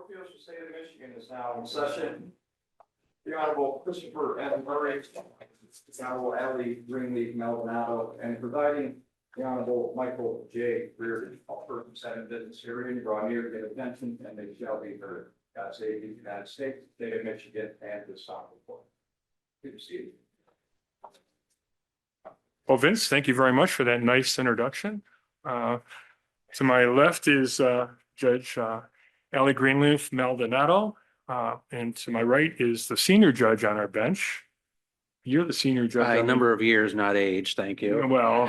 Court of Appeals for the State of Michigan is now in session. The Honorable Christopher M. Murray, the Honorable Ellie Greenleaf Maldonado, and presiding the Honorable Michael J. Reardon. All persons having business herein draw near to get attention, and they shall be heard. God save the United States, the State of Michigan, and this honorable court. Good to see you. Well, Vince, thank you very much for that nice introduction. To my left is Judge Ellie Greenleaf Maldonado, and to my right is the senior judge on our bench. You're the senior judge. By number of years, not age. Thank you. Well,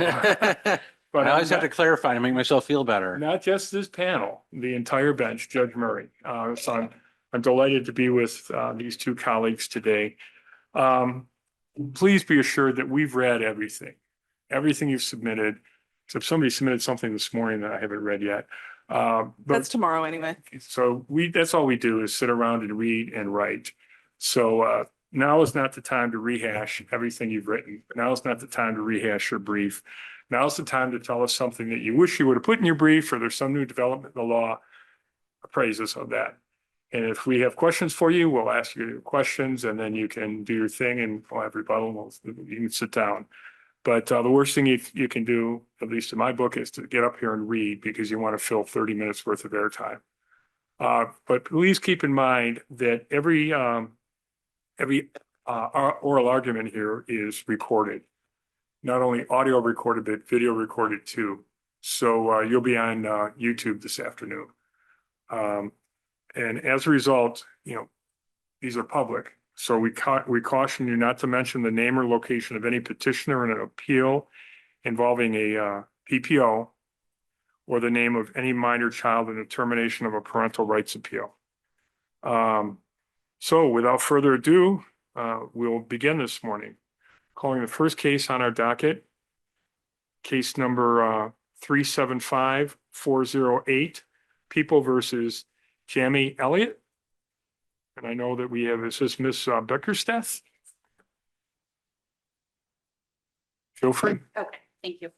but I always have to clarify to make myself feel better. Not just this panel, the entire bench, Judge Murray. So I'm delighted to be with these two colleagues today. Please be assured that we've read everything you've submitted. Except somebody submitted something this morning that I haven't read yet. That's tomorrow anyway. So that's all we do is sit around and read and write. So now is not the time to rehash everything you've written. Now is not the time to rehash your brief. Now is the time to tell us something that you wish you would have put in your brief, or there's some new development in the law. Appraises of that. And if we have questions for you, we'll ask you questions, and then you can do your thing, and we'll have rebuttal. You can sit down. But the worst thing you can do, at least in my book, is to get up here and read, because you want to fill 30 minutes worth of airtime. But please keep in mind that every oral argument here is recorded. Not only audio recorded, but video recorded too. So you'll be on YouTube this afternoon. And as a result, these are public. So we caution you not to mention the name or location of any petitioner in an appeal involving a PPO, or the name of any minor child in the termination of a parental rights appeal. So without further ado, we'll begin this morning. Calling the first case on our docket, case number 375408, People versus Jamie Elliott. And I know that we have, is this Miss Beckersteth? Feel free. Okay, thank you.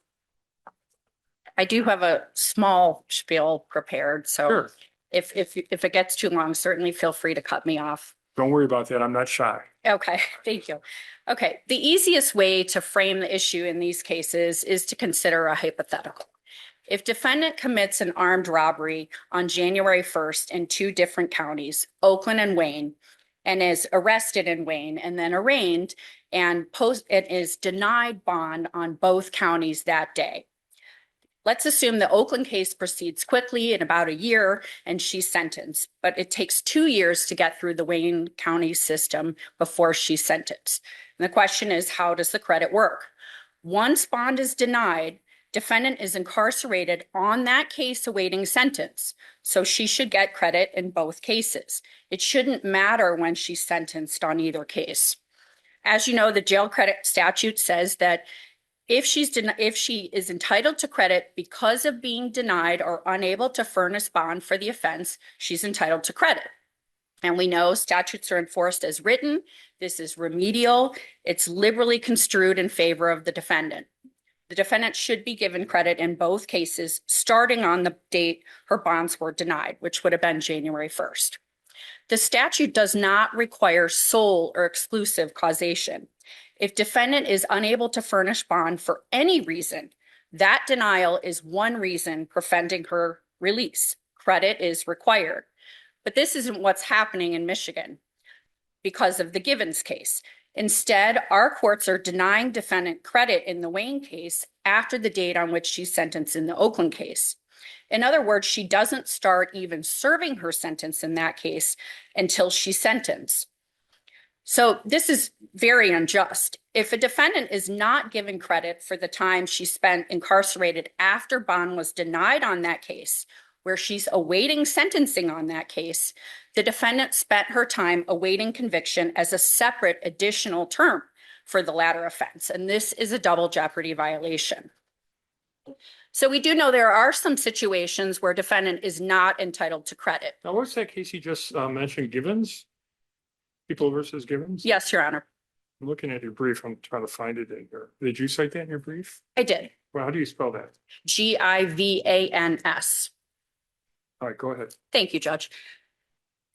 I do have a small spiel prepared, so Sure. if it gets too long, certainly feel free to cut me off. Don't worry about that. I'm not shy. Okay, thank you. Okay, the easiest way to frame the issue in these cases is to consider a hypothetical. If defendant commits an armed robbery on January 1st in two different counties, Oakland and Wayne, and is arrested in Wayne and then arraigned and is denied bond on both counties that day. Let's assume the Oakland case proceeds quickly in about a year and she's sentenced, but it takes 2 years to get through the Wayne County system before she's sentenced. And the question is, how does the credit work? Once bond is denied, defendant is incarcerated on that case awaiting sentence, so she should get credit in both cases. It shouldn't matter when she's sentenced on either case. As you know, the jail credit statute says that if she is entitled to credit because of being denied or unable to furnish bond for the offense, she's entitled to credit. And we know statutes are enforced as written. This is remedial. It's liberally construed in favor of the defendant. The defendant should be given credit in both cases, starting on the date her bonds were denied, which would have been January 1st. The statute does not require sole or exclusive causation. If defendant is unable to furnish bond for any reason, that denial is one reason preventing her release. Credit is required. But this isn't what's happening in Michigan because of the Givens case. Instead, our courts are denying defendant credit in the Wayne case after the date on which she's sentenced in the Oakland case. In other words, she doesn't start even serving her sentence in that case until she's sentenced. So this is very unjust. If a defendant is not given credit for the time she spent incarcerated after bond was denied on that case, where she's awaiting sentencing on that case, the defendant spent her time awaiting conviction as a separate additional term for the latter offense. And this is a double jeopardy violation. So we do know there are some situations where defendant is not entitled to credit. Now, what's that case you just mentioned, Givens? People versus Givens? Yes, Your Honor. I'm looking at your brief. I'm trying to find it in here. Did you cite that in your brief? I did. Well, how do you spell that? Givans. All right, go ahead. Thank you, Judge.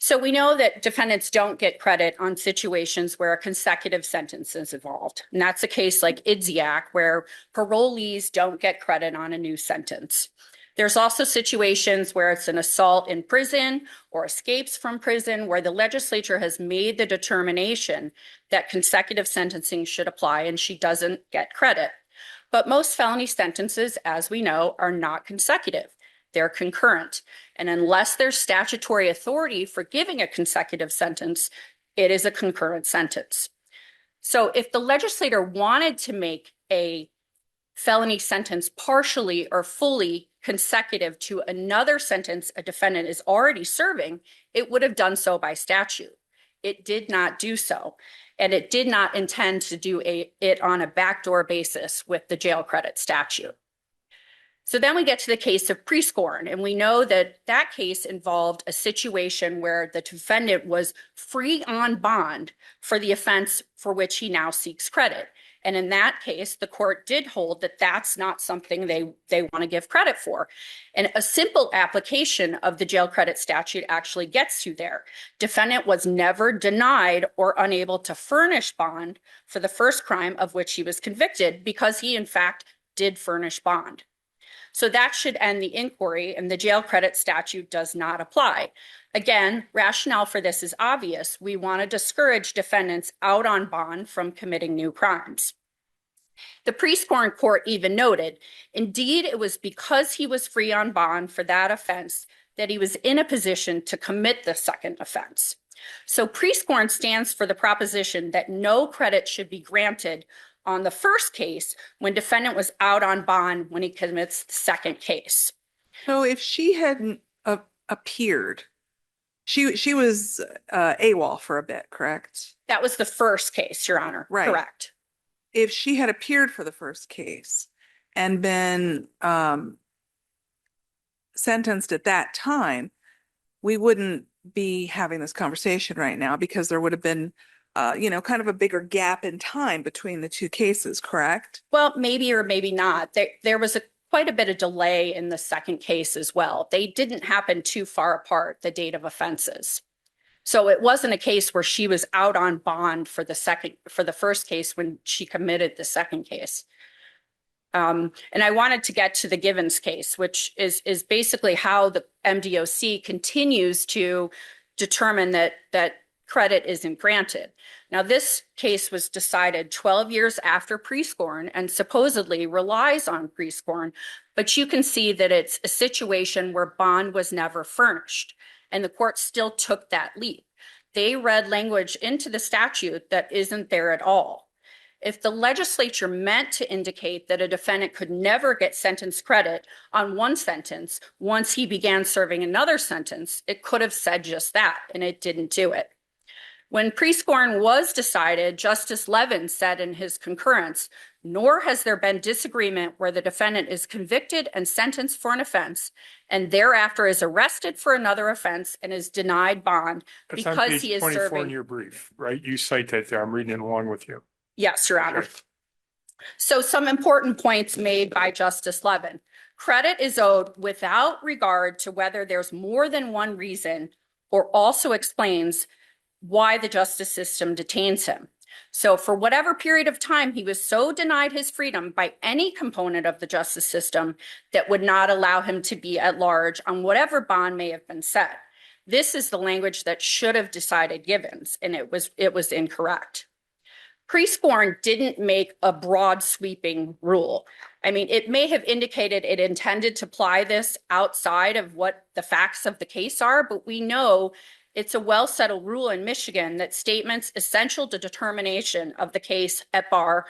So we know that defendants don't get credit on situations where a consecutive sentence is involved. And that's a case like Idziak, where parolees don't get credit on a new sentence. There's also situations where it's an assault in prison or escapes from prison, where the legislature has made the determination that consecutive sentencing should apply and she doesn't get credit. But most felony sentences, as we know, are not consecutive. They're concurrent. And unless there's statutory authority for giving a consecutive sentence, it is a concurrent sentence. So if the legislator wanted to make a felony sentence partially or fully consecutive to another sentence a defendant is already serving, it would have done so by statute. It did not do so. And it did not intend to do it on a backdoor basis with the jail credit statute. So then we get to the case of Prescorn, and we know that that case involved a situation where the defendant was free on bond for the offense for which he now seeks credit. And in that case, the court did hold that that's not something they want to give credit for. And a simple application of the jail credit statute actually gets you there. Defendant was never denied or unable to furnish bond for the first crime of which he was convicted because he, in fact, did furnish bond. So that should end the inquiry, and the jail credit statute does not apply. Again, rationale for this is obvious. We want to discourage defendants out on bond from committing new crimes. The Prescorn court even noted, indeed, it was because he was free on bond for that offense that he was in a position to commit the second offense. So Prescorn stands for the proposition that no credit should be granted on the first case when defendant was out on bond when he commits the second case. So if she hadn't appeared, she was AWOL for a bit, correct? That was the first case, Your Honor. Right. Correct. If she had appeared for the first case and been sentenced at that time, we wouldn't be having this conversation right now because there would have been kind of a bigger gap in time between the two cases, correct? Well, maybe or maybe not. There was quite a bit of delay in the second case as well. They didn't happen too far apart, the date of offenses. So it wasn't a case where she was out on bond for the first case when she committed the second case. And I wanted to get to the Givens case, which is basically how the MDOC continues to determine that credit isn't granted. Now, this case was decided 12 years after Prescorn and supposedly relies on Prescorn, but you can see that it's a situation where bond was never furnished, and the court still took that leap. They read language into the statute that isn't there at all. If the legislature meant to indicate that a defendant could never get sentence credit on one sentence once he began serving another sentence, it could have said just that, and it didn't do it. When Prescorn was decided, Justice Levin said in his concurrence, nor has there been disagreement where the defendant is convicted and sentenced for an offense and thereafter is arrested for another offense and is denied bond That's on because page he is 24 in serving. your brief, right? You cite that there. I'm reading it along with you. Yes, Your Honor. Sure. So some important points made by Justice Levin. Credit is owed without regard to whether there's more than one reason or also explains why the justice system detains him. So for whatever period of time, he was so denied his freedom by any component of the justice system that would not allow him to be at large on whatever bond may have been set. This is the language that should have decided Givens, and it was incorrect. Prescorn didn't make a broad sweeping rule. I mean, it may have indicated it intended to apply this outside of what the facts of the case are, but we know it's a well-settled rule in Michigan that statements essential to determination of the case at bar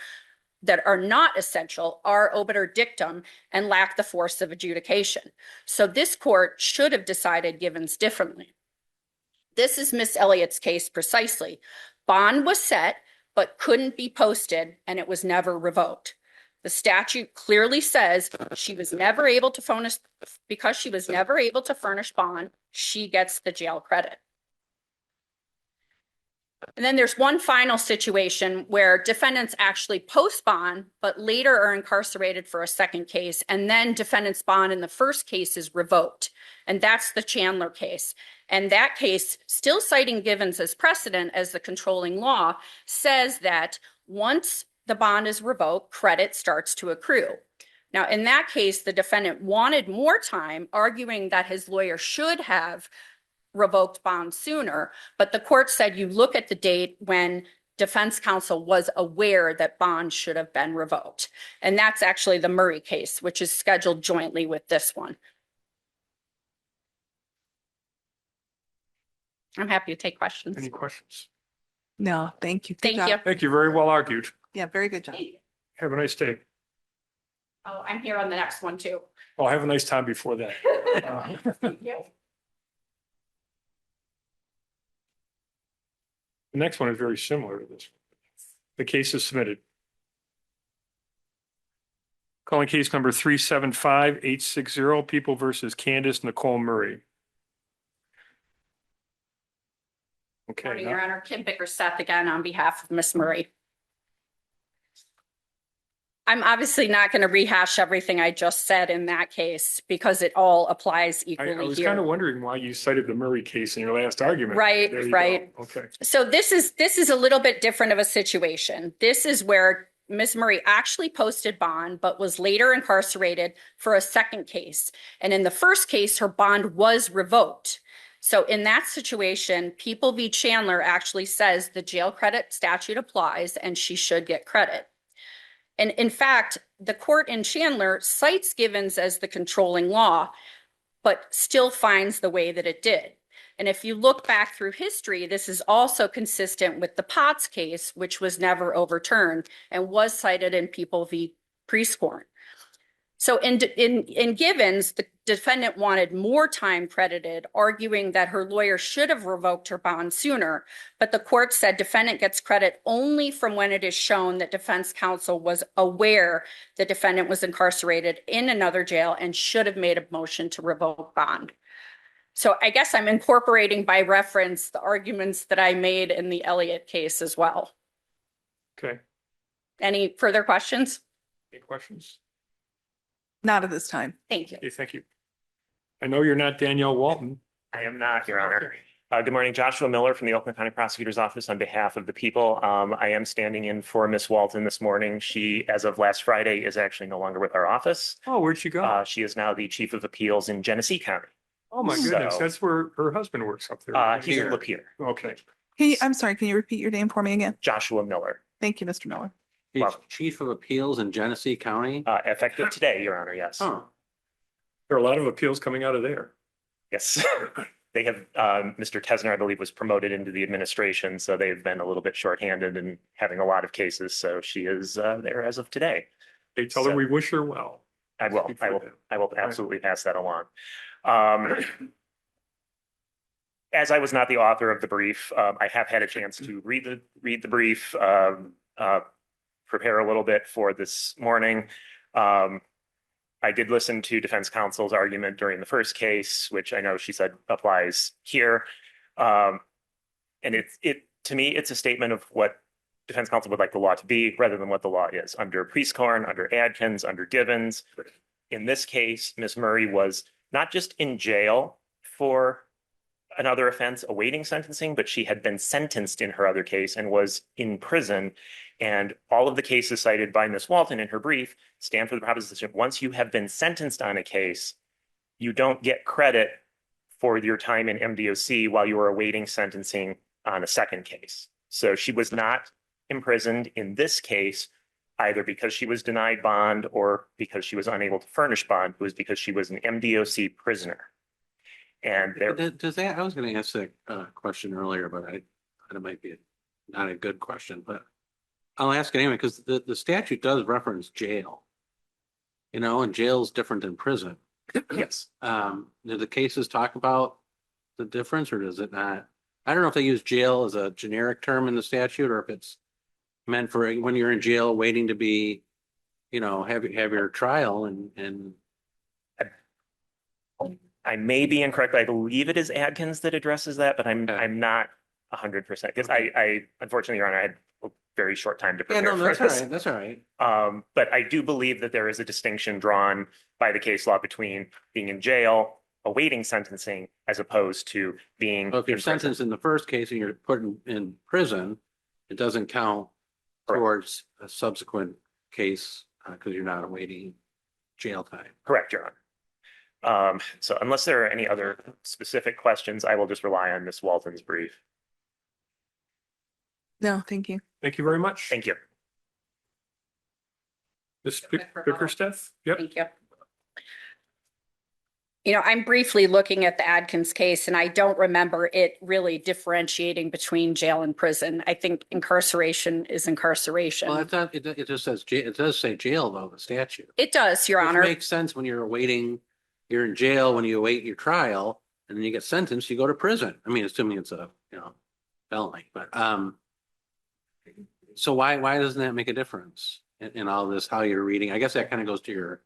that are not essential are obiter dictum and lack the force of adjudication. So this court should have decided Givens differently. This is Miss Elliott's case precisely. Bond was set, but couldn't be posted, and it was never revoked. The statute clearly says she was never able to furnish, because she was never able to furnish bond, she gets the jail credit. And then there's one final situation where defendants actually post bond, but later are incarcerated for a second case, and then defendant's bond in the first case is revoked. And that's the Chandler case. And that case, still citing Givens as precedent as the controlling law, says that once the bond is revoked, credit starts to accrue. Now, in that case, the defendant wanted more time, arguing that his lawyer should have revoked bond sooner, but the court said you look at the date when defense counsel was aware that bond should have been revoked. And that's actually the Murray case, which is scheduled jointly with this one. I'm happy to take questions. Any questions? No, thank you. Good Thank job. you. Thank you. Very well argued. Yeah, very good job. Have a nice day. Oh, I'm here on the next one too. Well, have a nice time before that. Thank you. The next one is very similar to this. The case is submitted. Calling case number 375-860, People versus Candace Nicole Murray. Okay. Morning, Your Honor. Kim Bickerseth again on behalf of Miss Murray. I'm obviously not going to rehash everything I just said in that case because it all applies I equally was here. kind of wondering why you cited the Murray case in your last argument. Right, There you right. go. Okay. So this is a little bit different of a situation. This is where Ms. Murray actually posted bond, but was later incarcerated for a second case. And in the first case, her bond was revoked. So in that situation, People v. Chandler actually says the jail credit statute applies and she should get credit. And in fact, the court in Chandler cites Givens as the controlling law, but still finds the way that it did. And if you look back through history, this is also consistent with the Potts case, which was never overturned and was cited in People v. Prieskorn. So in Givens, the defendant wanted more time credited, arguing that her lawyer should have revoked her bond sooner. But the court said defendant gets credit only from when it is shown that defense counsel was aware the defendant was incarcerated in another jail and should have made a motion to revoke bond. So I guess I'm incorporating by reference the arguments that I made in the Elliott case as well. Okay. Any further questions? Any questions? Not at this time. Thank you. Okay, thank you. I know you're not Danielle Walton. I am not, Your Honor. Good morning, Joshua Miller from the Oakland County Prosecutor's Office on behalf of the people. I am standing in for Miss Walton this morning. She, as of last Friday, is actually no longer with our office. Oh, where'd she go? She is now the Chief of Appeals in Genesee County. Oh, my goodness. so- That's where her husband works up there. He's in Lapeer, Okay. I'm sorry, can you repeat your name for me again? Joshua Miller, Thank you, Mr. Miller. He's Well- Chief of Appeals in Genesee County. effective today, Your Honor, yes. Huh. There are a lot of appeals coming out of there. Yes. They have, Mr. Tesner, I believe, was promoted into the administration, so they've been a little bit shorthanded and having a lot of cases, so she is there as of today. They tell her So- we wish her well. I will absolutely pass that along. As I was not the author of the brief, I have had a chance to read the brief, prepare a little bit for this morning. I did listen to defense counsel's argument during the first case, which I know she said applies here. And to me, it's a statement of what defense counsel would like the law to be rather than what the law is. Under Prieskorn, under Adkins, under Givens. In this case, Ms. Murray was not just in jail for another offense awaiting sentencing, but she had been sentenced in her other case and was in prison. And all of the cases cited by Ms. Walton in her brief stand for the proposition, once you have been sentenced on a case, you don't get credit for your time in MDOC while you are awaiting sentencing on a second case. So she was not imprisoned in this case, either because she was denied bond or because she was unable to furnish bond. It was because she was an MDOC prisoner. And there, Does that, I was going to ask that question earlier, but it might be not a good question, but I'll ask it anyway, because the statute does reference jail. And jail is different than prison. yes, Do the cases talk about the difference or does it not? I don't know if they use jail as a generic term in the statute or if it's meant for when you're in jail waiting to be, have your trial and I may be incorrect. I believe it is Adkins that addresses that, but I'm not 100% because I unfortunately, Your Honor, I had a very short time to prepare for that's all this. right. That's all right. But I do believe that there is a distinction drawn by the case law between being in jail awaiting sentencing as opposed to being. So if you're in prison. sentenced in the first case and you're put in prison, it doesn't count Correct. towards a subsequent case because you're not awaiting jail time. Correct, Your Honor. So unless there are any other specific questions, I will just rely on Ms. Walton's brief. No, thank you. Thank you very much. Thank you. Ms. Bickerstaff? Yep. Thank you. You know, I'm briefly looking at the Adkins case and I don't remember it really differentiating between jail and prison. I think incarceration is incarceration. Well, it's not, it just says, it does say jail though, the statute. It does, Your Which Honor. makes sense when you're awaiting, you're in jail when you await your trial and then you get sentenced, you go to prison. I mean, assuming it's a, felony, but, so why doesn't that make a difference in all this, how you're reading? I guess that kind of goes to your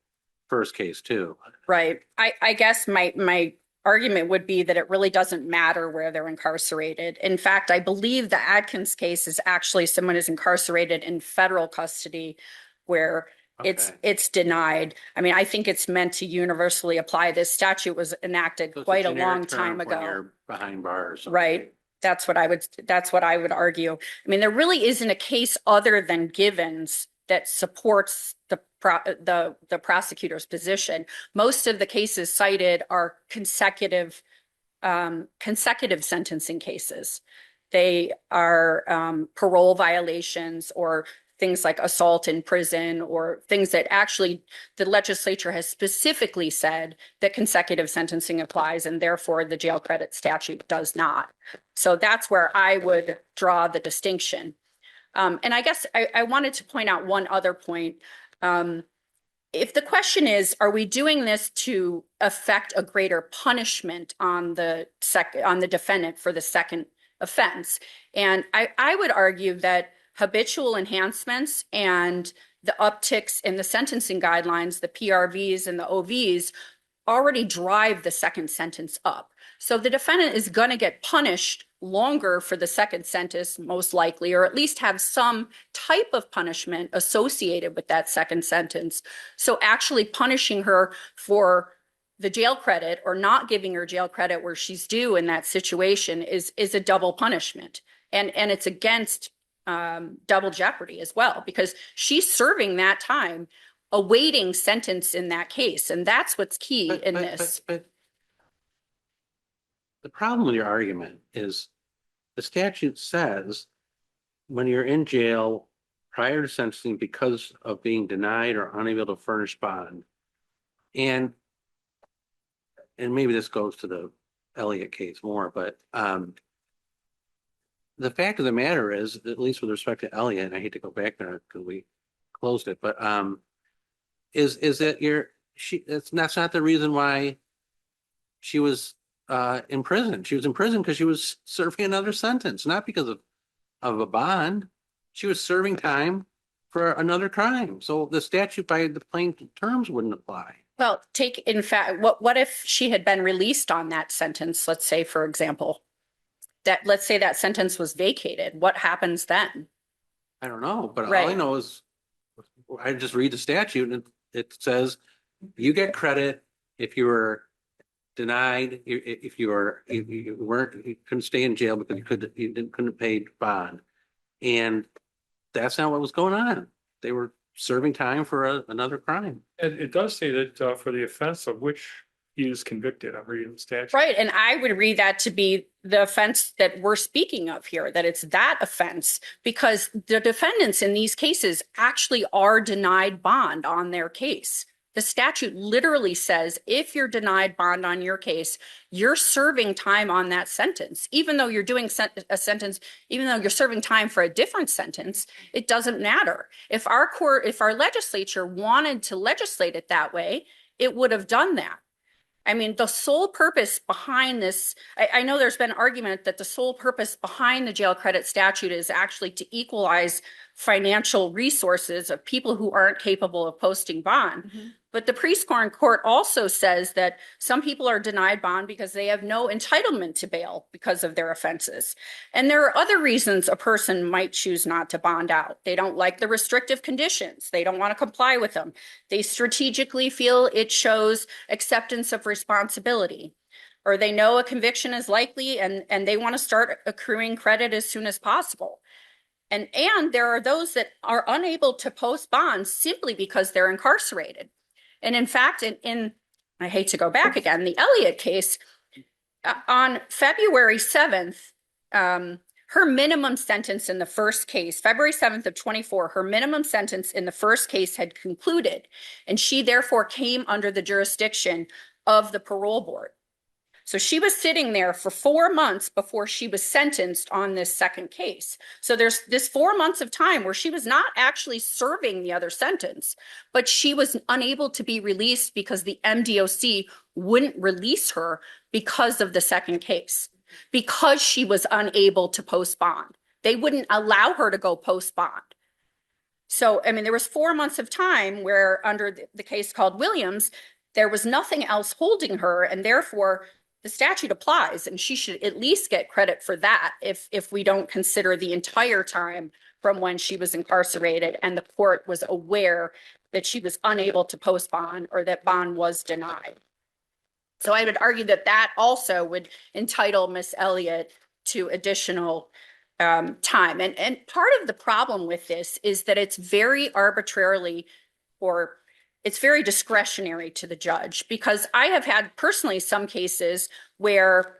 first case too. Right. I guess my argument would be that it really doesn't matter where they're incarcerated. In fact, I believe the Adkins case is actually someone is incarcerated in federal custody where it's denied. I mean, I think it's meant to universally apply. This statute was enacted So it's quite a generic long term time when ago. you're behind bars. Right. That's what I would argue. I mean, there really isn't a case other than Givens that supports the prosecutor's position. Most of the cases cited are consecutive sentencing cases. They are parole violations or things like assault in prison or things that actually the legislature has specifically said that consecutive sentencing applies and therefore the jail credit statute does not. So that's where I would draw the distinction. And I guess I wanted to point out one other point. If the question is, are we doing this to affect a greater punishment on the defendant for the second offense? And I would argue that habitual enhancements and the upticks in the sentencing guidelines, the PRVs and the OVs already drive the second sentence up. So the defendant is going to get punished longer for the second sentence, most likely, or at least have some type of punishment associated with that second sentence. So actually punishing her for the jail credit or not giving her jail credit where she's due in that situation is a double punishment. And it's against double jeopardy as well, because she's serving that time awaiting sentence in that case. And that's what's key in this. But the problem with your argument is the statute says when you're in jail prior to sentencing because of being denied or unable to furnish bond, and maybe this goes to the Elliott case more, but the fact of the matter is, at least with respect to Elliott, and I hate to go back there because we closed it, but is that that's not the reason why she was in prison. She was in prison because she was serving another sentence, not because of a bond. She was serving time for another crime. So the statute by the plain terms wouldn't apply. Well, in fact, what if she had been released on that sentence? Let's say, for example, let's say that sentence was vacated. What happens then? I don't know, but Right. all I know is I just read the statute and it says you get credit if you were denied, if you couldn't stay in jail because you couldn't pay bond. And that's not what was going on. They were serving time for another crime. And it does say that for the offense of which he is convicted, I'm reading the statute. Right. And I would read that to be the offense that we're speaking of here, that it's that offense, because the defendants in these cases actually are denied bond on their case. The statute literally says if you're denied bond on your case, you're serving time on that sentence. Even though you're doing a sentence, even though you're serving time for a different sentence, it doesn't matter. If our legislature wanted to legislate it that way, it would have done that. I mean, the sole purpose behind this, I know there's been argument that the sole purpose behind the jail credit statute is actually to equalize financial resources of people who aren't capable of posting bond. Mhm. But the pre-scoring court also says that some people are denied bond because they have no entitlement to bail because of their offenses. And there are other reasons a person might choose not to bond out. They don't like the restrictive conditions. They don't want to comply with them. They strategically feel it shows acceptance of responsibility. Or they know a conviction is likely and they want to start accruing credit as soon as possible. And there are those that are unable to post bonds simply because they're incarcerated. And in fact, I hate to go back again, the Elliott case, on February 7th, her minimum sentence in the first case, February 7th of 24, her minimum sentence in the first case had concluded, and she therefore came under the jurisdiction of the parole board. So she was sitting there for 4 months before she was sentenced on this second case. So there's this 4 months of time where she was not actually serving the other sentence, but she was unable to be released because the MDOC wouldn't release her because of the second case, because she was unable to post bond. They wouldn't allow her to go post bond. So, I mean, there was 4 months of time where under the case called Williams, there was nothing else holding her, and therefore the statute applies, and she should at least get credit for that if we don't consider the entire time from when she was incarcerated and the court was aware that she was unable to post bond or that bond was denied. So I would argue that that also would entitle Miss Elliott to additional time. And part of the problem with this is that it's very arbitrarily, or it's very discretionary to the judge, because I have had personally some cases where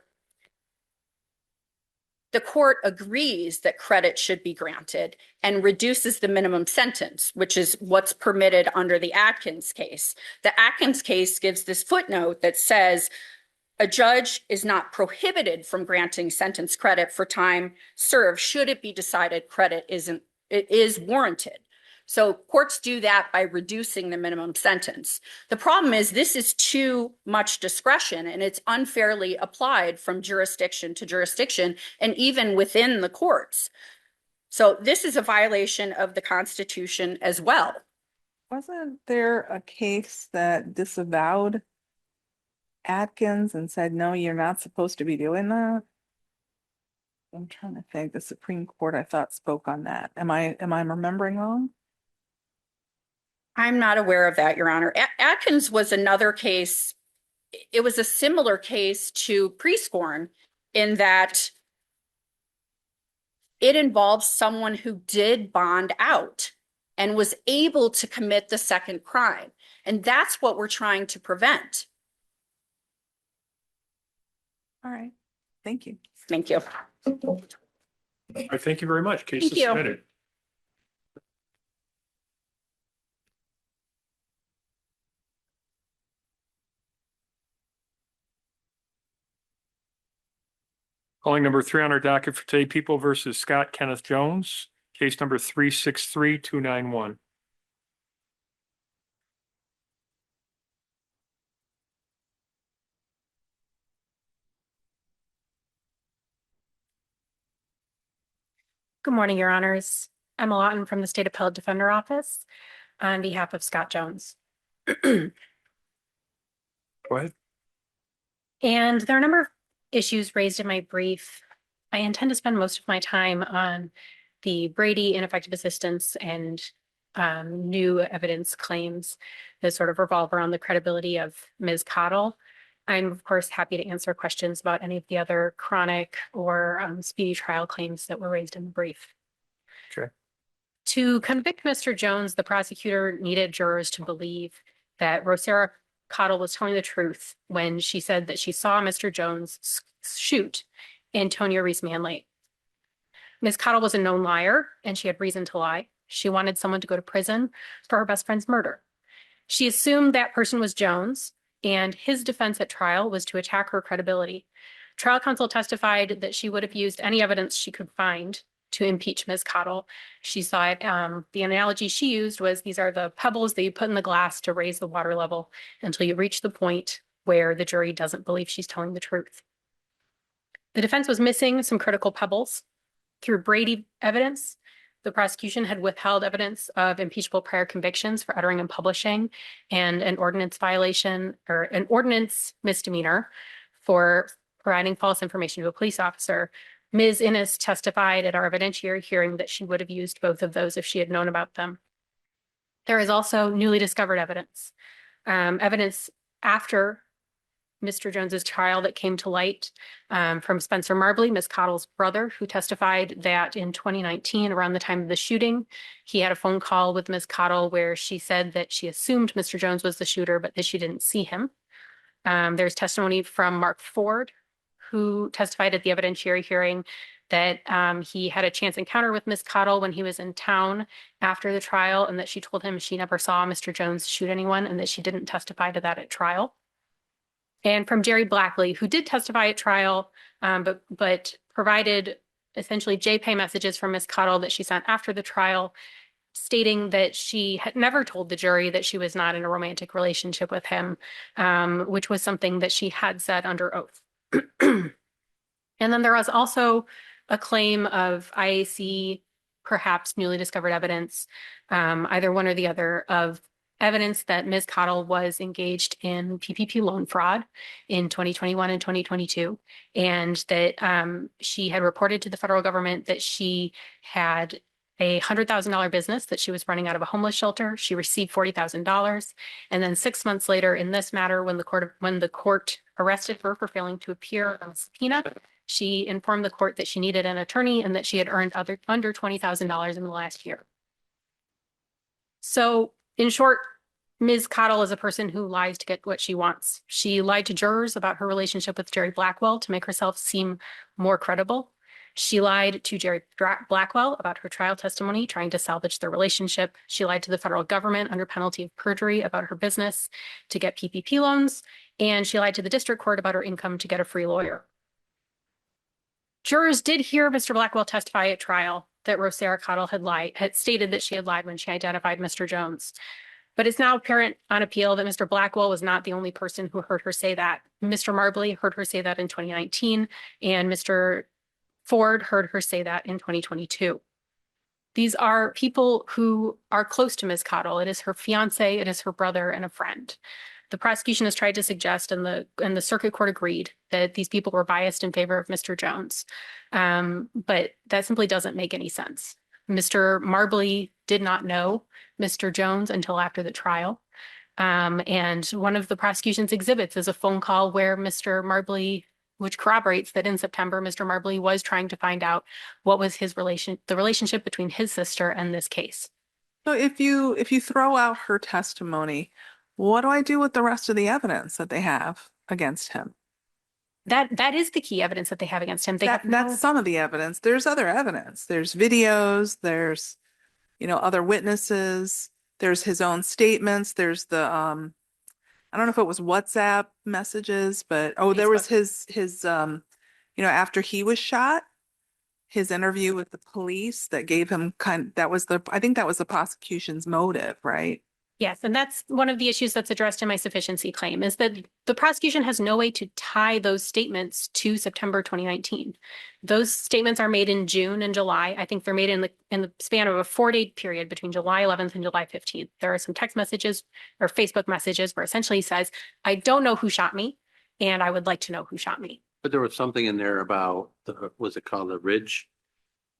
the court agrees that credit should be granted and reduces the minimum sentence, which is what's permitted under the Atkins case. The Atkins case gives this footnote that says a judge is not prohibited from granting sentence credit for time served should it be decided credit is warranted. So courts do that by reducing the minimum sentence. The problem is this is too much discretion, and it's unfairly applied from jurisdiction to jurisdiction and even within the courts. So this is a violation of the Constitution as well. Wasn't there a case that disavowed Atkins and said, no, you're not supposed to be doing that? I'm trying to think. The Supreme Court, I thought, spoke on that. Am I remembering wrong? I'm not aware of that, Your Honor. Atkins was another case. It was a similar case to Prescorn in that it involves someone who did bond out and was able to commit the second crime. And that's what we're trying to prevent. All right. Thank you. Thank you. I thank you very much. Case Thank is you. submitted. Calling number 3 on our docket for today, People versus Scott Kenneth Jones, case number 363291. Good morning, Your Honors. Emma Lawton from the State Appellate Defender Office on behalf of Scott Jones. Go ahead. And there are a number of issues raised in my brief. I intend to spend most of my time on the Brady ineffective assistance and new evidence claims that sort of revolve around the credibility of Ms. Cottle. I'm, of course, happy to answer questions about any of the other chronic or speedy trial claims that were raised in the brief. Okay. To convict Mr. Jones, the prosecutor needed jurors to believe that Rosera Cottle was telling the truth when she said that she saw Mr. Jones shoot Antonia Reese Manley. Ms. Cottle was a known liar, and she had reason to lie. She wanted someone to go to prison for her best friend's murder. She assumed that person was Jones, and his defense at trial was to attack her credibility. Trial counsel testified that she would have used any evidence she could find to impeach Ms. Cottle. She saw it, the analogy she used was these are the pebbles that you put in the glass to raise the water level until you reach the point where the jury doesn't believe she's telling the truth. The defense was missing some critical pebbles. Through Brady evidence, The prosecution had withheld evidence of impeachable prior convictions for uttering and publishing, and an ordinance violation or an ordinance misdemeanor for providing false information to a police officer. Ms. Innes testified at our evidentiary hearing that she would have used both of those if she had known about them. There is also newly discovered evidence, evidence after Mr. Jones's trial that came to light from Spencer Marbley, Ms. Cottle's brother, who testified that in 2019, around the time of the shooting, he had a phone call with Ms. Cottle where she said that she assumed Mr. Jones was the shooter, but that she didn't see him. There's testimony from Mark Ford, who testified at the evidentiary hearing that he had a chance encounter with Ms. Cottle when he was in town after the trial, and that she told him she never saw Mr. Jones shoot anyone and that she didn't testify to that at trial. And from Jerry Blackley, who did testify at trial, but provided essentially JPay messages from Ms. Cottle that she sent after the trial, stating that she had never told the jury that she was not in a romantic relationship with him, which was something that she had said under oath. And then there was also a claim of IAC, perhaps newly discovered evidence, either one or the other, of evidence that Ms. Cottle was engaged in PPP loan fraud in 2021 and 2022, and that she had reported to the federal government that she had a $100,000 business that she was running out of a homeless shelter. She received $40,000. And then 6 months later in this matter, when the court arrested her for failing to appear on a subpoena, she informed the court that she needed an attorney and that she had earned under $20,000 in the last year. So in short, Ms. Cottle is a person who lies to get what she wants. She lied to jurors about her relationship with Jerry Blackwell to make herself seem more credible. She lied to Jerry Blackwell about her trial testimony, trying to salvage their relationship. She lied to the federal government under penalty of perjury about her business to get PPP loans. And she lied to the district court about her income to get a free lawyer. Jurors did hear Mr. Blackwell testify at trial that Rosera Cottle had stated that she had lied when she identified Mr. Jones. But it's now apparent on appeal that Mr. Blackwell was not the only person who heard her say that. Mr. Marbley heard her say that in 2019, and Mr. Ford heard her say that in 2022. These are people who are close to Ms. Cottle. It is her fiance, it is her brother, and a friend. The prosecution has tried to suggest, and the circuit court agreed, that these people were biased in favor of Mr. Jones. But that simply doesn't make any sense. Mr. Marbley did not know Mr. Jones until after the trial. And one of the prosecution's exhibits is a phone call where Mr. Marbley, which corroborates that in September, Mr. Marbley was trying to find out what was the relationship between his sister and this case. So if you throw out her testimony, what do I do with the rest of the evidence that they have against him? That is the key evidence that they have against him. That's some of the evidence. There's other evidence. There's videos, there's, other witnesses, there's his own statements, there's the I don't know if it was WhatsApp messages, but there was his after he was shot, his interview with the police that gave him I think that was the prosecution's motive, right? Yes, and that's one of the issues that's addressed in my sufficiency claim, is that the prosecution has no way to tie those statements to September 2019. Those statements are made in June and July. I think they're made in the span of a 4-day period between July 11th and July 15th. There are some text messages or Facebook messages where essentially he says, I don't know who shot me, and I would like to know who shot me. But there was something in there about was it called the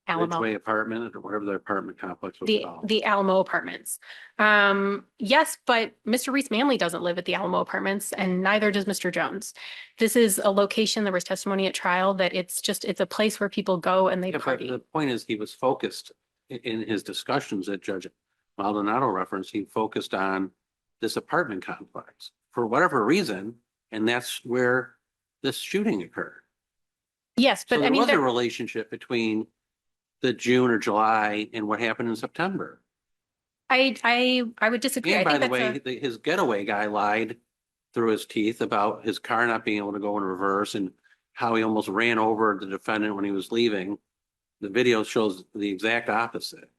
Alamo. Ridgeway apartment or whatever the apartment complex was called. The Alamo Apartments. Yes, but Mr. Reese Manley doesn't live at the Alamo Apartments, and neither does Mr. Jones. This is a location, there was testimony at trial that it's a place where people go and they party. The point is he was focused in his discussions that Judge Maldonado referenced. He focused on this apartment complex for whatever reason, and that's where this shooting occurred. Yes, but so there was a relationship between the June or July and what happened in September. I would disagree. And I by think the way, his getaway guy lied through his teeth about his car not being able to go in reverse and how he almost ran over the defendant when he was leaving. The video shows the exact opposite.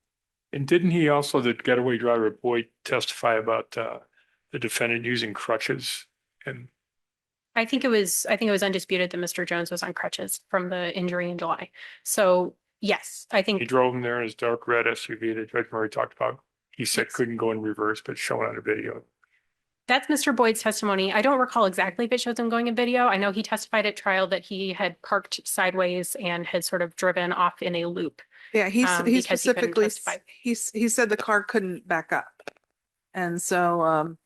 And didn't he also, the getaway driver Boyd, testify about the defendant using crutches? And I think it was undisputed that Mr. Jones was on crutches from the injury in July. So Yes, I He think drove him there in his dark red SUV that Judge Murray talked about. He said Yes. couldn't go in reverse, but shown on a video. that's Mr. Boyd's testimony. I don't recall exactly if it shows him going in video. I know he testified at trial that he had parked sideways and had sort of driven off in a loop. Yeah, he because he couldn't specifically, testify. he said the car couldn't back up. And so,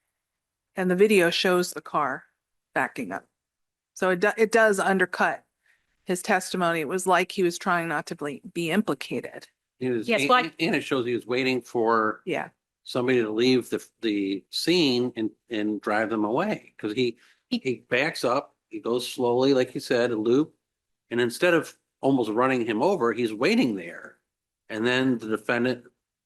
and the video shows the car backing up. So it does undercut his testimony. It was like he was trying not to be implicated. Yes, well, And it shows he was waiting for Yeah. somebody to leave the scene and drive them away. Because he backs up, he goes slowly, like you said, a loop. And instead of almost running him over, he's waiting there. And then the defendant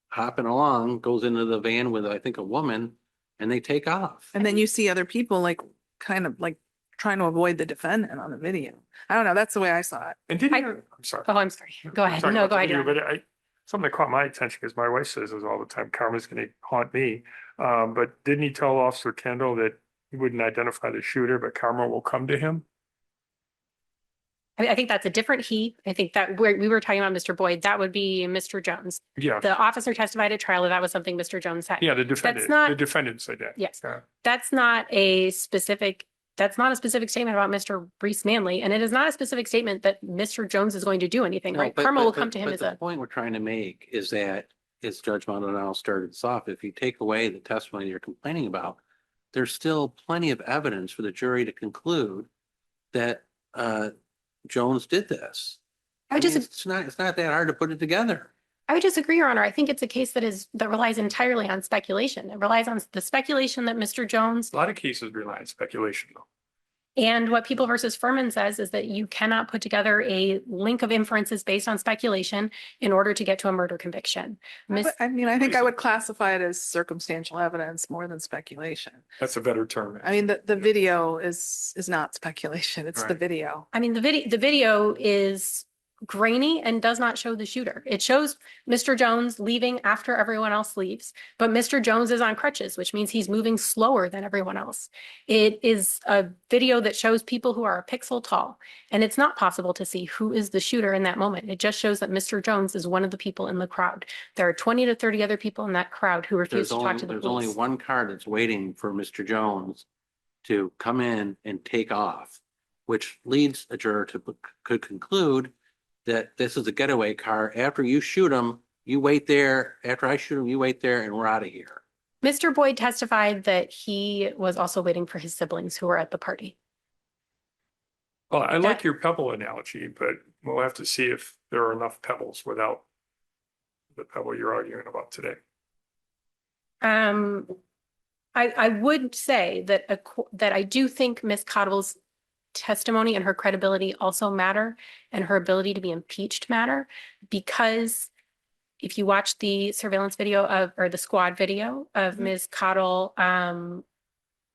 hopping along goes into the van with, I think, a woman, and they take off. And then you see other people like kind of like trying to avoid the defendant on the video. I don't know. That's the way I saw it. And did he, I- I'm sorry. Oh, I'm sorry. Go I'm ahead. talking No, about go the ahead. video, Your Honor. But something that caught my attention because my wife says this all the time, karma's going to haunt me. But didn't he tell Officer Kendall that he wouldn't identify the shooter, but karma will come to him? I think that's a different he. I think that we were talking about Mr. Boyd. That would be Mr. Jones. Yeah, The officer testified at trial that that was something Mr. Jones said. yeah, the defendant, not- the defendant said that. Yes. Yeah. That's not a specific statement about Mr. Reese Manley. And it is not a specific statement that Mr. Jones is going to do anything, No, right? but- Karma but- will come but- to him but as the a, point we're trying to make is that, as Judge Maldonado started this off, if you take away the testimony you're complaining about, there's still plenty of evidence for the jury to conclude that Jones did this. I would mean, just, it's not that hard to put it together. I would disagree, Your Honor. I think it's a case that relies entirely on speculation. It relies on the speculation that Mr. Jones A lot of cases rely on speculation though. and what People versus Furman says is that you cannot put together a link of inferences based on speculation in order to get to a murder conviction. I mean, I think I would classify it as circumstantial evidence more than speculation. That's a better term. I mean, the video is not speculation. It's the Right. video. I mean, the video is grainy and does not show the shooter. It shows Mr. Jones leaving after everyone else leaves, but Mr. Jones is on crutches, which means he's moving slower than everyone else. It is a video that shows people who are a pixel tall, and it's not possible to see who is the shooter in that moment. It just shows that Mr. Jones is one of the people in the crowd. There are 20 to 30 other people in that crowd who refuse to talk to the There's only police. one car that's waiting for Mr. Jones to come in and take off, which leads a juror to could conclude that this is a getaway car. After you shoot him, you wait there. After I shoot him, you wait there, and we're out of here. Mr. Boyd testified that he was also waiting for his siblings who were at the party. Well, I like your pebble analogy, but we'll have to see if there are enough pebbles without the pebble you're arguing about today. I would say that that I do think Ms. Cottle's testimony and her credibility also matter, and her ability to be impeached matter, because if you watch the surveillance video or the squad video of Ms. Cottle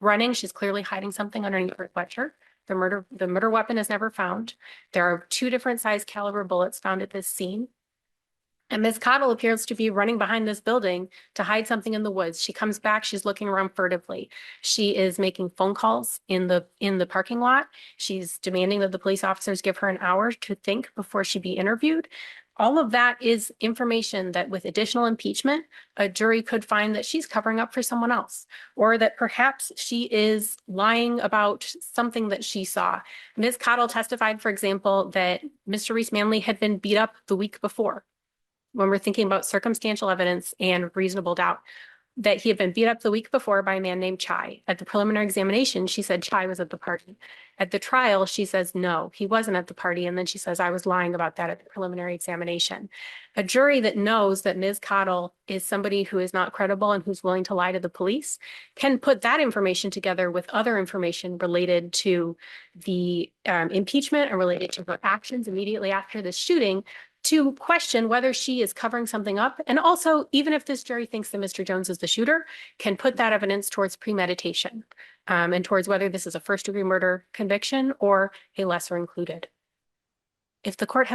running, she's clearly hiding something underneath her sweatshirt. The murder weapon is never found. There are 2 different size caliber bullets found at this scene. And Ms. Cottle appears to be running behind this building to hide something in the woods. She comes back, she's looking around furtively. She is making phone calls in the parking lot. She's demanding that the police officers give her an hour to think before she be interviewed. All of that is information that with additional impeachment, a jury could find that she's covering up for someone else, or that perhaps she is lying about something that she saw. Ms. Cottle testified, for example, that Mr. Reese Manley had been beat up the week before. When we're thinking about circumstantial evidence and reasonable doubt, that he had been beat up the week before by a man named Chai. At the preliminary examination, she said Chai was at the party. At the trial, she says, no, he wasn't at the party. And then she says, I was lying about that at the preliminary examination. A jury that knows that Ms. Cottle is somebody who is not credible and who's willing to lie to the police can put that information together with other information related to the impeachment and related to her actions immediately after the shooting to question whether she is covering something up. And also, even if this jury thinks that Mr. Jones is the shooter, can put that evidence towards premeditation and towards whether this is a first-degree murder conviction or a lesser included. If the court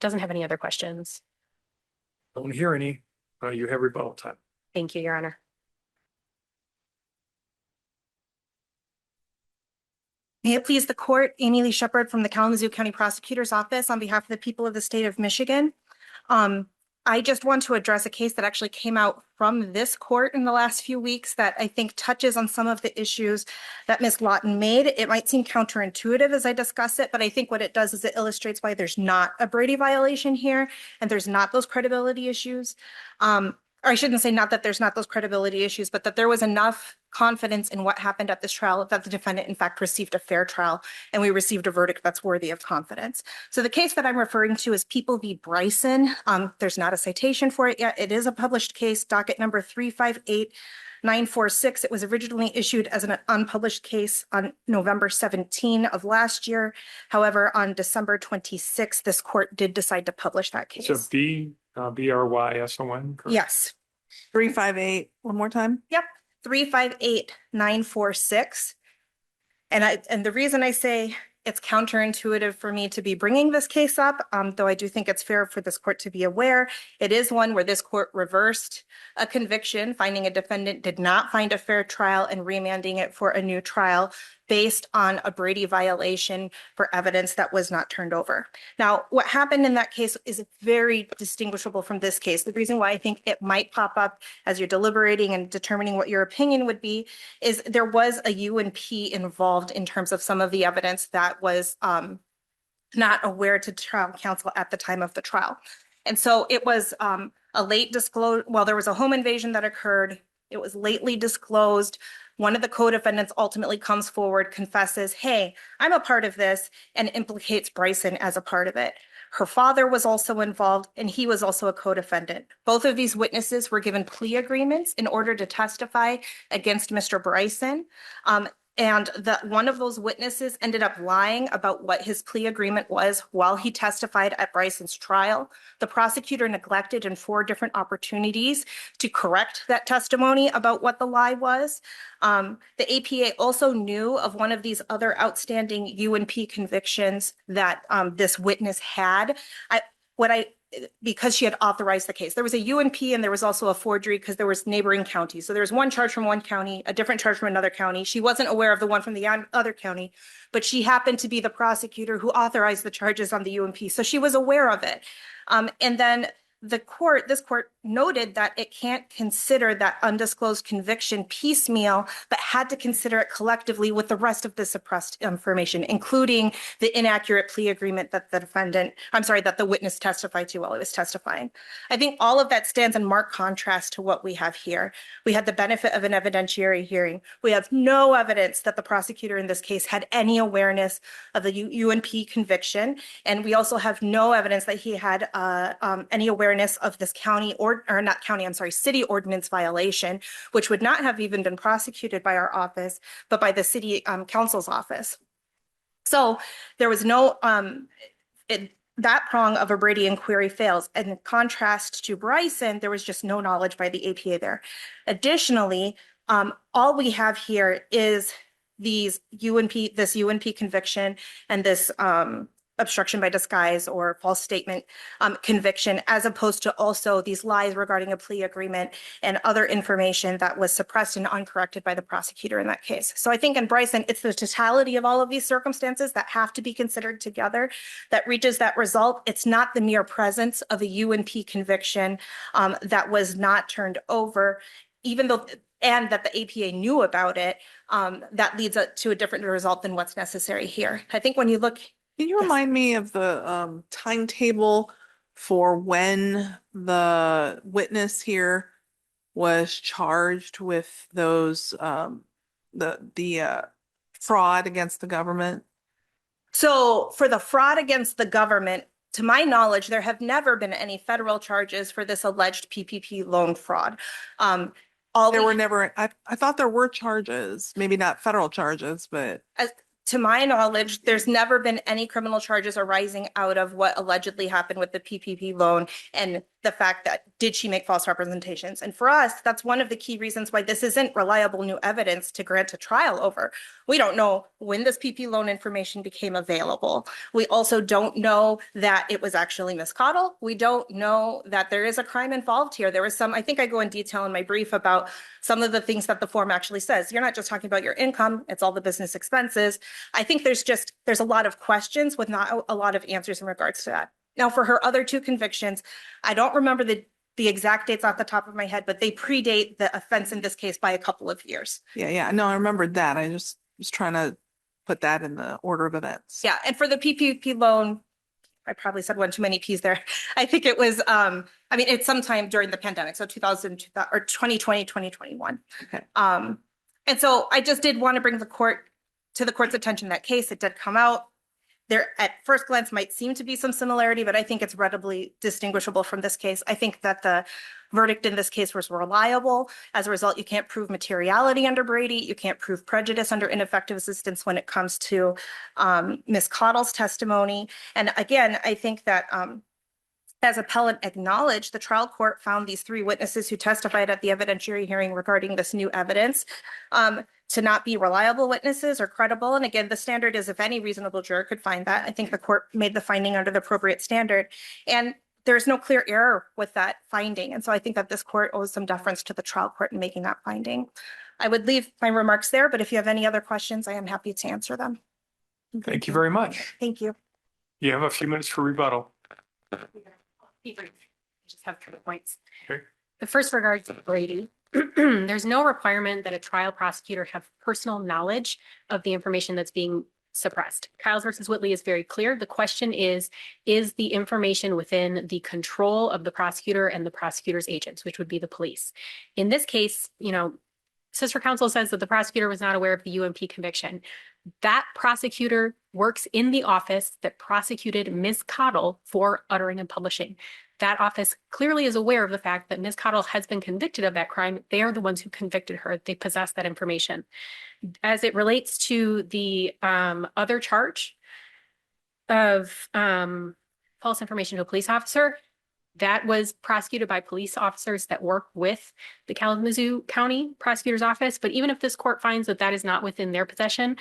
doesn't have any other questions. Don't hear any. You have rebuttal time. Thank you, Your Honor. May it please the court, Amy Lee Shepard from the Kalamazoo County Prosecutor's Office on behalf of the people of the state of Michigan. I just want to address a case that actually came out from this court in the last few weeks that I think touches on some of the issues that Ms. Lawton made. It might seem counterintuitive as I discuss it, but I think what it does is it illustrates why there's not a Brady violation here and there's not those credibility issues. Or I shouldn't say not that there's not those credibility issues, but that there was enough confidence in what happened at this trial that the defendant in fact received a fair trial and we received a verdict that's worthy of confidence. So the case that I'm referring to is People v. Bryson. There's not a citation for it yet. It is a published case, docket number 358946. It was originally issued as an unpublished case on November 17 of last year. However, on December 26, this court did decide to publish that case. So BRYSON, correct? Yes. 358, one more time. 358946. And the reason I say it's counterintuitive for me to be bringing this case up, though I do think it's fair for this court to be aware, it is one where this court reversed a conviction, finding a defendant did not find a fair trial and remanding it for a new trial based on a Brady violation for evidence that was not turned over. Now, what happened in that case is very distinguishable from this case. The reason why I think it might pop up as you're deliberating and determining what your opinion would be is there was a UNP involved in terms of some of the evidence that was not aware to trial counsel at the time of the trial. And so it was a late disclosure, well, there was a home invasion that occurred. It was lately disclosed. One of the co-defendants ultimately comes forward, confesses, hey, I'm a part of this, and implicates Bryson as a part of it. Her father was also involved, and he was also a co-defendant. Both of these witnesses were given plea agreements in order to testify against Mr. Bryson. And one of those witnesses ended up lying about what his plea agreement was while he testified at Bryson's trial. The prosecutor neglected in 4 different opportunities to correct that testimony about what the lie was. The APA also knew of one of these other outstanding UNP convictions that this witness had. Because she had authorized the case. There was a UNP and there was also a forgery because there was neighboring counties. So there was one charge from one county, a different charge from another county. She wasn't aware of the one from the other county, but she happened to be the prosecutor who authorized the charges on the UNP. So she was aware of it. And then this court noted that it can't consider that undisclosed conviction piecemeal, but had to consider it collectively with the rest of the suppressed information, including the inaccurate plea agreement that the witness testified to while he was testifying. I think all of that stands in marked contrast to what we have here. We had the benefit of an evidentiary hearing. We have no evidence that the prosecutor in this case had any awareness of the UNP conviction. And we also have no evidence that he had any awareness of this city ordinance violation, which would not have even been prosecuted by our office, but by the city council's office. So there was no, that prong of a Brady inquiry fails. And in contrast to Bryson, there was just no knowledge by the APA there. Additionally, all we have here is this UNP conviction and this obstruction by disguise or false statement conviction, as opposed to also these lies regarding a plea agreement and other information that was suppressed and uncorrected by the prosecutor in that case. So I think in Bryson, it's the totality of all of these circumstances that have to be considered together that reaches that result. It's not the mere presence of a UNP conviction that was not turned over, and that the APA knew about it, that leads to a different result than what's necessary here. I think when you look. Can you remind me of the timetable for when the witness here was charged with those the fraud against the government? So for the fraud against the government, to my knowledge, there have never been any federal charges for this alleged PPP loan fraud. I thought there were charges, maybe not federal charges, but. To my knowledge, there's never been any criminal charges arising out of what allegedly happened with the PPP loan and the fact that did she make false representations. And for us, that's one of the key reasons why this isn't reliable new evidence to grant a trial over. We don't know when this PPP loan information became available. We also don't know that it was actually Ms. Cottle. We don't know that there is a crime involved here. There was I think I go in detail in my brief about some of the things that the form actually says. You're not just talking about your income, it's all the business expenses. I think there's a lot of questions with not a lot of answers in regards to that. Now, for her other two convictions, I don't remember the exact dates off the top of my head, but they predate the offense in this case by a couple of years. Yeah, no, I remembered that. I just was trying to put that in the order of events. Yeah, and for the PPP loan, I probably said one too many Ps there. I think it was, it's sometime during the pandemic, so 2020, 2021. Okay. And so I just did want to bring the court's attention that case. It did come out. There at first glance might seem to be some similarity, but I think it's readily distinguishable from this case. I think that the verdict in this case was reliable. As a result, you can't prove materiality under Brady. You can't prove prejudice under ineffective assistance when it comes to Ms. Cottle's testimony. And again, I think that as appellant acknowledged, the trial court found these three witnesses who testified at the evidentiary hearing regarding this new evidence to not be reliable witnesses or credible. And again, the standard is if any reasonable juror could find that. I think the court made the finding under the appropriate standard. And there's no clear error with that finding. And so I think that this court owes some deference to the trial court in making that finding. I would leave my remarks there, but if you have any other questions, I am happy to answer them. Thank you very much. Thank you. You have a few minutes for rebuttal. Be brief. I just have 3 points. Okay. The first regards to Brady. There's no requirement that a trial prosecutor have personal knowledge of the information that's being suppressed. Kyles versus Whitley is very clear. The question is the information within the control of the prosecutor and the prosecutor's agents, which would be the police? In this case, sister counsel says that the prosecutor was not aware of the UMP conviction. That prosecutor works in the office that prosecuted Ms. Cottle for uttering and publishing. That office clearly is aware of the fact that Ms. Cottle has been convicted of that crime. They are the ones who convicted her. They possess that information. As it relates to the other charge of false information to a police officer, that was prosecuted by police officers that work with the Kalamazoo County Prosecutor's Office. But even if this court finds that that is not within their possession,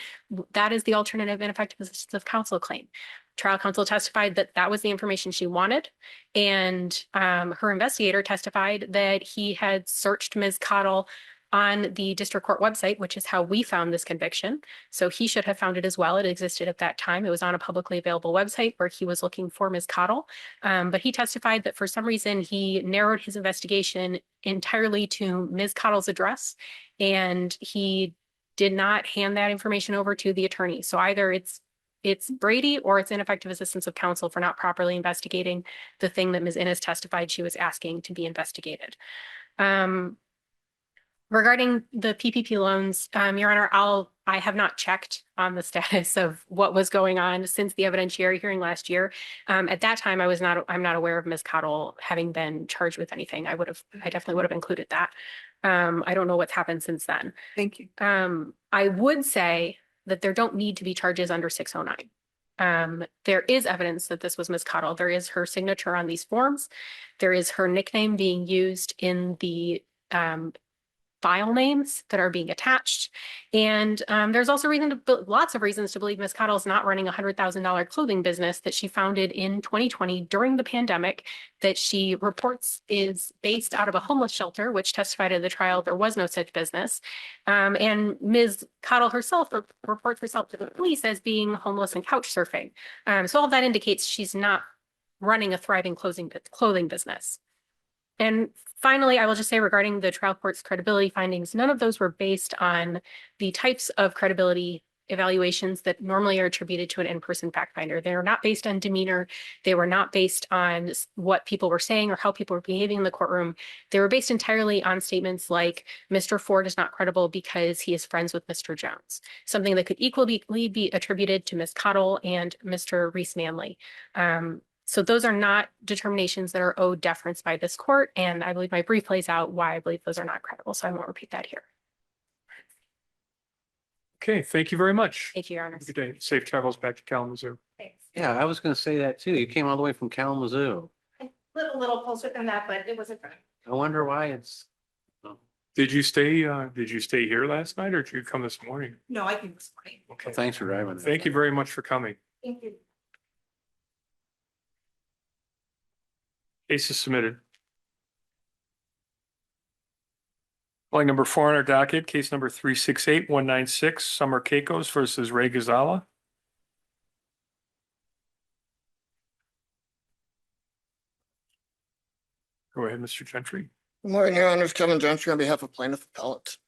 that is the alternative ineffective assistance of counsel claim. Trial counsel testified that that was the information she wanted. And her investigator testified that he had searched Ms. Cottle on the district court website, which is how we found this conviction. So he should have found it as well. It existed at that time. It was on a publicly available website where he was looking for Ms. Cottle. But he testified that for some reason he narrowed his investigation entirely to Ms. Cottle's address, and he did not hand that information over to the attorney. So either it's Brady or it's ineffective assistance of counsel for not properly investigating the thing that Ms. Innes testified she was asking to be investigated. Regarding the PPP loans, Your Honor, I have not checked on the status of what was going on since the evidentiary hearing last year. At that time, I'm not aware of Ms. Cottle having been charged with anything. I definitely would have included that. I don't know what's happened since then. Thank you. I would say that there don't need to be charges under 609. There is evidence that this was Ms. Cottle. There is her signature on these forms. There is her nickname being used in the file names that are being attached. And there's also lots of reasons to believe Ms. Cottle is not running a $100,000 clothing business that she founded in 2020 during the pandemic, that she reports is based out of a homeless shelter, which testified at the trial there was no such business. And Ms. Cottle herself reports herself to the police as being homeless and couch surfing. So all that indicates she's not running a thriving clothing business. And finally, I will just say regarding the trial court's credibility findings, none of those were based on the types of credibility evaluations that normally are attributed to an in-person fact finder. They are not based on demeanor. They were not based on what people were saying or how people were behaving in the courtroom. They were based entirely on statements like Mr. Ford is not credible because he is friends with Mr. Jones, something that could equally be attributed to Ms. Cottle and Mr. Reese-Manley. So those are not determinations that are owed deference by this court. And I believe my brief lays out why I believe those are not credible. So I won't repeat that here. Okay, thank you very much. Thank you, Your Honor. Good day. Safe travels back to Kalamazoo. Thanks. Yeah, I was going to say that too. You came all the way from Kalamazoo. A little closer than that, but it wasn't. I wonder why it's. Did you stay here last night or did you come this morning? No, I think it's fine. Okay. Thanks for driving. Thank you very much for coming. Thank you. Case is submitted. Calling number 4 on our docket, case number 368196, Summer Caicos versus Ray Gazala. Go ahead, Mr. Gentry. Good morning, Your Honors. Kevin Gentry on behalf of plaintiff appellate.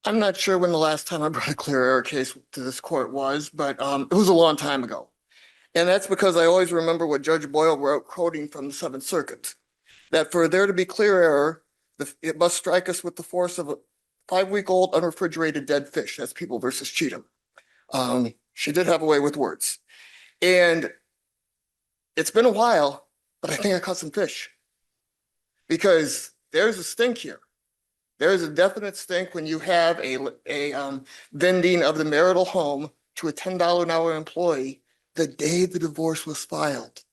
I'm not sure when the last time I brought a clear error case to this court was, but it was a long time ago. And that's because I always remember what Judge Boyle wrote, quoting from the Seventh Circuit, that for there to be clear error, it must strike us with the force of a 5-week-old unrefrigerated dead fish. That's People versus Cheatham. She did have a way with words. And it's been a while, but I think I caught some fish. Because there's a stink here. There's a definite stink when you have a vending of the marital home to a $10 an hour employee the day the divorce was filed.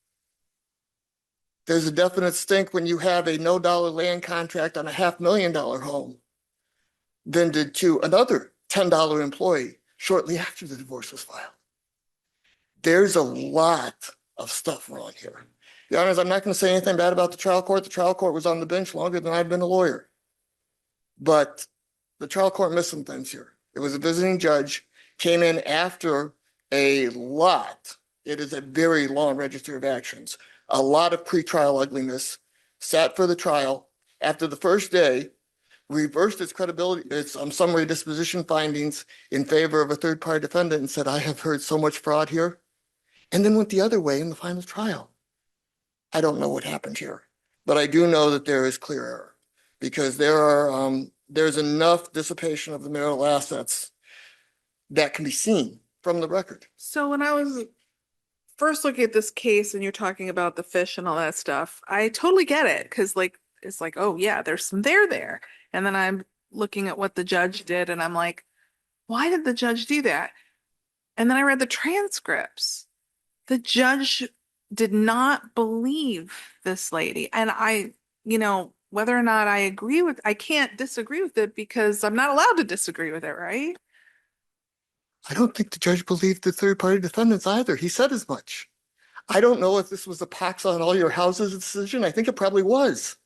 There's a definite stink when you have a no-dollar land contract on a $500,000 home vended to another $10 employee shortly after the divorce was filed. There's a lot of stuff wrong here. Your Honors, I'm not going to say anything bad about the trial court. The trial court was on the bench longer than I've been a lawyer. But the trial court missed some things here. It was a visiting judge, came in after a lot. It is a very long register of actions. A lot of pretrial ugliness, sat for the trial. After the first day, reversed its credibility, its summary disposition findings in favor of a third-party defendant and said, I have heard so much fraud here. And then went the other way in the final trial. I don't know what happened here, but I do know that there is clear error because there's enough dissipation of the marital assets that can be seen from the record. So when I was first looking at this case and you're talking about the fish and all that stuff, I totally get it because it's like, oh yeah, there's some there. And then I'm looking at what the judge did and I'm like, why did the judge do that? And then I read the transcripts. The judge did not believe this lady. And whether or not I can't disagree with it because I'm not allowed to disagree with it, right? I don't think the judge believed the third-party defendants either. He said as much. I don't know if this was a pox on all your houses decision. I think it probably was.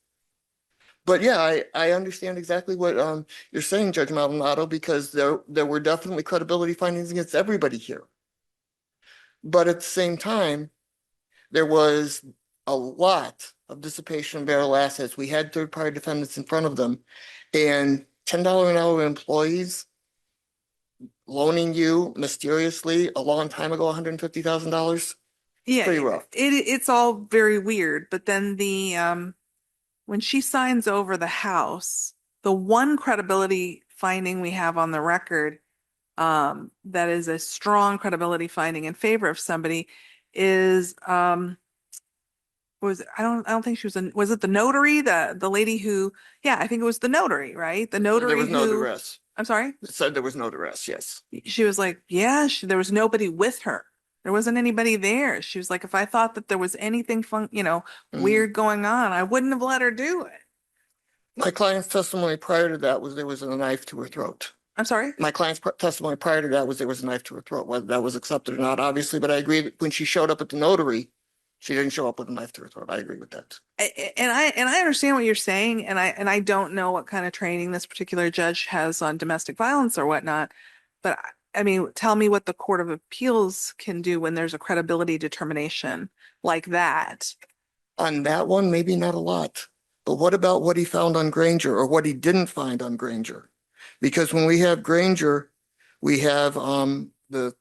But yeah, I understand exactly what you're saying, Judge Maldonado, because there were definitely credibility findings against everybody here. But at the same time, there was a lot of dissipation of marital assets. We had third-party defendants in front of them, and $10 an hour employees loaning you mysteriously a long time ago $150,000. Yeah, Pretty rough. It's all very weird. But then when she signs over the house, the one credibility finding we have on the record that is a strong credibility finding in favor of somebody is I don't think she was it the notary, the lady who, yeah, I think it was the notary, right? The notary There was no who, duress. I'm sorry? It said there was no duress, yes. She was like, yeah, there was nobody with her. There wasn't anybody there. She was like, if I thought that there was anything fun, weird going on, I wouldn't have let her do it. My client's testimony prior to that was there was a knife to her throat. I'm sorry? My client's testimony prior to that was there was a knife to her throat, whether that was accepted or not, obviously, but I agree that when she showed up at the notary, she didn't show up with a knife to her throat. I agree with that. And I understand what you're saying, and I don't know what kind of training this particular judge has on domestic violence or whatnot, but I mean, tell me what the Court of Appeals can do when there's a credibility determination like that. On that one, maybe not a lot. But what about what he found on Granger or what he didn't find on Granger? Because when we have Granger, we have the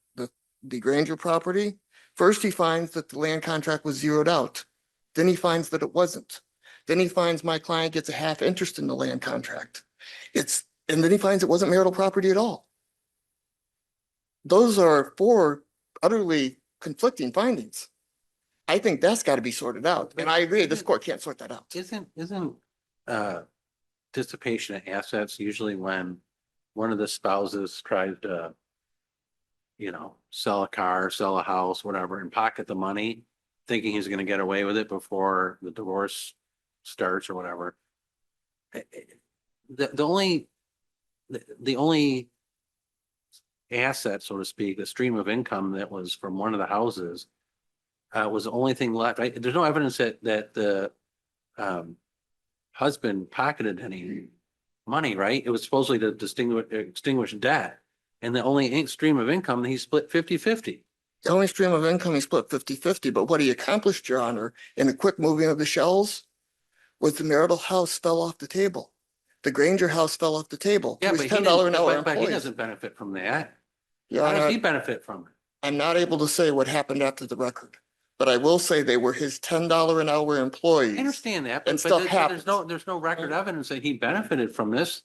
Granger property. First, he finds that the land contract was zeroed out. Then he finds that it wasn't. Then he finds my client gets a half interest in the land contract. And then he finds it wasn't marital property at all. Those are 4 utterly conflicting findings. I think that's got to be sorted out. And I agree, this court can't sort that out. Isn't dissipation of assets usually when one of the spouses tries to, sell a car, sell a house, whatever, and pocket the money, thinking he's going to get away with it before the divorce starts or whatever. The only asset, so to speak, the stream of income that was from one of the houses was the only thing left. There's no evidence that the husband pocketed any money, right? It was supposedly to extinguish debt. And the only stream of income, he split 50-50. The only stream of income he split 50-50, but what he accomplished, Your Honor, in a quick moving of the shells was the marital house fell off the table. The Granger house fell off the table. Yeah, It but was he $10 an didn't, hour but he employees. doesn't benefit from that. Your How does he Honor, benefit from it? I'm not able to say what happened after the record, but I will say they were his $10 an hour employees. I understand that, And but stuff there's no record evidence that he benefited from this.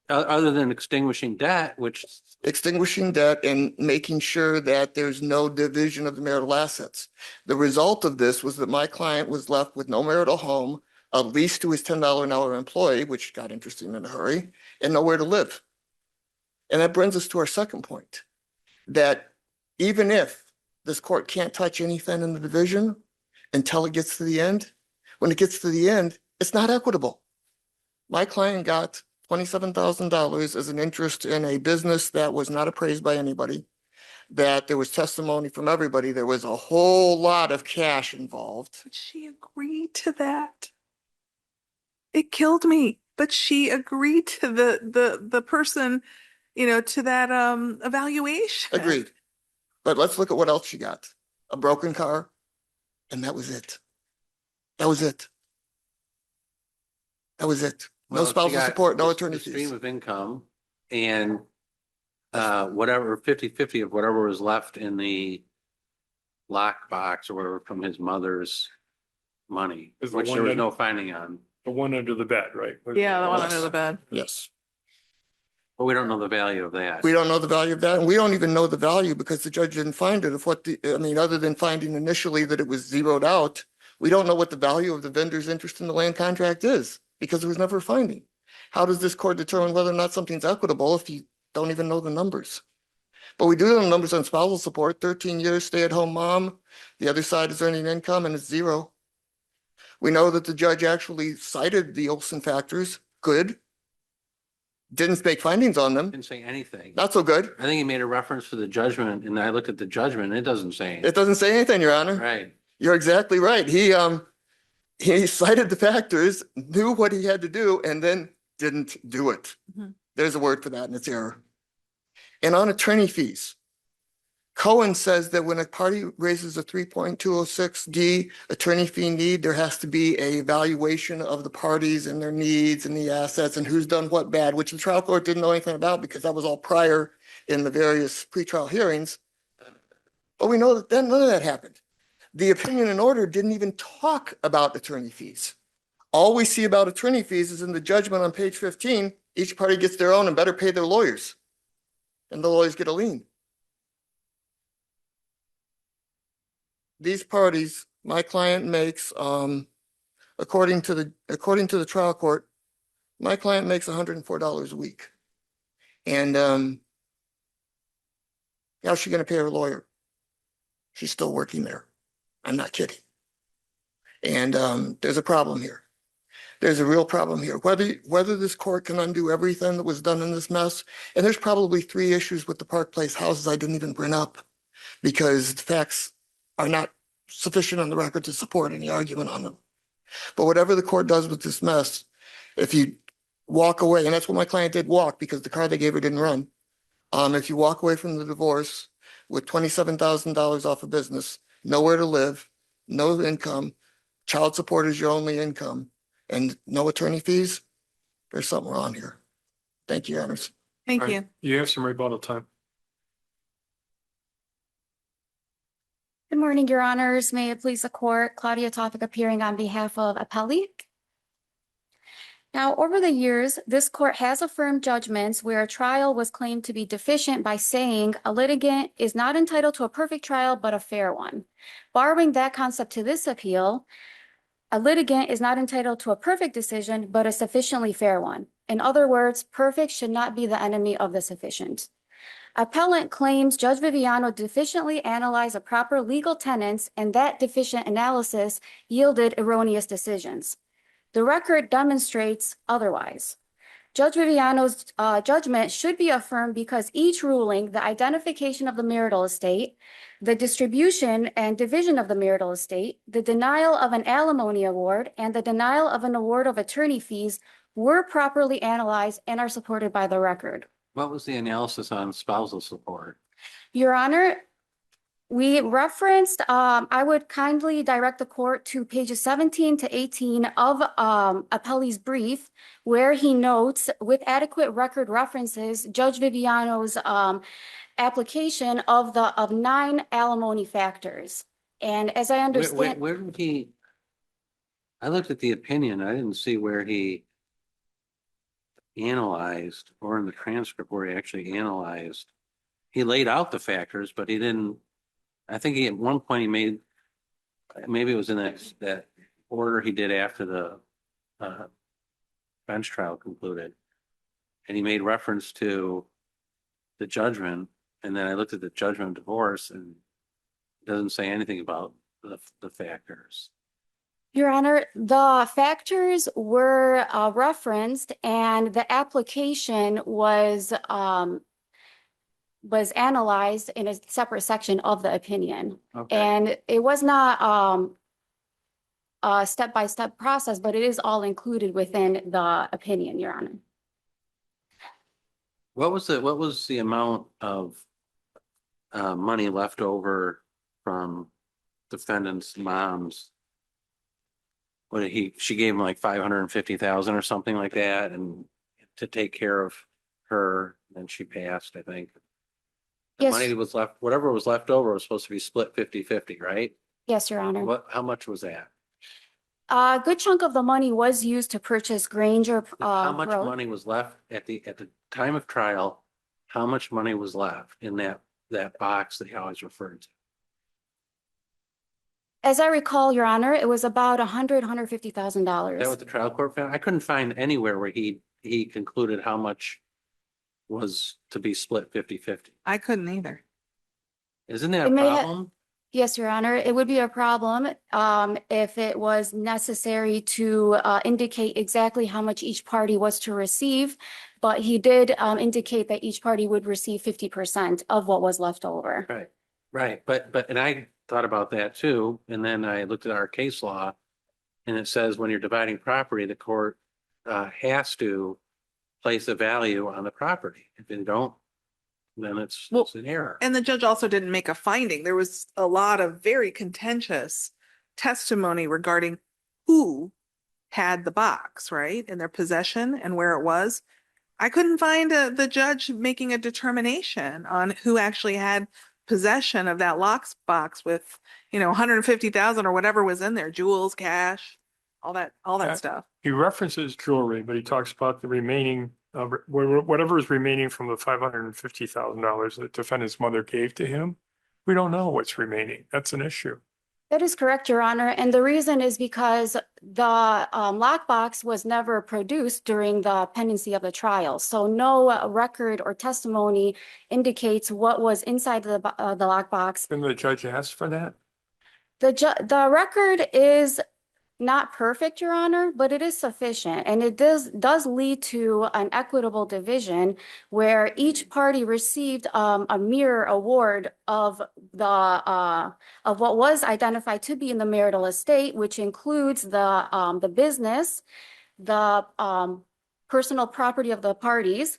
Other than extinguishing debt, which, Extinguishing debt and making sure that there's no division of the marital assets. The result of this was that my client was left with no marital home, a lease to his $10 an hour employee, which got interesting in a hurry, and nowhere to live. And that brings us to our second point, that even if this court can't touch anything in the division until it gets to the end, when it gets to the end, it's not equitable. My client got $27,000 as an interest in a business that was not appraised by anybody, that there was testimony from everybody. There was a whole lot of cash involved. But she agreed to that. It killed me, but she agreed to the person, to that evaluation. Agreed. But let's look at what else she got. A broken car, and that was it. That was it. That was it. No well, she spousal got support, no the attorney stream fees. of income and whatever 50/50 of whatever was left in the lockbox or whatever from his mother's money, Is the which one there was that- no finding on. The one under the bed, right? Yeah, the one Yes. under the bed. Yes. But we don't know the value of that. We don't know the value of that, and we don't even know the value because the judge didn't find it. Other than finding initially that it was zeroed out, we don't know what the value of the vendor's interest in the land contract is because there was never a finding. How does this court determine whether or not something's equitable if you don't even know the numbers? But we do know the numbers on spousal support, 13 years, stay-at-home mom. The other side is earning income and it's zero. We know that the judge actually cited the Olson factors, good. Didn't make findings on them, Didn't say anything. not so good. I think he made a reference to the judgment and I looked at the judgment. It doesn't say It anything. doesn't say anything, Your Honor. Right. You're exactly right. He cited the factors, knew what he had to do, and then didn't do it. Mhm. There's a word for that, and it's error. And on attorney fees, Cohen says that when a party raises a 3.206D attorney fee need, there has to be a evaluation of the parties and their needs and the assets and who's done what bad, which the trial court didn't know anything about because that was all prior in the various pretrial hearings. But we know that then none of that happened. The opinion and order didn't even talk about attorney fees. All we see about attorney fees is in the judgment on page 15, each party gets their own and better pay their lawyers. And the lawyers get a lien. These parties, my client makes, according to the trial court, my client makes $104 a week. And how's she gonna pay her lawyer? She's still working there. I'm not kidding. And there's a problem here. There's a real problem here. Whether this court can undo everything that was done in this mess, and there's probably 3 issues with the Park Place houses I didn't even bring up because the facts are not sufficient on the record to support any argument on them. But whatever the court does with this mess, if you walk away, and that's what my client did, walk because the car they gave her didn't run. If you walk away from the divorce with $27,000 off of business, nowhere to live, no income, child support is your only income, and no attorney fees, there's something wrong here. Thank you, Your Honors. Thank All right. you. You have some rebuttal time. Good morning, Your Honors. May it please the court, Claudia Topic appearing on behalf of Appellee. Now, over the years, this court has affirmed judgments where a trial was claimed to be deficient by saying a litigant is not entitled to a perfect trial, but a fair one. Borrowing that concept to this appeal, a litigant is not entitled to a perfect decision, but a sufficiently fair one. In other words, perfect should not be the enemy of the sufficient. Appellant claims Judge Viviano deficiently analyzed a proper legal tenets, and that deficient analysis yielded erroneous decisions. The record demonstrates otherwise. Judge Viviano's judgment should be affirmed because each ruling, the identification of the marital estate, the distribution and division of the marital estate, the denial of an alimony award, and the denial of an award of attorney fees were properly analyzed and are supported by the record. What was the analysis on spousal support? Your Honor, We referenced, I would kindly direct the court to pages 17 to 18 of Appellee's brief, where he notes with adequate record references, Judge Viviano's application of 9 alimony factors. And as I understand. Where did he? I looked at the opinion. I didn't see where he analyzed, or in the transcript where he actually analyzed. He laid out the factors, but he didn't. I think he, at one point he made, maybe it was in that order he did after the bench trial concluded. And he made reference to the judgment, and then I looked at the judgment of divorce, and it doesn't say anything about the factors. Your Honor, the factors were referenced, and the application was analyzed in a separate section of the opinion. Okay. And it was not a step-by-step process, but it is all included within the opinion, Your Honor. What was the amount of money left over from defendant's mom's? What did she gave him like 550,000 or something like that, and to take care of her, and she passed, I think. The Yes. money was left, whatever was left over was supposed to be split 50-50, right? Yes, Your Honor. How much was that? A good chunk of the money was used to purchase Granger How much Road. money was left at the time of trial? How much money was left in that box that he always referred to? As I recall, Your Honor, it was about $150,000. Is that what the trial court found? I couldn't find anywhere where he concluded how much was to be split 50-50. I couldn't either. Isn't that a It may problem? Yes, Your Honor, it would be a problem if it was necessary to indicate exactly how much each party was to receive. But he did indicate that each party would receive 50% of what was left over. Right, right. But and I thought about that too. And then I looked at our case law, and it says when you're dividing property, the court has to place a value on the property. If they don't, then it's an error. And the judge also didn't make a finding. There was a lot of very contentious testimony regarding who had the box, right, in their possession and where it was. I couldn't find the judge making a determination on who actually had possession of that lock box with, 150,000 or whatever was in there, jewels, cash, all that stuff. He references jewelry, but he talks about the remaining, whatever is remaining from the $550,000 that defendant's mother gave to him. We don't know what's remaining. That's an issue. That is correct, Your Honor. And the reason is because the lockbox was never produced during the pendency of the trial. So no record or testimony indicates what was inside the lockbox. Didn't the judge ask for that? The record is not perfect, Your Honor, but it is sufficient. And it does lead to an equitable division where each party received a mirror award of what was identified to be in the marital estate, which includes the business, the personal property of the parties,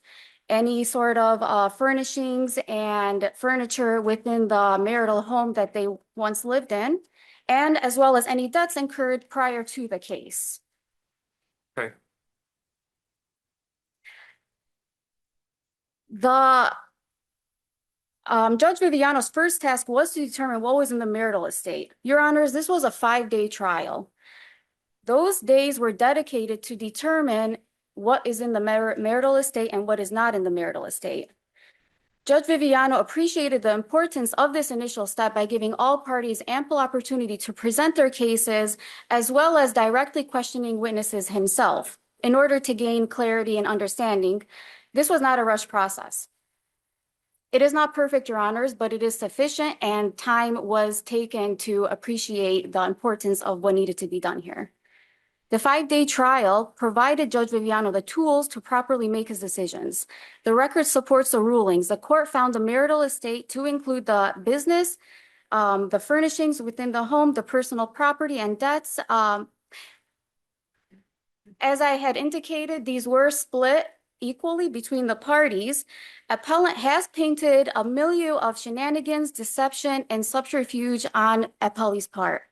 any sort of furnishings and furniture within the marital home that they once lived in, and as well as any debts incurred prior to the case. Okay. The Judge Viviano's first task was to determine what was in the marital estate. Your Honors, this was a 5-day trial. Those days were dedicated to determine what is in the marital estate and what is not in the marital estate. Judge Viviano appreciated the importance of this initial step by giving all parties ample opportunity to present their cases, as well as directly questioning witnesses himself in order to gain clarity and understanding. This was not a rush process. It is not perfect, Your Honors, but it is sufficient, and time was taken to appreciate the importance of what needed to be done here. The 5-day trial provided Judge Viviano the tools to properly make his decisions. The record supports the rulings. The court found the marital estate to include the business, the furnishings within the home, the personal property and debts. As I had indicated, these were split equally between the parties, appellant has painted a milieu of shenanigans, deception, and subterfuge on appellee's part.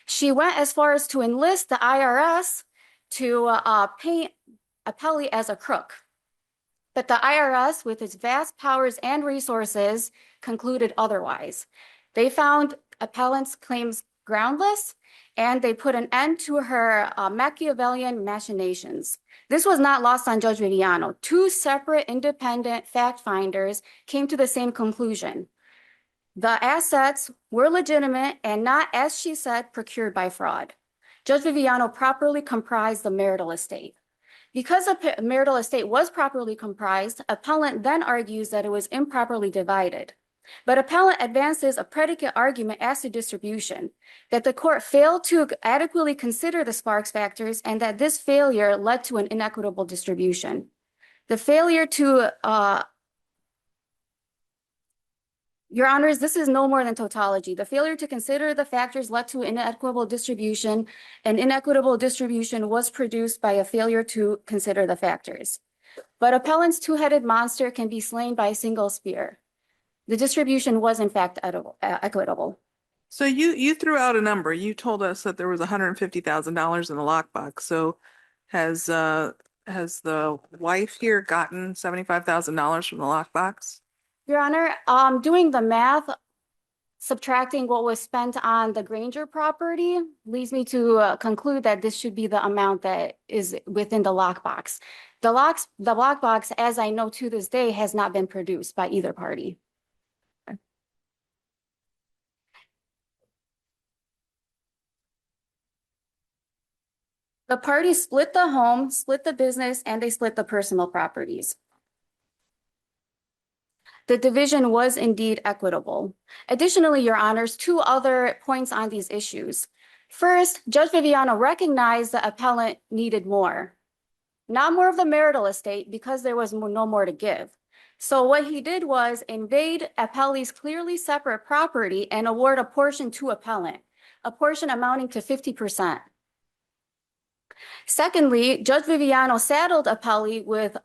She went as far as to enlist the IRS to paint appellee as a crook. But the IRS, with its vast powers and resources, concluded otherwise. They found appellant's claims groundless, and they put an end to her Machiavellian machinations. This was not lost on Judge Viviano. Two separate independent fact finders came to the same conclusion. The assets were legitimate and not, as she said, procured by fraud. Judge Viviano properly comprised the marital estate. Because the marital estate was properly comprised, appellant then argues that it was improperly divided. But appellant advances a predicate argument as to distribution, that the court failed to adequately consider the Sparks factors and that this failure led to an inequitable distribution. The failure to, Your Honors, this is no more than tautology. The failure to consider the factors led to inequitable distribution, and inequitable distribution was produced by a failure to consider the factors. But appellant's two-headed monster can be slain by a single spear. The distribution was in fact equitable. So you threw out a number. You told us that there was $150,000 in the lockbox. So has the wife here gotten $75,000 from the lockbox? Your Honor, doing the math, subtracting what was spent on the Granger property leads me to conclude that this should be the amount that is within the lockbox. The lockbox, as I know to this day, has not been produced by either party. The parties split the home, split the business, and they split the personal properties. The division was indeed equitable. Additionally, Your Honors, two other points on these issues. First, Judge Viviano recognized the appellant needed more. Not more of the marital estate because there was no more to give. So what he did was invade appellee's clearly separate property and award a portion to appellant, a portion amounting to 50%. Secondly, Judge Viviano saddled appellee with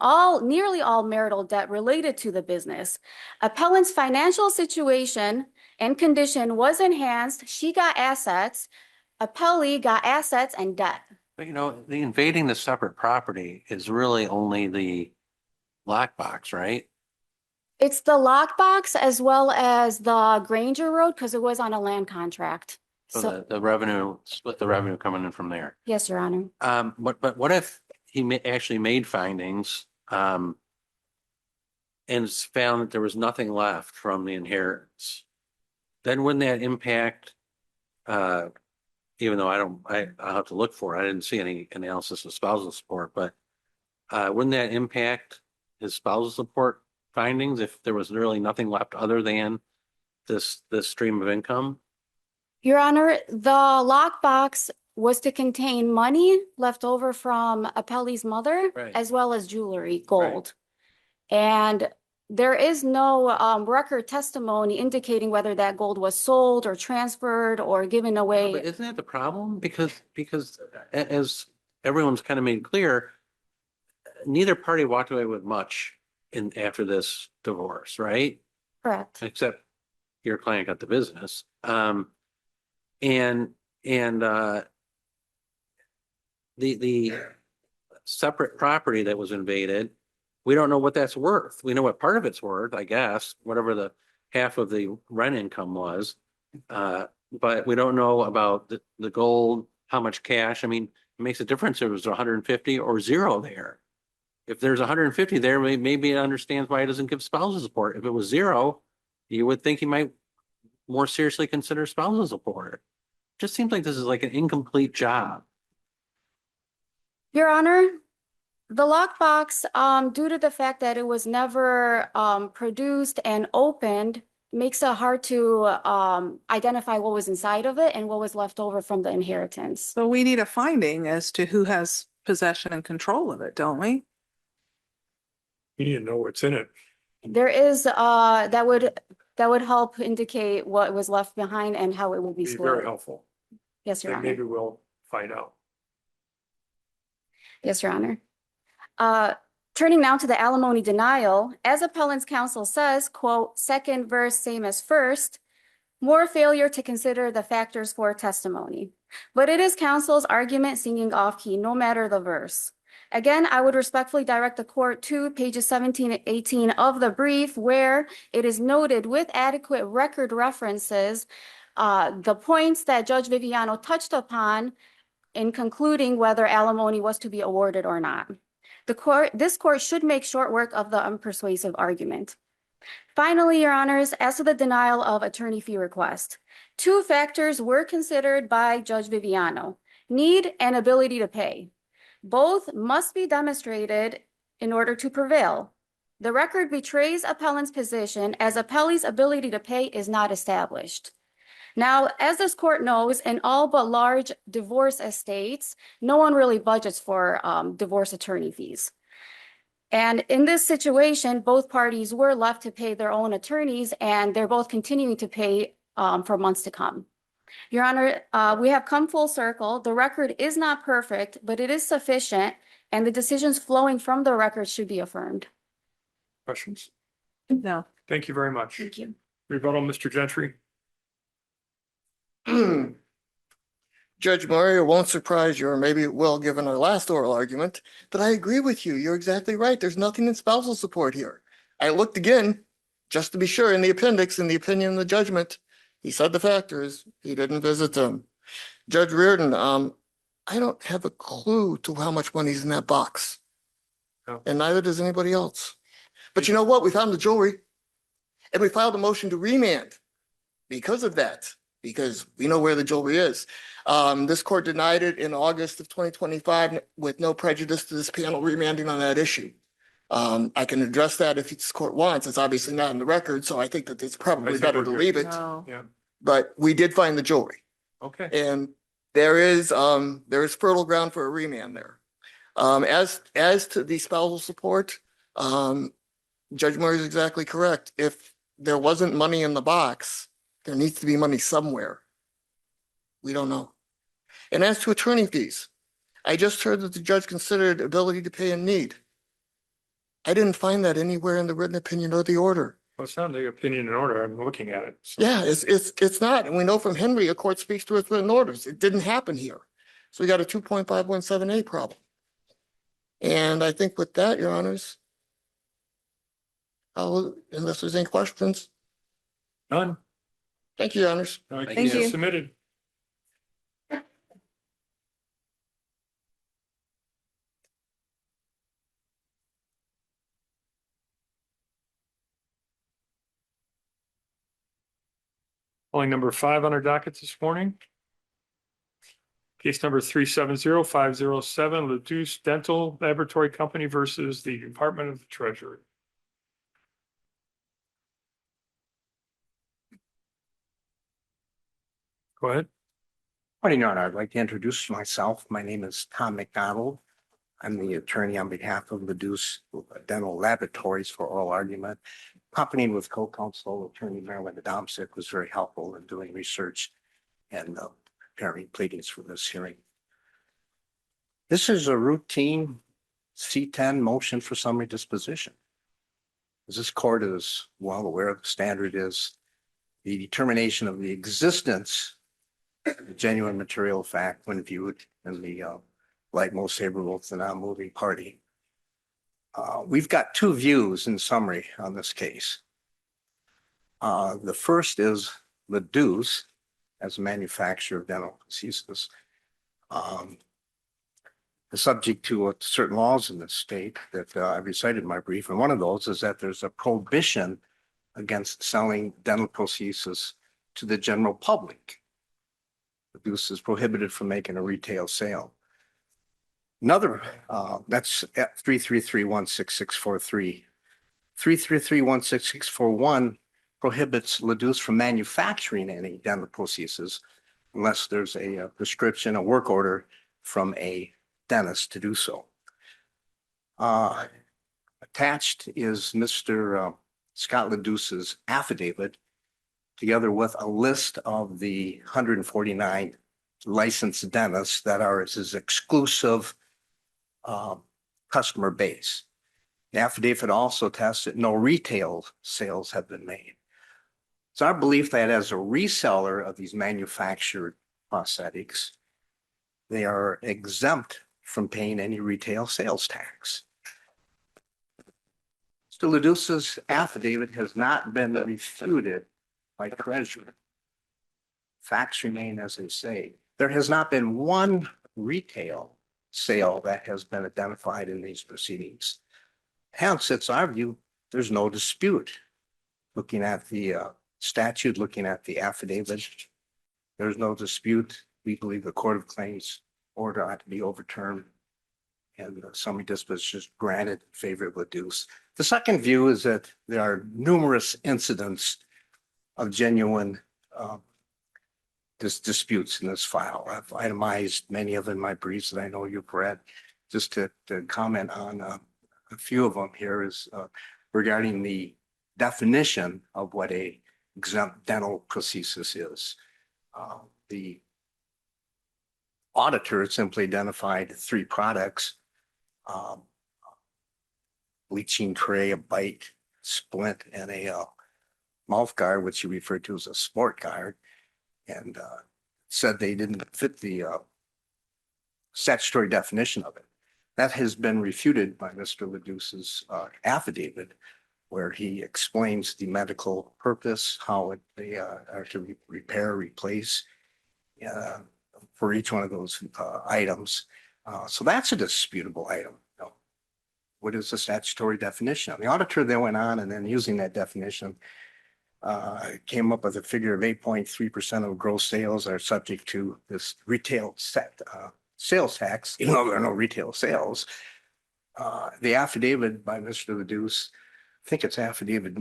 nearly all marital debt related to the business. Appellant's financial situation and condition was enhanced. She got assets. Appellee got assets and debt. But the invading the separate property is really only the lockbox, right? It's the lockbox as well as the Granger Road because it was on a land contract. So the revenue, split the revenue coming in from there. Yes, Your Honor. But what if he actually made findings and found that there was nothing left from the inheritance? Then wouldn't that impact, even though I'll have to look for it. I didn't see any analysis of spousal support, but wouldn't that impact his spousal support findings if there was really nothing left other than this stream of income? Your Honor, the lockbox was to contain money left over from appellee's mother, Right. as well as jewelry, gold. And there is no record testimony indicating whether that gold was sold or transferred or given away. But isn't that the problem? Because as everyone's kind of made clear, neither party walked away with much after this divorce, right? Correct. Except your client got the business. And the separate property that was invaded, we don't know what that's worth. We know what part of it's worth, I guess, whatever the half of the rent income was. But we don't know about the gold, how much cash. I mean, it makes a difference if it was 150 or zero there. If there's 150 there, maybe it understands why it doesn't give spousal support. If it was zero, you would think he might more seriously consider spousal support. Just seems like this is like an incomplete job. Your Honor, the lockbox, due to the fact that it was never produced and opened, makes it hard to identify what was inside of it and what was left over from the inheritance. So we need a finding as to who has possession and control of it, don't we? You need to know what's in it. There is that would help indicate what was left behind and how it will be Be split. very helpful. Yes, Your And Honor. maybe we'll find out. Yes, Your Honor. Turning now to the alimony denial, as appellant's counsel says, quote, second verse same as first, more failure to consider the factors for testimony. But it is counsel's argument singing off key, no matter the verse. Again, I would respectfully direct the court to pages 17 and 18 of the brief, where it is noted with adequate record references the points that Judge Viviano touched upon in concluding whether alimony was to be awarded or not. This court should make short work of the unpersuasive argument. Finally, Your Honors, as to the denial of attorney fee request, two factors were considered by Judge Viviano: need and ability to pay. Both must be demonstrated in order to prevail. The record betrays appellant's position, as appellee's ability to pay is not established. Now, as this court knows, in all but large divorce estates, no one really budgets for divorce attorney fees. And in this situation, both parties were left to pay their own attorneys, and they're both continuing to pay for months to come. Your Honor, we have come full circle. The record is not perfect, but it is sufficient, and the decisions flowing from the record should be affirmed. Questions? No. Thank you very much. Thank you. Rebuttal, Mr. Gentry. Judge Murray, it won't surprise you, or maybe it will, given our last oral argument, but I agree with you. You're exactly right. There's nothing in spousal support here. I looked again, just to be sure, in the appendix, in the opinion and the judgment. He said the factors. He didn't visit them. Judge Reardon, I don't have a clue to how much money's in that box. No. And neither does anybody else. But you know what? We found the jewelry, and we filed a motion to remand because of that, because we know where the jewelry is. This court denied it in August of 2025 with no prejudice to this panel remanding on that issue. I can address that if this court wants. It's obviously not in the record, so I think that it's probably think better we're to good. leave it. No. Yeah. But we did find the jewelry, Okay. and there is fertile ground for a remand there. As to the spousal support, Judge Murray is exactly correct. If there wasn't money in the box, there needs to be money somewhere. We don't know. And as to attorney fees, I just heard that the judge considered ability to pay in need. I didn't find that anywhere in the written opinion or the order. Well, it's not the opinion and order. I'm looking at it. So- Yeah, it's not. And we know from Henry, a court speaks to its written orders. It didn't happen here. So we got a 2.5178 problem. And I think with that, Your Honors, unless there's any questions, None. thank you, Your Honors. All right, Thank case you. Submitted. Calling number 5 on our docket this morning. Case number 370507, Ladouce Dental Laboratory Company versus the Department of the Treasury. Go ahead. Morning, Your Honor. I'd like to introduce myself. My name is Tom McDonald. I'm the attorney on behalf of Ladouce Dental Laboratories for oral argument. Accompanied with co-counsel Attorney Marilyn Adamczyk, was very helpful in doing research and preparing pleadings for this hearing. This is a routine C-10 motion for summary disposition. As this court is well aware of, the standard is the determination of the existence of genuine material fact when viewed in the light most favorable to the non-moving party. We've got two views in summary on this case. The first is Ladouce as a manufacturer of dental prosthesis is subject to certain laws in this state that I recited in my brief. And one of those is that there's a prohibition against selling dental prosthesis to the general public. Ladouce is prohibited from making a retail sale. Another, that's at 333-16643. 333-16641 prohibits Ladouce from manufacturing any dental prosthesis unless there's a prescription, a work order from a dentist to do so. Attached is Mr. Scott Ladouce's affidavit, together with a list of the 149 licensed dentists that are his exclusive customer base. The affidavit also attests that no retail sales have been made. It's our belief that as a reseller of these manufactured prosthetics, they are exempt from paying any retail sales tax. Mr. Leduce's affidavit has not been refuted by Treasurer. Facts remain as they say. There has not been one retail sale that has been identified in these proceedings. Hence, it's our view, there's no dispute. Looking at the statute, looking at the affidavit, there's no dispute. We believe the Court of Claims order ought to be overturned and summary disposition is granted in favor of Leduce. The second view is that there are numerous incidents of genuine disputes in this file. I've itemized many of them in my briefs that I know you've read. Just to comment on a few of them here is regarding the definition of what a exempt dental prosthesis is. The auditor simply identified 3 products: bleaching tray, a bite, splint, and a mouth guard, which he referred to as a sport guard, and said they didn't fit the statutory definition of it. That has been refuted by Mr. Leduce's affidavit, where he explains the medical purpose, how they are to repair, replace for each one of those items. So that's a disputable item. What is the statutory definition? The auditor then went on and then using that definition came up with a figure of 8.3% of gross sales are subject to this retail sales tax, even though there are no retail sales. The affidavit by Mr. Leduce, I think it's affidavit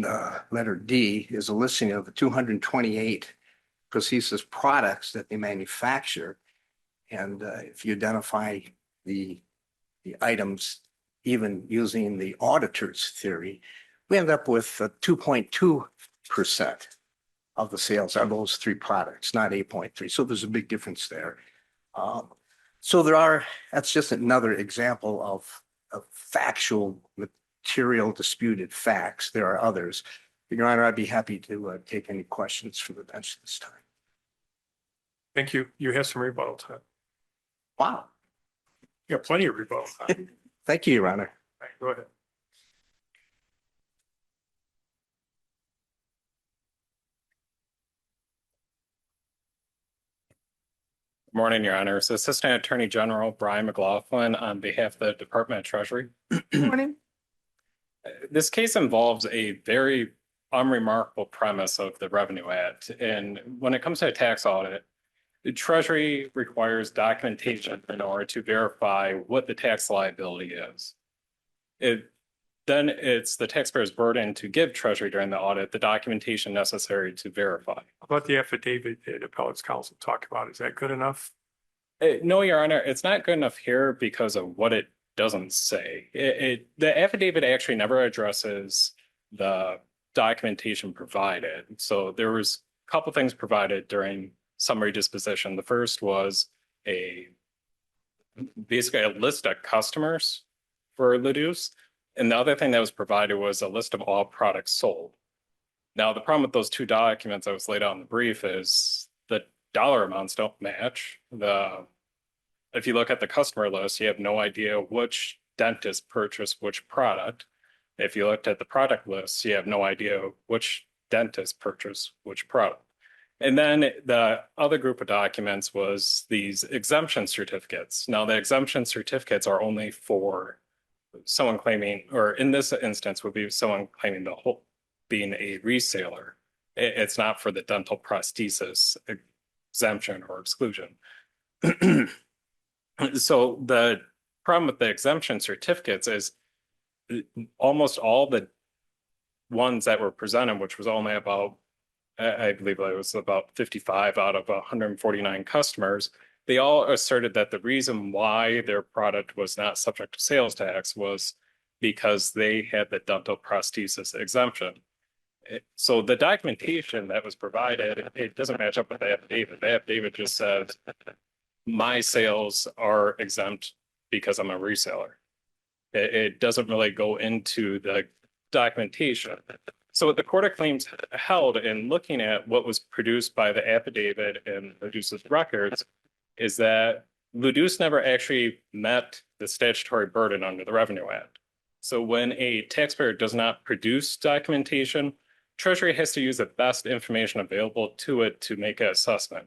letter D, is a listing of the 228 prosthesis products that they manufacture. And if you identify the items, even using the auditor's theory, we end up with 2.2% of the sales are those 3 products, not 8.3. So there's a big difference there. So that's just another example of factual material disputed facts. There are others. Your Honor, I'd be happy to take any questions from the bench this time. Thank you. You have some rebuttal time. Wow. You have plenty of rebuttal time. Thank you, Your Honor. All right, go ahead. Morning, Your Honors. Assistant Attorney General Brian McLaughlin on behalf of the Department of Treasury. Morning. This case involves a very unremarkable premise of the Revenue Act. And when it comes to a tax audit, the Treasury requires documentation in order to verify what the tax liability is. Then it's the taxpayer's burden to give Treasury during the audit the documentation necessary to verify. How about the affidavit that appellate's counsel talked about? Is that good enough? No, Your Honor, it's not good enough here because of what it doesn't say. The affidavit actually never addresses the documentation provided. So there was a couple things provided during summary disposition. The first was basically a list of customers for Leduce. And the other thing that was provided was a list of all products sold. Now, the problem with those 2 documents that was laid out in the brief is the dollar amounts don't match. If you look at the customer list, you have no idea which dentist purchased which product. If you looked at the product list, you have no idea which dentist purchased which product. And then the other group of documents was these exemption certificates. Now, the exemption certificates are only for someone claiming, or in this instance would be someone claiming the whole being a reseller. It's not for the dental prosthesis exemption or exclusion. So the problem with the exemption certificates is almost all the ones that were presented, which was only about, I believe it was about 55 out of 149 customers, they all asserted that the reason why their product was not subject to sales tax was because they had the dental prosthesis exemption. So the documentation that was provided, it doesn't match up with the affidavit. The affidavit just says, my sales are exempt because I'm a reseller. It doesn't really go into the documentation. So what the Court of Claims held in looking at what was produced by the affidavit and Ludus's records is that Ludus never actually met the statutory burden under the Revenue Act. So when a taxpayer does not produce documentation, Treasury has to use the best information available to it to make an assessment.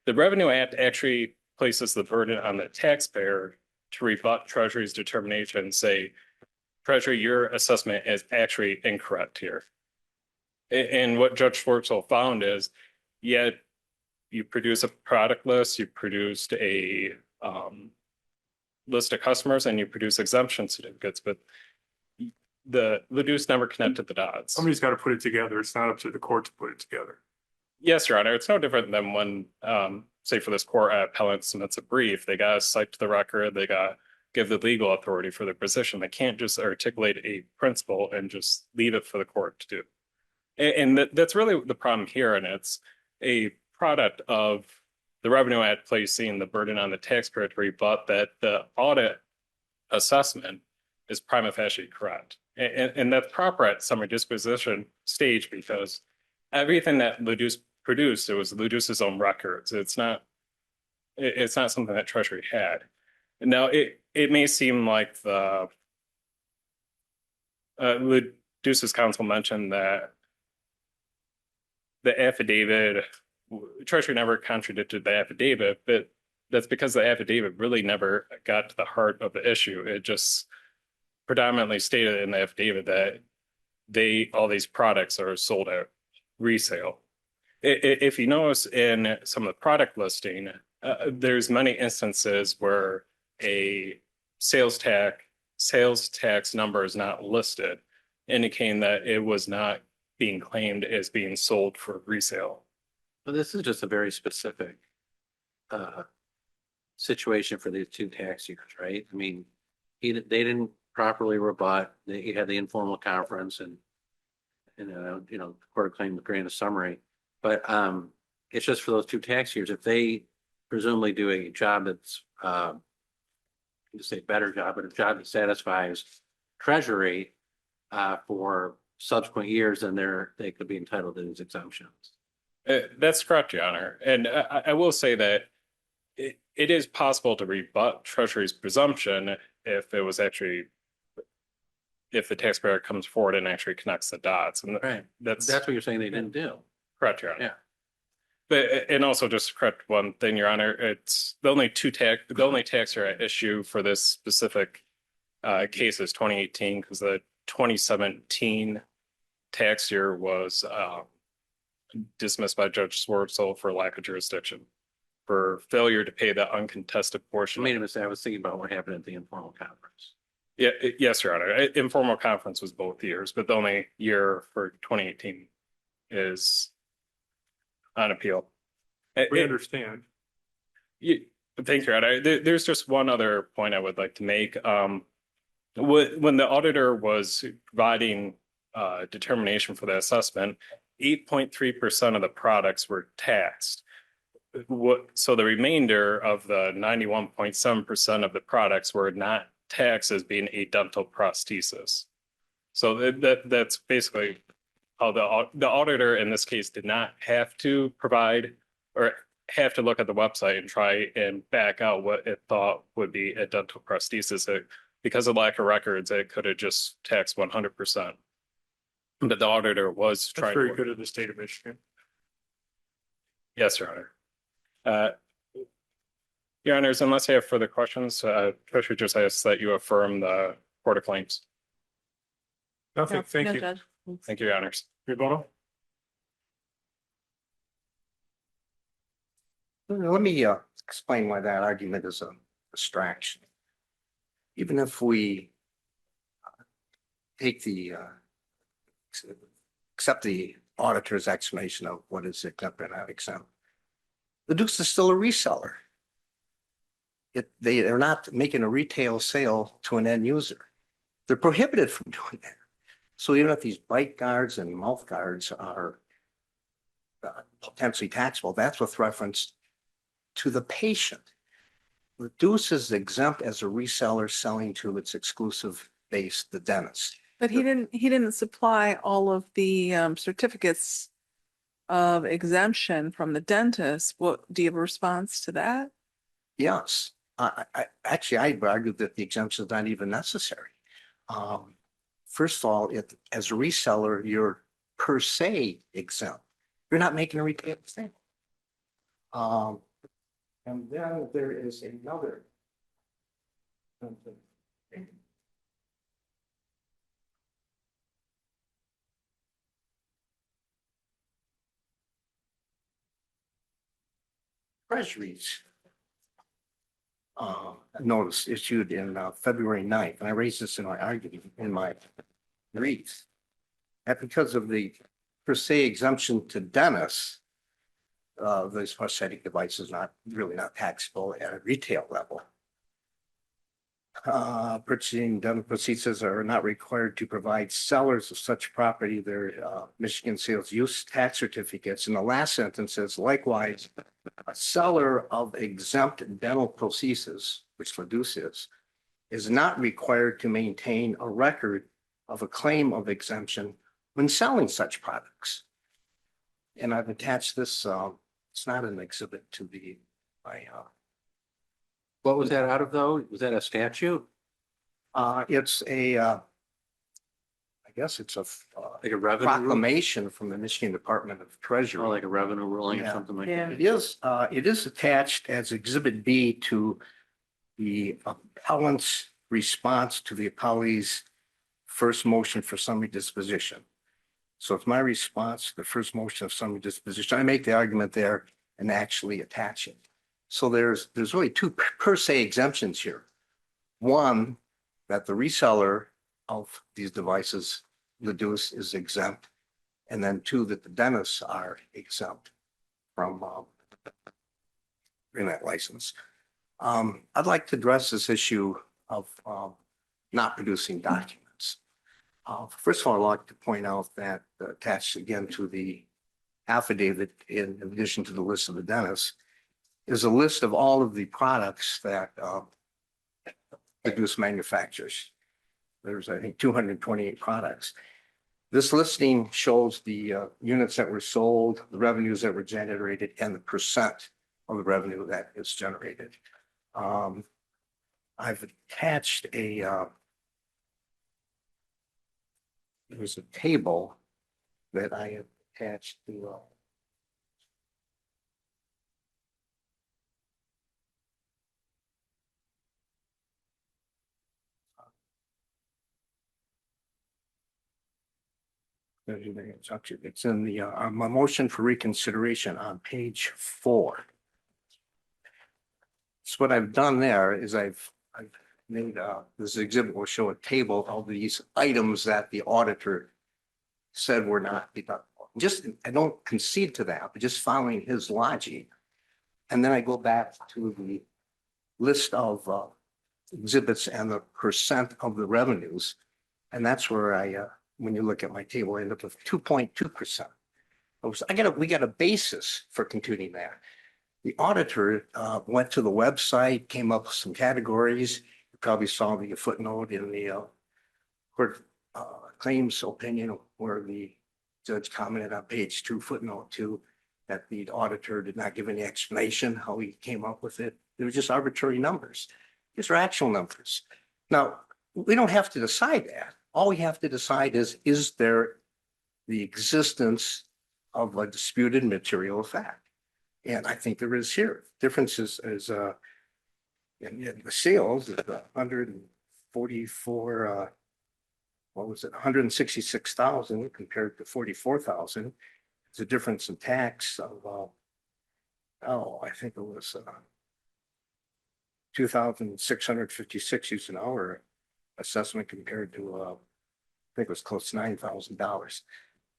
The Revenue Act actually places the burden on the taxpayer to rebut Treasury's determination and say, Treasury, your assessment is actually incorrect here. And what Judge Schwartzel found is, yet you produce a product list, you produced a list of customers, and you produce exemption certificates, but the Ludus never connected the dots. Somebody's got to put it together. It's not up to the court to put it together. Yes, Your Honor. It's no different than when, say for this court, appellant submits a brief, they got to cite to the record, they got to give the legal authority for their position. They can't just articulate a principle and just leave it for the court to do. And that's really the problem here. And it's a product of the Revenue Act placing the burden on the taxpayer to rebut that the audit assessment is prima facie correct. And that's proper at summary disposition stage because everything that Ludus produced, it was Ludus's own records. It's not something that Treasury had. Now, it may seem like the Ludus's counsel mentioned that the affidavit, Treasury never contradicted the affidavit, but that's because the affidavit really never got to the heart of the issue. It just predominantly stated in the affidavit that all these products are sold at resale. If you notice in some of the product listing, there's many instances where a sales tax number is not listed, indicating that it was not being claimed as being sold for resale. Well, this is just a very specific situation for these two tax years, right? I mean, they didn't properly rebut. He had the informal conference and the court of claim granted a summary. But it's just for those two tax years. If they presumably do a job that's you say better job, but a job that satisfies Treasury for subsequent years, then they could be entitled to these exemptions. That's correct, Your Honor. And I will say that it is possible to rebut Treasury's presumption if the taxpayer comes forward and actually connects the dots. And Right. that's what you're saying they didn't do. correct, Your Honor. Yeah. But and also just to correct one thing, Your Honor, it's the only tax year at issue for this specific case is 2018 because the 2017 tax year was dismissed by Judge Schwartzel for lack of jurisdiction for failure to pay the uncontested I portion. made a mistake. I was thinking about what happened at the informal conference. Yeah, yes, Your Honor. Informal conference was both years, but the only year for 2018 is on appeal. We understand. Thank you, Your Honor. There's just one other point I would like to make. When the auditor was providing determination for the assessment, 8.3% of the products were taxed. So the remainder of the 91.7% of the products were not taxed as being a dental prosthesis. So that's basically how the auditor in this case did not have to provide or have to look at the website and try and back out what it thought would be a dental prosthesis. Because of lack of records, it could have just taxed 100%. But the auditor was That's trying. very good of the state of Michigan. Yes, Your Honor. Your Honors, unless you have further questions, Treasurer just asks that you affirm the Court of Claims. Nothing, No, thank no, you. Judge. Thank you, Your Honors. Rebuttal? Let me explain why that argument is a distraction. Even if we take accept the auditor's explanation of what is exempt and not exempt, the Dukes is still a reseller. They're not making a retail sale to an end user. They're prohibited from doing that. So even if these bite guards and mouth guards are potentially taxable, that's with reference to the patient. Reduce is exempt as a reseller selling to its exclusive base, the dentist. But he didn't supply all of the certificates of exemption from the dentist. What, do you have a response to that? Yes, actually, I argued that the exemption is not even necessary. First of all, as a reseller, you're per se exempt. You're not making a retail sale. And then there is another. Treasuries. Notice issued in February 9th, and I raised this in my argument in my briefs. That because of the per se exemption to dentists, those prosthetic devices not really not taxable at a retail level. Purchasing dental prostheses are not required to provide sellers of such property their Michigan sales use tax certificates. And the last sentence says, likewise, a seller of exempt dental prostheses, which Ladus is not required to maintain a record of a claim of exemption when selling such products. And I've attached this, it's not an exhibit to What was that out of though? Was that a statute? it's I guess it's a Like a revenue rule? proclamation from the Michigan Department of Treasury. Or like a revenue ruling or Yeah. something like Yeah. that? It is attached as Exhibit B to the appellant's response to the appellee's first motion for summary disposition. So it's my response to the first motion of summary disposition. I make the argument there and actually attach it. So there's really two per se exemptions here. One, that the reseller of these devices, Ladus, is exempt. And then two, that the dentists are exempt from in that license. I'd like to address this issue of not producing documents. First of all, I'd like to point out that attached again to the affidavit, in addition to the list of the dentists, is a list of all of the products that Ladus manufactures. There's, I think, 228 products. This listing shows the units that were sold, the revenues that were generated, and the percent of the revenue that is generated. I've attached there's a table that I have attached to it's in the my motion for reconsideration on page 4. So what I've done there is I've made this exhibit will show a table of these items that the auditor said were not deductible. Just, I don't concede to that, but just following his logic. And then I go back to the list of exhibits and the percent of the revenues. And that's where I, when you look at my table, I end up with 2.2%. We got a basis for computing that. The auditor went to the website, came up with some categories. You probably saw the footnote in the court claims opinion where the judge commented on page 2, footnote 2, that the auditor did not give any explanation how he came up with it. They were just arbitrary numbers. These are actual numbers. Now, we don't have to decide that. All we have to decide is there the existence of a disputed material fact? And I think there is here. Difference is in the sales is 144, what was it, 166,000 compared to 44,000. It's a difference in tax of, I think it was 2,656 using our assessment compared to, I think it was close to $9,000.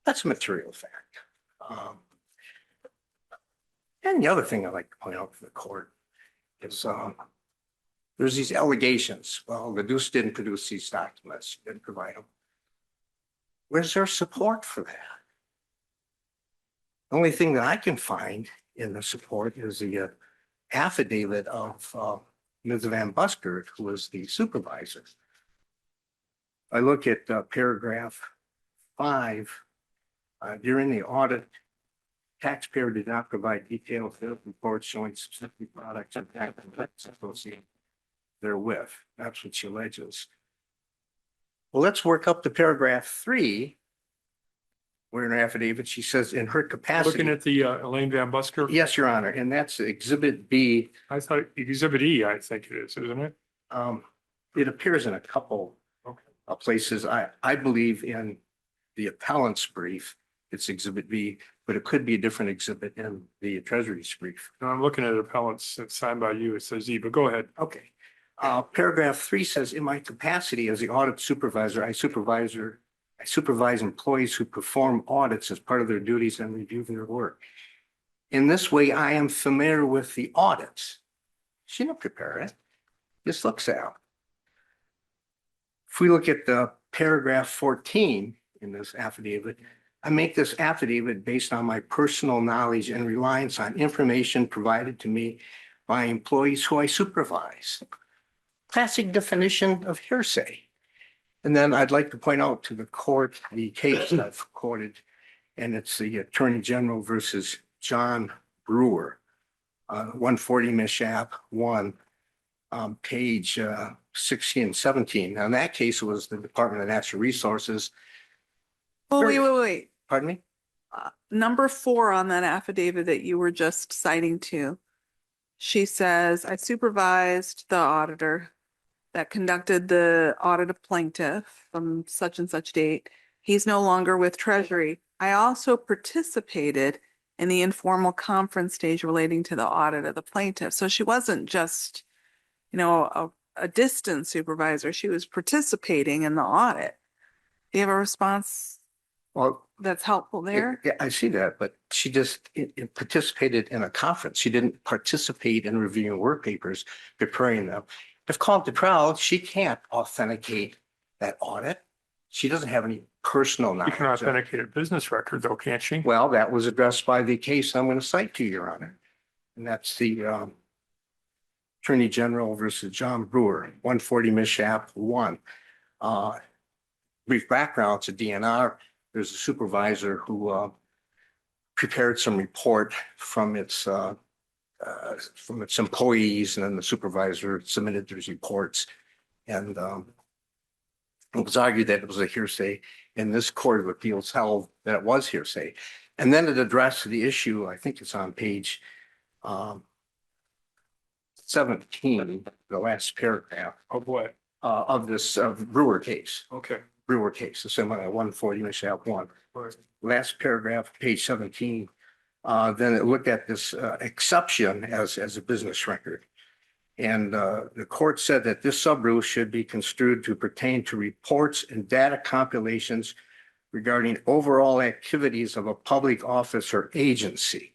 That's a material fact. And the other thing I'd like to point out to the court is there's these allegations. Well, Ladus didn't produce these documents, didn't provide them. Where's their support for that? The only thing that I can find in the support is the affidavit of Ms. Van Buskert, who was the supervisor. I look at paragraph 5. During the audit, taxpayer did not provide detailed field reports showing specific products and tax effects associated therewith. That's what she alleges. Well, let's work up to paragraph 3, where in her affidavit, she says in her capacity. Looking at the Elaine Van Busker? Yes, Your Honor, and that's Exhibit B. I thought Exhibit E, I think it is, isn't it? It appears in a couple of places. I believe in the appellant's brief, it's Exhibit B, but it could be a different exhibit in the Treasury's brief. No, I'm looking at appellants that's signed by you. It says E, but go ahead. Okay. Paragraph 3 says, in my capacity as the audit supervisor, I supervise employees who perform audits as part of their duties and review their work. In this way, I am familiar with the audits. She didn't prepare it. Just looks out. If we look at the paragraph 14 in this affidavit, I make this affidavit based on my personal knowledge and reliance on information provided to me by employees who I supervise. Classic definition of hearsay. And then I'd like to point out to the court the case I've quoted, and it's the Attorney General versus John Brewer, 140 Mishap 1, page 16 and 17. Now, in that case, it was the Department of Natural Resources. Oh, wait. Pardon me? Number 4 on that affidavit that you were just citing to. She says, I supervised the auditor that conducted the audit of plaintiff from such and such date. He's no longer with Treasury. I also participated in the informal conference stage relating to the audit of the plaintiff. So she wasn't just, a distant supervisor. She was participating in the audit. Do you have a response Well, that's helpful there? yeah, I see that, but she just participated in a conference. She didn't participate in reviewing work papers, preparing them. If called to trial, she can't authenticate that audit. She doesn't have any personal You knowledge. can authenticate a business record though, can't she? Well, that was addressed by the case I'm going to cite to you, Your Honor. And that's the Attorney General versus John Brewer, 140 Mishap 1. Brief background, it's a DNR. There's a supervisor who prepared some report from its employees, and then the supervisor submitted those reports. And it was argued that it was a hearsay, and this Court of Appeals held that it was hearsay. And then it addressed the issue, I think it's on page 17, the last paragraph Of what? of this Brewer case. Okay. Brewer case, the similar 140 Mishap 1. Right. Last paragraph, page 17. Then it looked at this exception as a business record. And the court said that this subrule should be construed to pertain to reports and data compilations regarding overall activities of a public office or agency.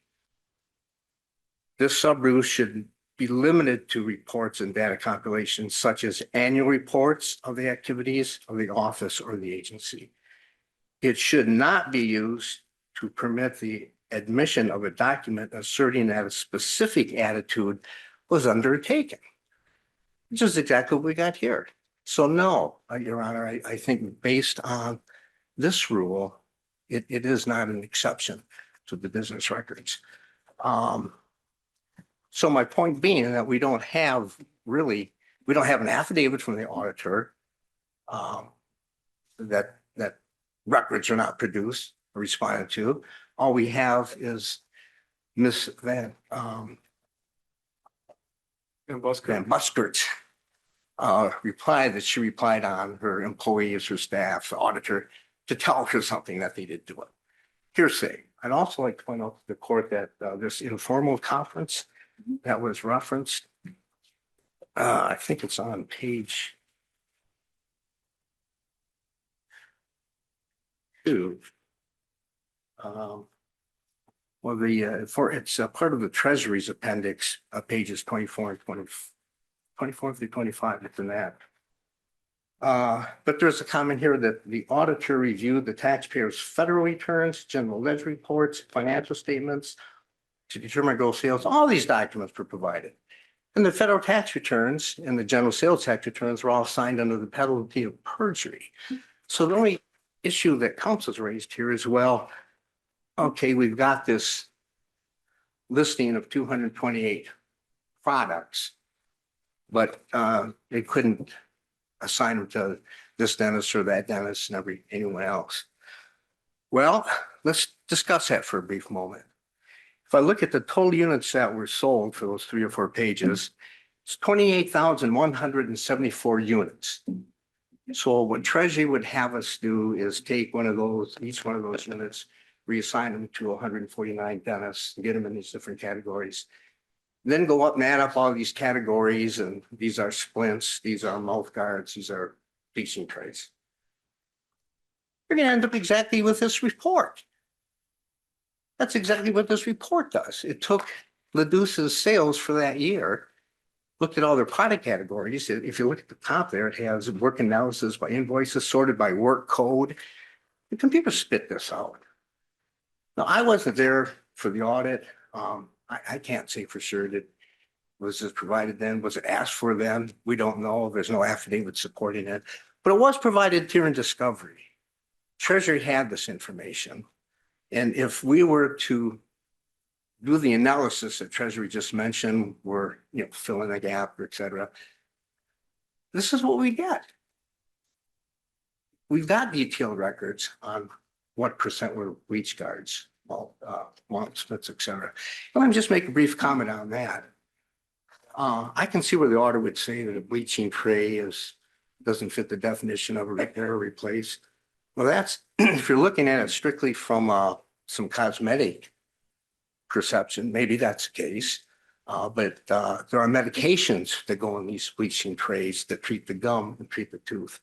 This subrule should be limited to reports and data compilations such as annual reports of the activities of the office or the agency. It should not be used to permit the admission of a document asserting that a specific attitude was undertaken, which is exactly what we got here. So no, Your Honor, I think based on this rule, it is not an exception to the business records. So my point being that we don't have an affidavit from the auditor that records are not produced or responded to. All we have is Ms. Van Buskert's reply that she relied on her employees, her staff, the auditor, to tell her something that they did do it. Hearsay. I'd also like to point out to the court that this informal conference that was referenced, I think it's on page 2. It's part of the Treasury's appendix, pages 24 and 24 through 25. It's in that. But there's a comment here that the auditor reviewed the taxpayers' federal returns, general ledger reports, financial statements to determine gross sales. All these documents were provided. And the federal tax returns and the general sales tax returns were all signed under the penalty of perjury. So the only issue that council's raised here is, well, okay, we've got this listing of 228 products, but they couldn't assign them to this dentist or that dentist and anyone else. Well, let's discuss that for a brief moment. If I look at the total units that were sold for those 3 or 4 pages, it's 28,174 units. So what Treasury would have us do is take each one of those units, reassign them to 149 dentists, and get them in these different categories. Then go up and add up all these categories, and these are splints, these are mouth guards, these are bleaching trays. You're gonna end up exactly with this report. That's exactly what this report does. It took Ledouce's sales for that year, looked at all their product categories. If you look at the top there, it has work analysis by invoices sorted by work code. The computer spit this out. Now, I wasn't there for the audit. I can't say for sure that was this provided then, was it asked for then? We don't know. There's no affidavit supporting it, but it was provided during discovery. Treasury had this information. And if we were to do the analysis that Treasury just mentioned, we're, fill in a gap, et cetera, this is what we get. We've got detailed records on what percent were bleach guards, mount splits, et cetera. Let me just make a brief comment on that. I can see where the auditor would say that a bleaching tray doesn't fit the definition of a repair or replace. Well, that's if you're looking at it strictly from some cosmetic perception, maybe that's the case. But there are medications that go in these bleaching trays that treat the gum and treat the tooth.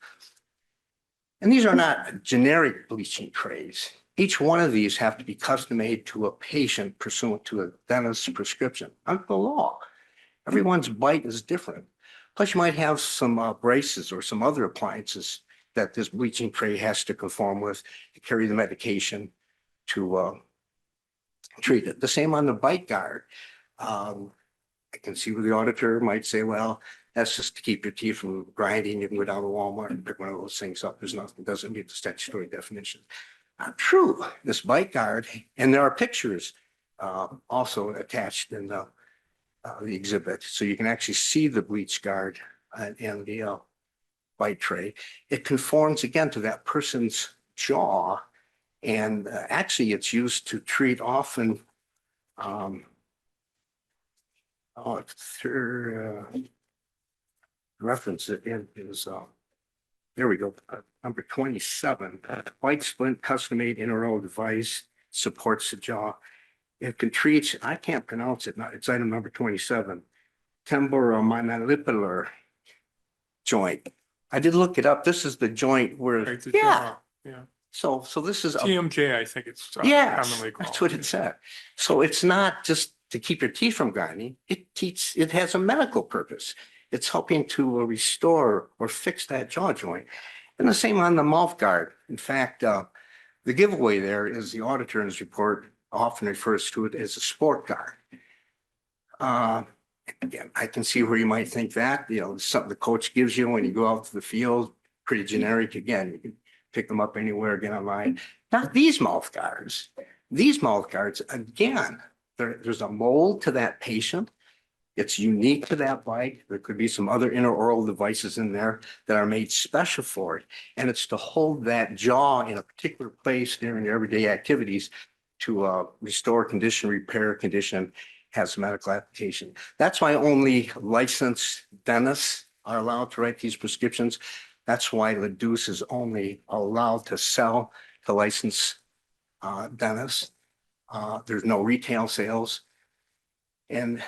And these are not generic bleaching trays. Each one of these have to be custom made to a patient pursuant to a dentist's prescription under the law. Everyone's bite is different. Plus, you might have some braces or some other appliances that this bleaching tray has to conform with to carry the medication to treat it. The same on the bite guard. I can see where the auditor might say, well, that's just to keep your teeth from grinding. You can go down to Walmart and pick one of those things up. There's nothing, doesn't meet the statutory definition. Not true. This bite guard, and there are pictures also attached in the exhibit. So you can actually see the bleach guard and the bite tray. It conforms again to that person's jaw. And actually it's used to treat often reference it in is there we go, number 27. White splint custom made intraoral device supports the jaw. It can treat, I can't pronounce it, it's item number 27, temporomandibular joint. I did look it up. This is the joint where, Right, the yeah. jaw, yeah. So this is TMJ, I think it's yes, commonly called. that's what it said. So it's not just to keep your teeth from grinding. It has a medical purpose. It's helping to restore or fix that jaw joint. And the same on the mouth guard. In fact, the giveaway there is the auditor in his report often refers to it as a sport guard. Again, I can see where you might think that, something the coach gives you when you go out to the field, pretty generic. Again, you can pick them up anywhere, get online. Not these mouth guards. These mouth guards, again, there's a mold to that patient. It's unique to that bite. There could be some other intraoral devices in there that are made special for it. And it's to hold that jaw in a particular place during everyday activities to restore condition, repair condition, has medical application. That's why only licensed dentists are allowed to write these prescriptions. That's why Ledouce is only allowed to sell to licensed dentists. There's no retail sales. And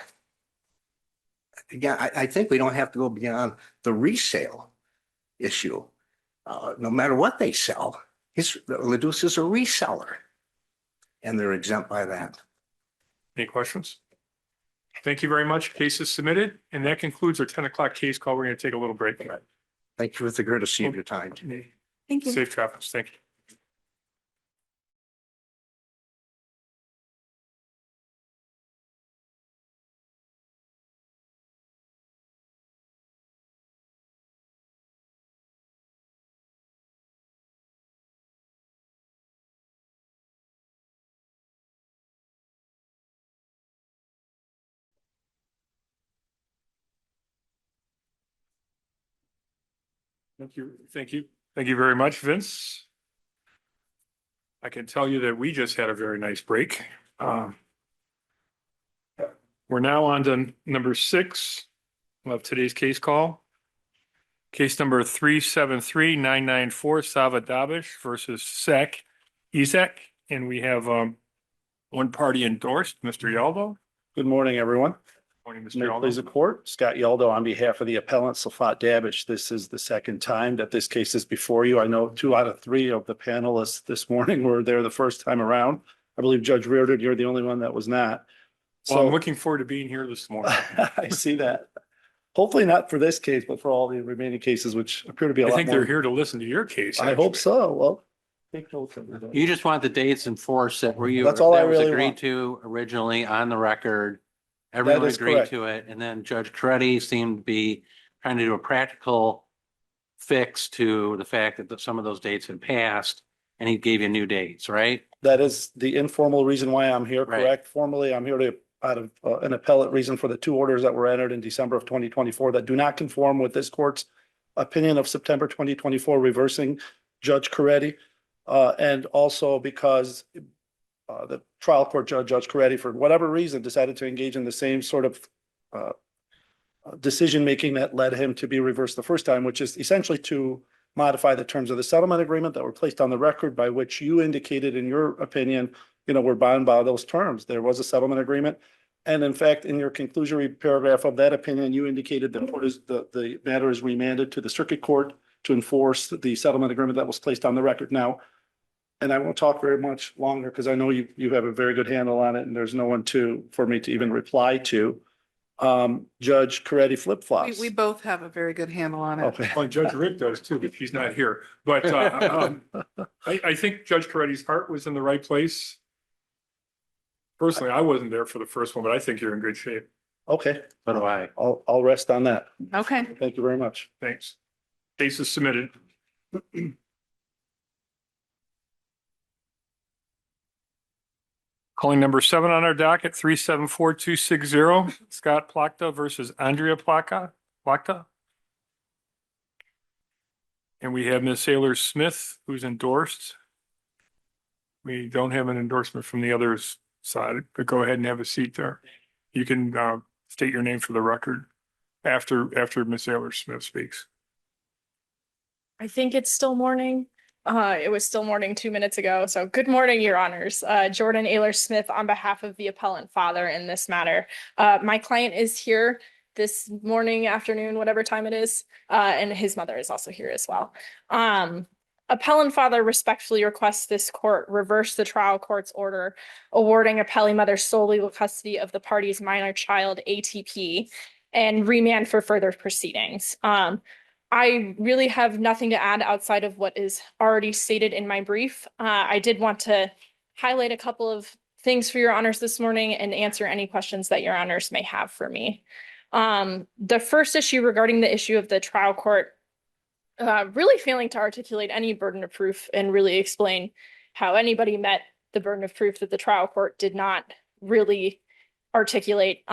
again, I think we don't have to go beyond the resale issue. No matter what they sell, Ledouce is a reseller, and they're exempt by that. Any questions? Thank you very much. Case is submitted, and that concludes our 10 o'clock case call. We're going to take a little break. Thank you for the courtesy of your time. Thank you. Safe travels. Thank you. Thank you. Thank you. Thank you very much, Vince. I can tell you that we just had a very nice break. We're now on to number 6 of today's case call. Case number 373-994, Sava Dabish versus Isaac. And we have one party endorsed, Mr. Yaldo. Good morning, everyone. Morning, Mr. May it please the Yaldo. court, Scott Yaldo on behalf of the appellant Safat Dabish. This is the second time that this case is before you. I know 2 out of 3 of the panelists this morning were there the first time around. I believe Judge Reardon, you're the only one that was not. Well, I'm So looking forward to being here this morning. I see that. Hopefully not for this case, but for all the remaining cases, which appear to be a I lot think they're more. here to listen to your case. I hope actually. so. Well, take notes of it. You just want the dates enforced that were you, That's all I that was really agreed want. to originally on the record. Everyone is agreed correct. to it, and then Judge Coretti seemed to be trying to do a practical fix to the fact that some of those dates had passed, and he gave you new dates, right? That is the informal reason why I'm here, Right. correct? Formally, I'm here to, out of an appellate reason for the 2 orders that were entered in December of 2024 that do not conform with this court's opinion of September 2024, reversing Judge Coretti. And also because the trial court judge, Judge Coretti, for whatever reason, decided to engage in the same sort of decision-making that led him to be reversed the first time, which is essentially to modify the terms of the settlement agreement that were placed on the record, by which you indicated in your opinion, we're bound by those terms. There was a settlement agreement. And in fact, in your conclusory paragraph of that opinion, you indicated that the matter is remanded to the circuit court to enforce the settlement agreement that was placed on the record. Now, and I won't talk very much longer because I know you have a very good handle on it and there's no one for me to even reply to. Judge Coretti flip-flops. We both have a very good handle on it. Okay. Well, Judge Rick does too, but she's not here. But I think Judge Coretti's heart was in the right place. Personally, I wasn't there for the first one, but I think you're in good shape. Okay. So do I. I'll rest on that. Okay. Thank you very much. Thanks. Case is submitted. Calling number 7 on our docket, 374-260, Scott Plachta versus Andrea Plachta. And we have Ms. Saylor Smith, who's endorsed. We don't have an endorsement from the other side, but go ahead and have a seat there. You can state your name for the record after Ms. Saylor Smith speaks. I think it's still morning. It was still morning 2 minutes ago. So good morning, Your Honors. Jordan Ayler Smith on behalf of the appellant father in this matter. My client is here this morning, afternoon, whatever time it is, and his mother is also here as well. Appellant father respectfully requests this court reverse the trial court's order awarding appellee mother sole legal custody of the party's minor child ATP and remand for further proceedings. I really have nothing to add outside of what is already stated in my brief. I did want to highlight a couple of things for Your Honors this morning and answer any questions that Your Honors may have for me. The first issue regarding the issue of the trial court really failing to articulate any burden of proof and really explain how anybody met the burden of proof that the trial court did not really articulate.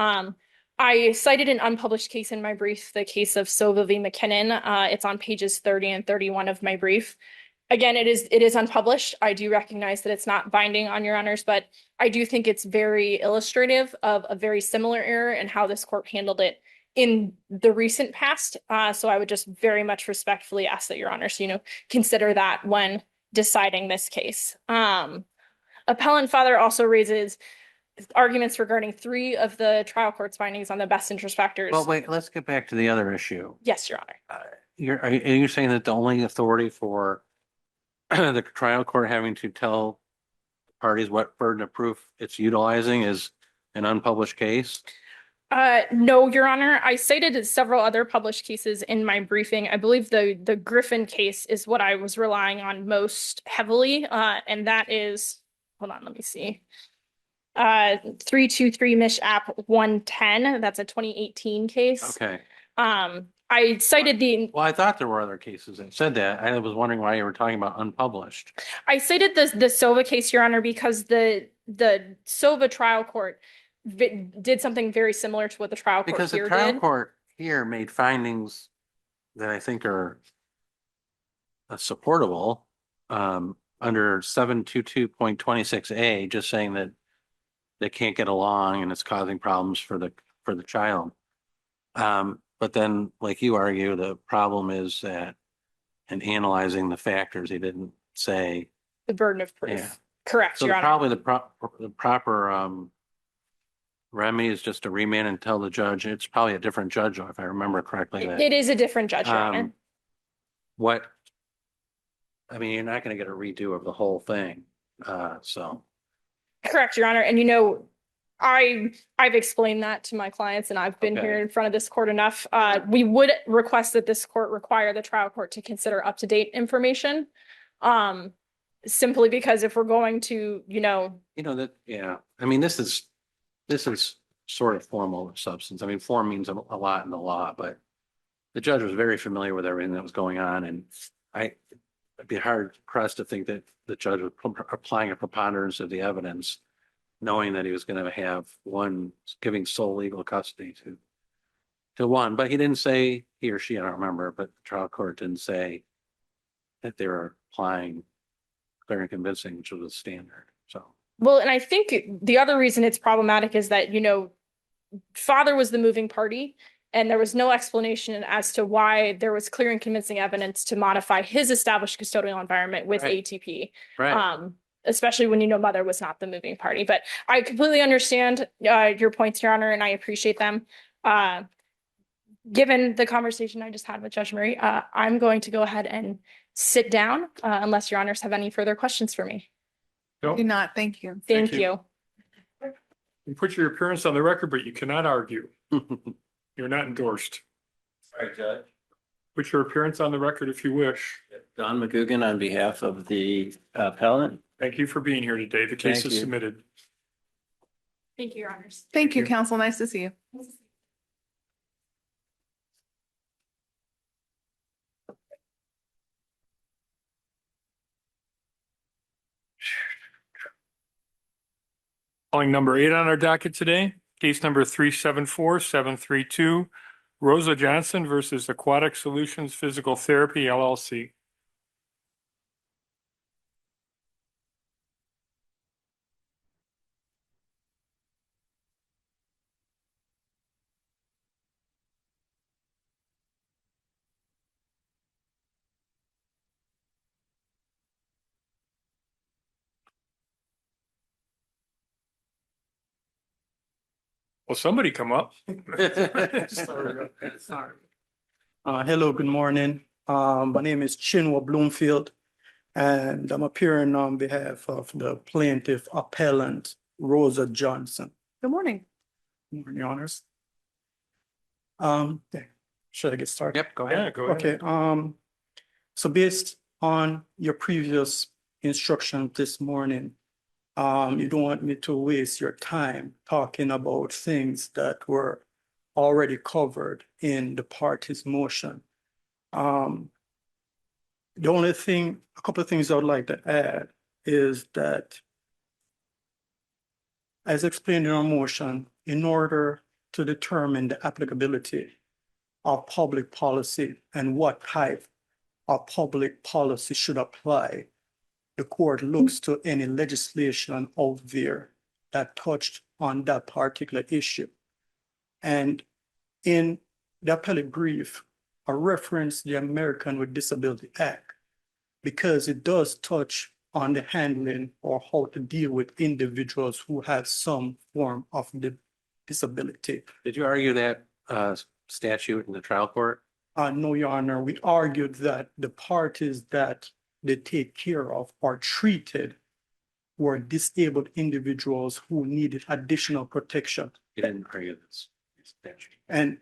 I cited an unpublished case in my brief, the case of Sova v. McKinnon. It's on pages 30 and 31 of my brief. Again, it is unpublished. I do recognize that it's not binding on Your Honors, but I do think it's very illustrative of a very similar error and how this court handled it in the recent past. So I would just very much respectfully ask that Your Honors, consider that when deciding this case. Appellant father also raises arguments regarding 3 of the trial court's findings on the best interest factors. Well, wait, let's get back to the other issue. Yes, Your Honor. Are you saying that the only authority for the trial court having to tell parties what burden of proof it's utilizing is an unpublished case? No, Your Honor. I cited several other published cases in my briefing. I believe the Griffin case is what I was relying on most heavily, and that is, hold on, let me see. 323 Mish App 110. That's a 2018 case. Okay. I cited Well, I thought there were other cases that said that. I was wondering why you were talking about unpublished. I cited the Sova case, Your Honor, because the Sova trial court did something very similar to what the trial court Because the here trial did. court here made findings that I think are supportable, under 722.26A, just saying that they can't get along and it's causing problems for the child. But then, like you argue, the problem is that in analyzing the factors, he didn't say. The burden of Yeah. proof. Correct, So Your Honor. probably the proper remedy is just to remand and tell the judge, it's probably a different judge, if I remember correctly. that, It is a different judge, Your Honor. What, I mean, you're not going to get a redo of the whole thing. So. Correct, Your Honor. And I've explained that to my clients and I've been here in front of this court enough. We would request that this court require the trial court to consider up-to-date information. Simply because if we're going to, that, yeah, I mean, this is sort of form over substance. I mean, form means a lot in the law, but the judge was very familiar with everything that was going on, and I'd be hard pressed to think that the judge was applying a preponderance of the evidence, knowing that he was going to have one giving sole legal custody to one, but he didn't say, he or she, I don't remember, but the trial court didn't say that they were applying clear and convincing, which was a standard. So. well, and I think the other reason it's problematic is that, father was the moving party and there was no explanation as to why there was clear and convincing evidence to modify his established custodial environment with ATP. Right. Especially when mother was not the moving party. But I completely understand your points, Your Honor, and I appreciate them. Given the conversation I just had with Judge Murray, I'm going to go ahead and sit down unless Your Honors have any further questions for me. No. Do not, thank you. Thank you. you. You put your appearance on the record, but you cannot argue. You're not endorsed. Sorry, Judge. Put your appearance on the record if you wish. Don McGugan on behalf of the appellant. Thank you for being here today. The case Thank is you. submitted. Thank you, Your Honors. Thank you, you. counsel. Nice to see you. Calling number 8 on our docket today, case number 374732, Rosa Johnson versus Aquatic Solutions Physical Therapy LLC. Well, somebody come up. Sorry. Hello, good morning. My name is Chinua Bloomfield, and I'm appearing on behalf of the plaintiff appellant, Rosa Johnson. Good morning. Good morning, Your Honors. Yeah. Should I get started? Yep, go ahead. Yeah, go ahead. Okay, so based on your previous instruction this morning, you don't want me to waste your time talking about things that were already covered in the party's motion. The only thing, a couple of things I would like to add is that, as explained in our motion, in order to determine the applicability of public policy and what type of public policy should apply, the court looks to any legislation out there that touched on that particular issue. And in the appellate brief, I referenced the American with Disability Act because it does touch on the handling or how to deal with individuals who have some form of disability. Did you argue that statute in the trial court? No, Your Honor, we argued that the parties that they take care of or treated were disabled individuals who needed additional protection. You didn't argue this statute. And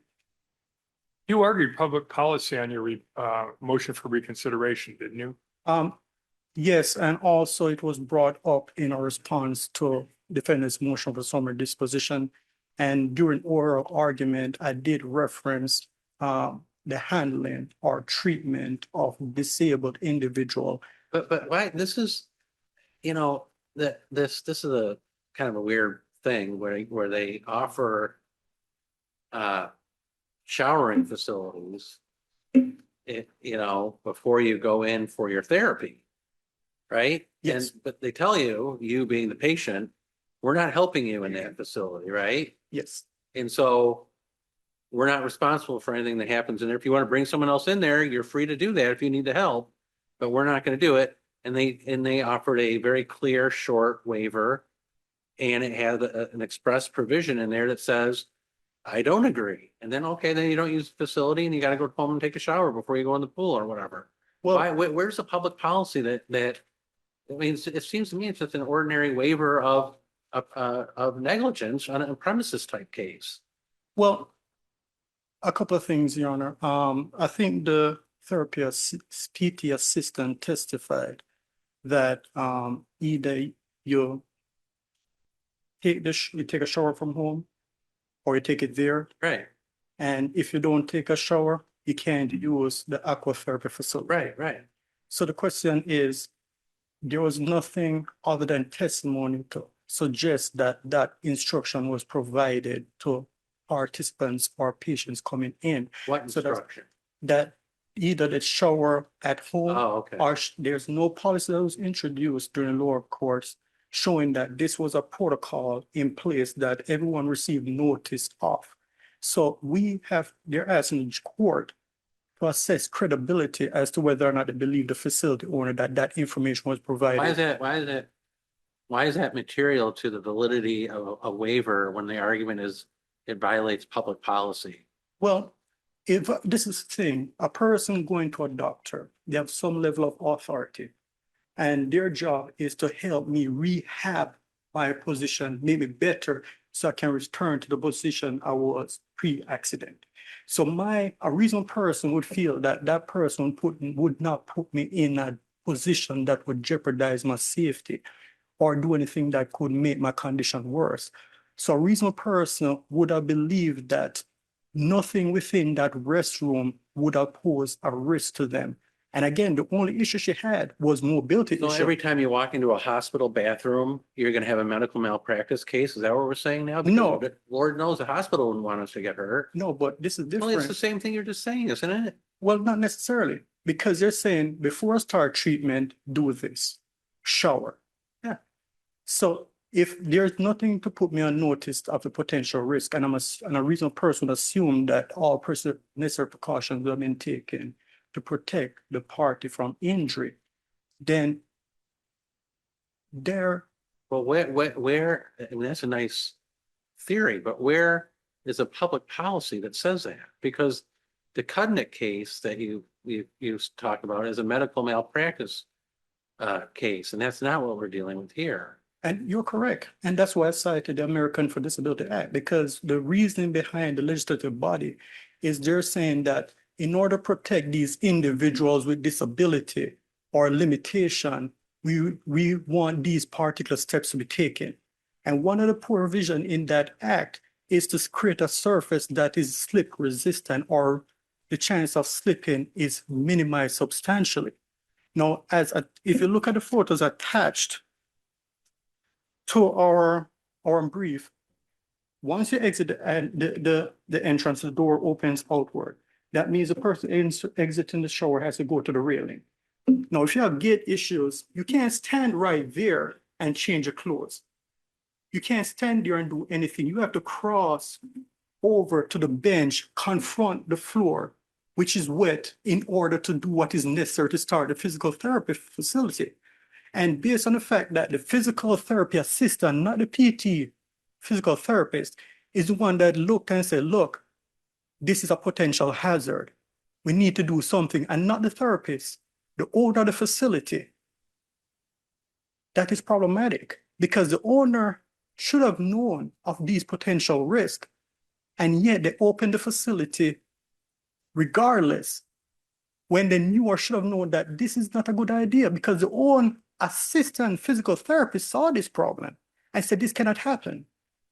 You argued public policy on your motion for reconsideration, didn't you? yes, and also it was brought up in a response to defendant's motion for summary disposition. And during oral argument, I did reference the handling or treatment of disabled individual. But why, this is, this is a kind of a weird thing where they offer showering facilities before you go in for your therapy. Right? Yes. But they tell you, you being the patient, we're not helping you in that facility, right? Yes. And so we're not responsible for anything that happens in there. If you want to bring someone else in there, you're free to do that if you need the help, but we're not going to do it. And they offered a very clear, short waiver. And it had an express provision in there that says, I don't agree. And then, okay, then you don't use the facility and you got to go home and take a shower before you go in the pool or whatever. Well, Where's the public policy that I mean, it seems to me it's just an ordinary waiver of negligence on a premises type case. well, a couple of things, Your Honor. I think the PT assistant testified that either you you take a shower from home or you take it there. Right, And if you don't take a shower, you can't use the aquatherapy facility. right. So the question is, there was nothing other than testimony to suggest that that instruction was provided to participants or patients coming in. What So that's- instruction? That either the shower at home Oh, okay. or there's no policy that was introduced during lower courts showing that this was a protocol in place that everyone received notice of. So they're asking the court to assess credibility as to whether or not they believe the facility owner that that information was provided. Why is that material to the validity of a waiver when the argument is it violates public policy? Well, if this is the thing, a person going to a doctor, they have some level of authority, and their job is to help me rehab my position, maybe better, so I can return to the position I was pre-accident. So a reasonable person would feel that that person would not put me in a position that would jeopardize my safety or do anything that could make my condition worse. So a reasonable person would have believed that nothing within that restroom would have posed a risk to them. And again, the only issue she had was mobility So issue. every time you walk into a hospital bathroom, you're gonna have a medical malpractice case? Is that what we're saying now? No. Because Lord knows the hospital wouldn't want us to get hurt. No, but this is Well, it's the different. same thing you're just saying, isn't it? Well, not necessarily, because they're saying before I start treatment, do this, shower. Yeah. So if there's nothing to put me on notice of the potential risk, and a reasonable person assume that all necessary precautions have been taken to protect the party from injury, then there. Well, where, I mean, that's a nice theory, but where is a public policy that says that? Because the Cudnick case that you talk about is a medical malpractice case, and that's not what we're dealing with here. And you're correct. And that's why I cited the American for Disability Act, because the reasoning behind the legislative body is they're saying that in order to protect these individuals with disability or limitation, we want these particular steps to be taken. And one of the provisions in that act is to create a surface that is slip resistant, or the chance of slipping is minimized substantially. Now, if you look at the photos attached to our brief, once you exit the entrance, the door opens outward. That means the person exiting the shower has to go to the railing. Now, if you have gait issues, you can't stand right there and change your clothes. You can't stand there and do anything. You have to cross over to the bench, confront the floor, which is wet, in order to do what is necessary to start the physical therapy facility. And based on the fact that the physical therapy assistant, not the PT physical therapist, is the one that looked and said, look, this is a potential hazard. We need to do something, and not the therapist, the owner of the facility. That is problematic because the owner should have known of these potential risks, and yet they opened the facility regardless, when they knew or should have known that this is not a good idea, because the own assistant physical therapist saw this problem and said this cannot happen.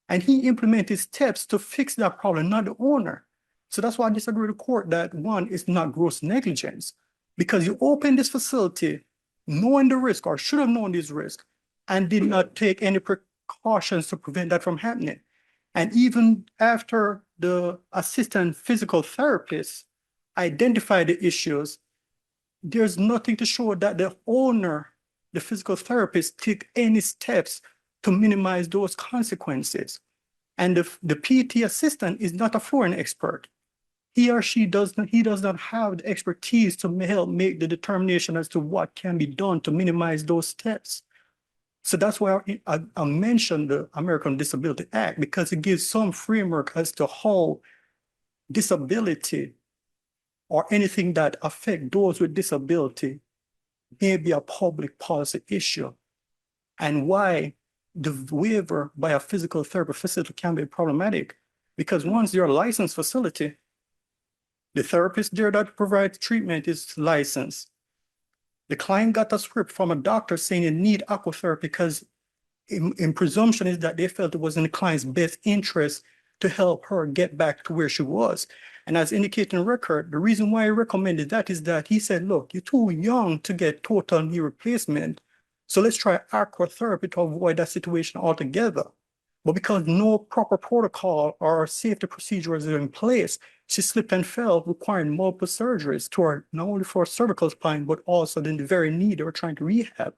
And he implemented steps to fix that problem, not the owner. So that's why I disagree with the court that one is not gross negligence, because you opened this facility knowing the risk or should have known this risk and did not take any precautions to prevent that from happening. And even after the assistant physical therapist identify the issues, there's nothing to show that the owner, the physical therapist, take any steps to minimize those consequences. And the PT assistant is not a foreign expert. He or she does not have the expertise to help make the determination as to what can be done to minimize those steps. So that's why I mentioned the American Disability Act, because it gives some framework as to how disability or anything that affect those with disability may be a public policy issue, and why the waiver by a physical therapy facility can be problematic. Because once you're a licensed facility, the therapist there that provides treatment is licensed. The client got a script from a doctor saying you need aquatherapy because in presumption is that they felt it was in the client's best interest to help her get back to where she was. And as indicated in the record, the reason why he recommended that is that he said, look, you're too young to get total knee replacement. So let's try aquatherapy to avoid that situation altogether. But because no proper protocol or safety procedures are in place, she slipped and fell, requiring multiple surgeries to her, not only for cervical spine, but also in the very knee they were trying to rehab.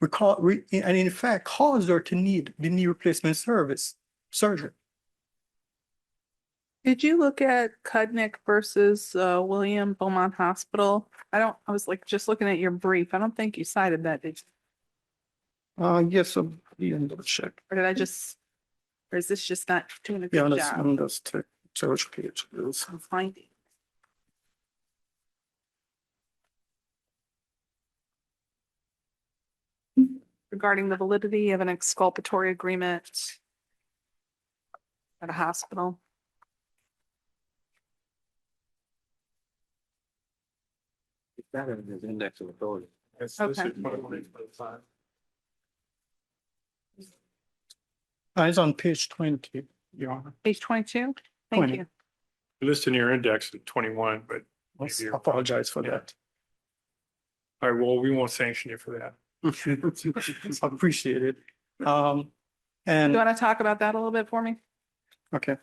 And in fact, caused her to need the knee replacement surgery. Did you look at Cudnick versus William Beaumont Hospital? I was like just looking at your brief. I don't think you cited that, did you? Yes, I'll double check. Or did I just, or is this just not doing a Yeah, good let's, job? let's check which page it is. I'm finding. Regarding the validity of an exculpatory agreement at a hospital. It's better than his index of authority. Okay. It's on page 20, Your Honor. Page 22? Thank 20. you. Listed in your index at 21, but I maybe you're- apologize for that. all right, well, we won't sanction you for that. I appreciate it. You And, want to talk about that a little bit for me? okay.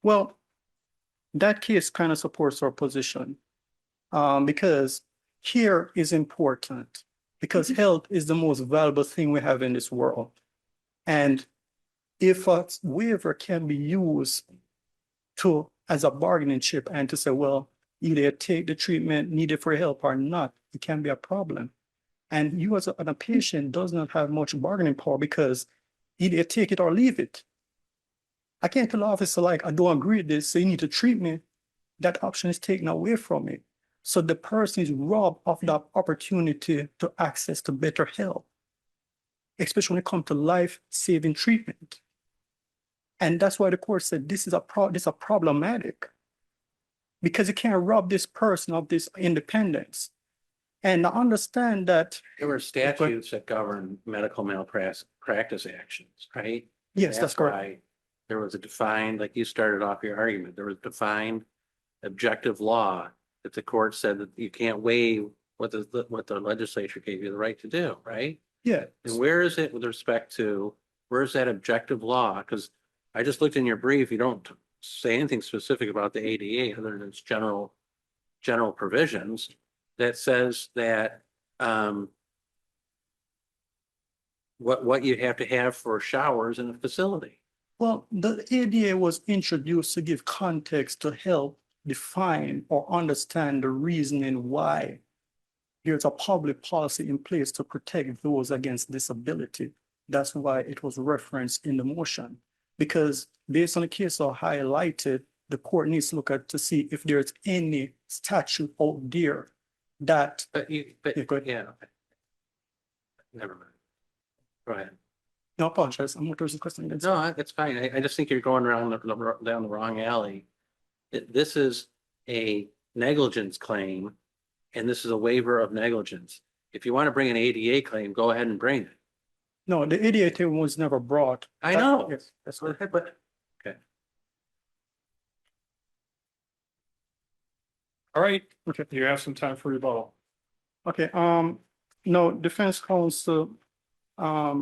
Well, that case kind of supports our position. Because care is important, because health is the most valuable thing we have in this world. And if a waiver can be used as a bargaining chip and to say, well, either take the treatment needed for help or not, it can be a problem. And you as a patient does not have much bargaining power, because either take it or leave it. I can't tell the officer, like, I don't agree with this, so you need to treat me. That option is taken away from me. So the person is robbed of that opportunity to access to better health, especially when it comes to life-saving treatment. And that's why the court said this is problematic, because you can't rob this person of this independence. And I understand that. There were statutes that govern medical malpractice actions, right? Yes, that's correct. why There was a defined, like you started off your argument, there was defined objective law that the court said that you can't waive what the legislature gave you the right to do, right? Yeah. And where is it with respect to, where's that objective law? Because I just looked in your brief, you don't say anything specific about the ADA other than its general provisions that says that what you have to have for showers in a facility. Well, the ADA was introduced to give context to help define or understand the reasoning why there's a public policy in place to protect those against disability. That's why it was referenced in the motion. Because based on the case I highlighted, the court needs to look at to see if there's any statute out there that. Yeah. Never mind. Go ahead. No, I apologize. I'm not raising the question. No, that's fine. I just think you're going around down the wrong alley. This is a negligence claim, and this is a waiver of negligence. If you want to bring an ADA claim, go ahead and bring it. No, the ADA claim was never brought. I know. Yes, that's Go right. ahead, but okay. All right, Okay. you have some time for rebuttal. Okay, no, defense counsel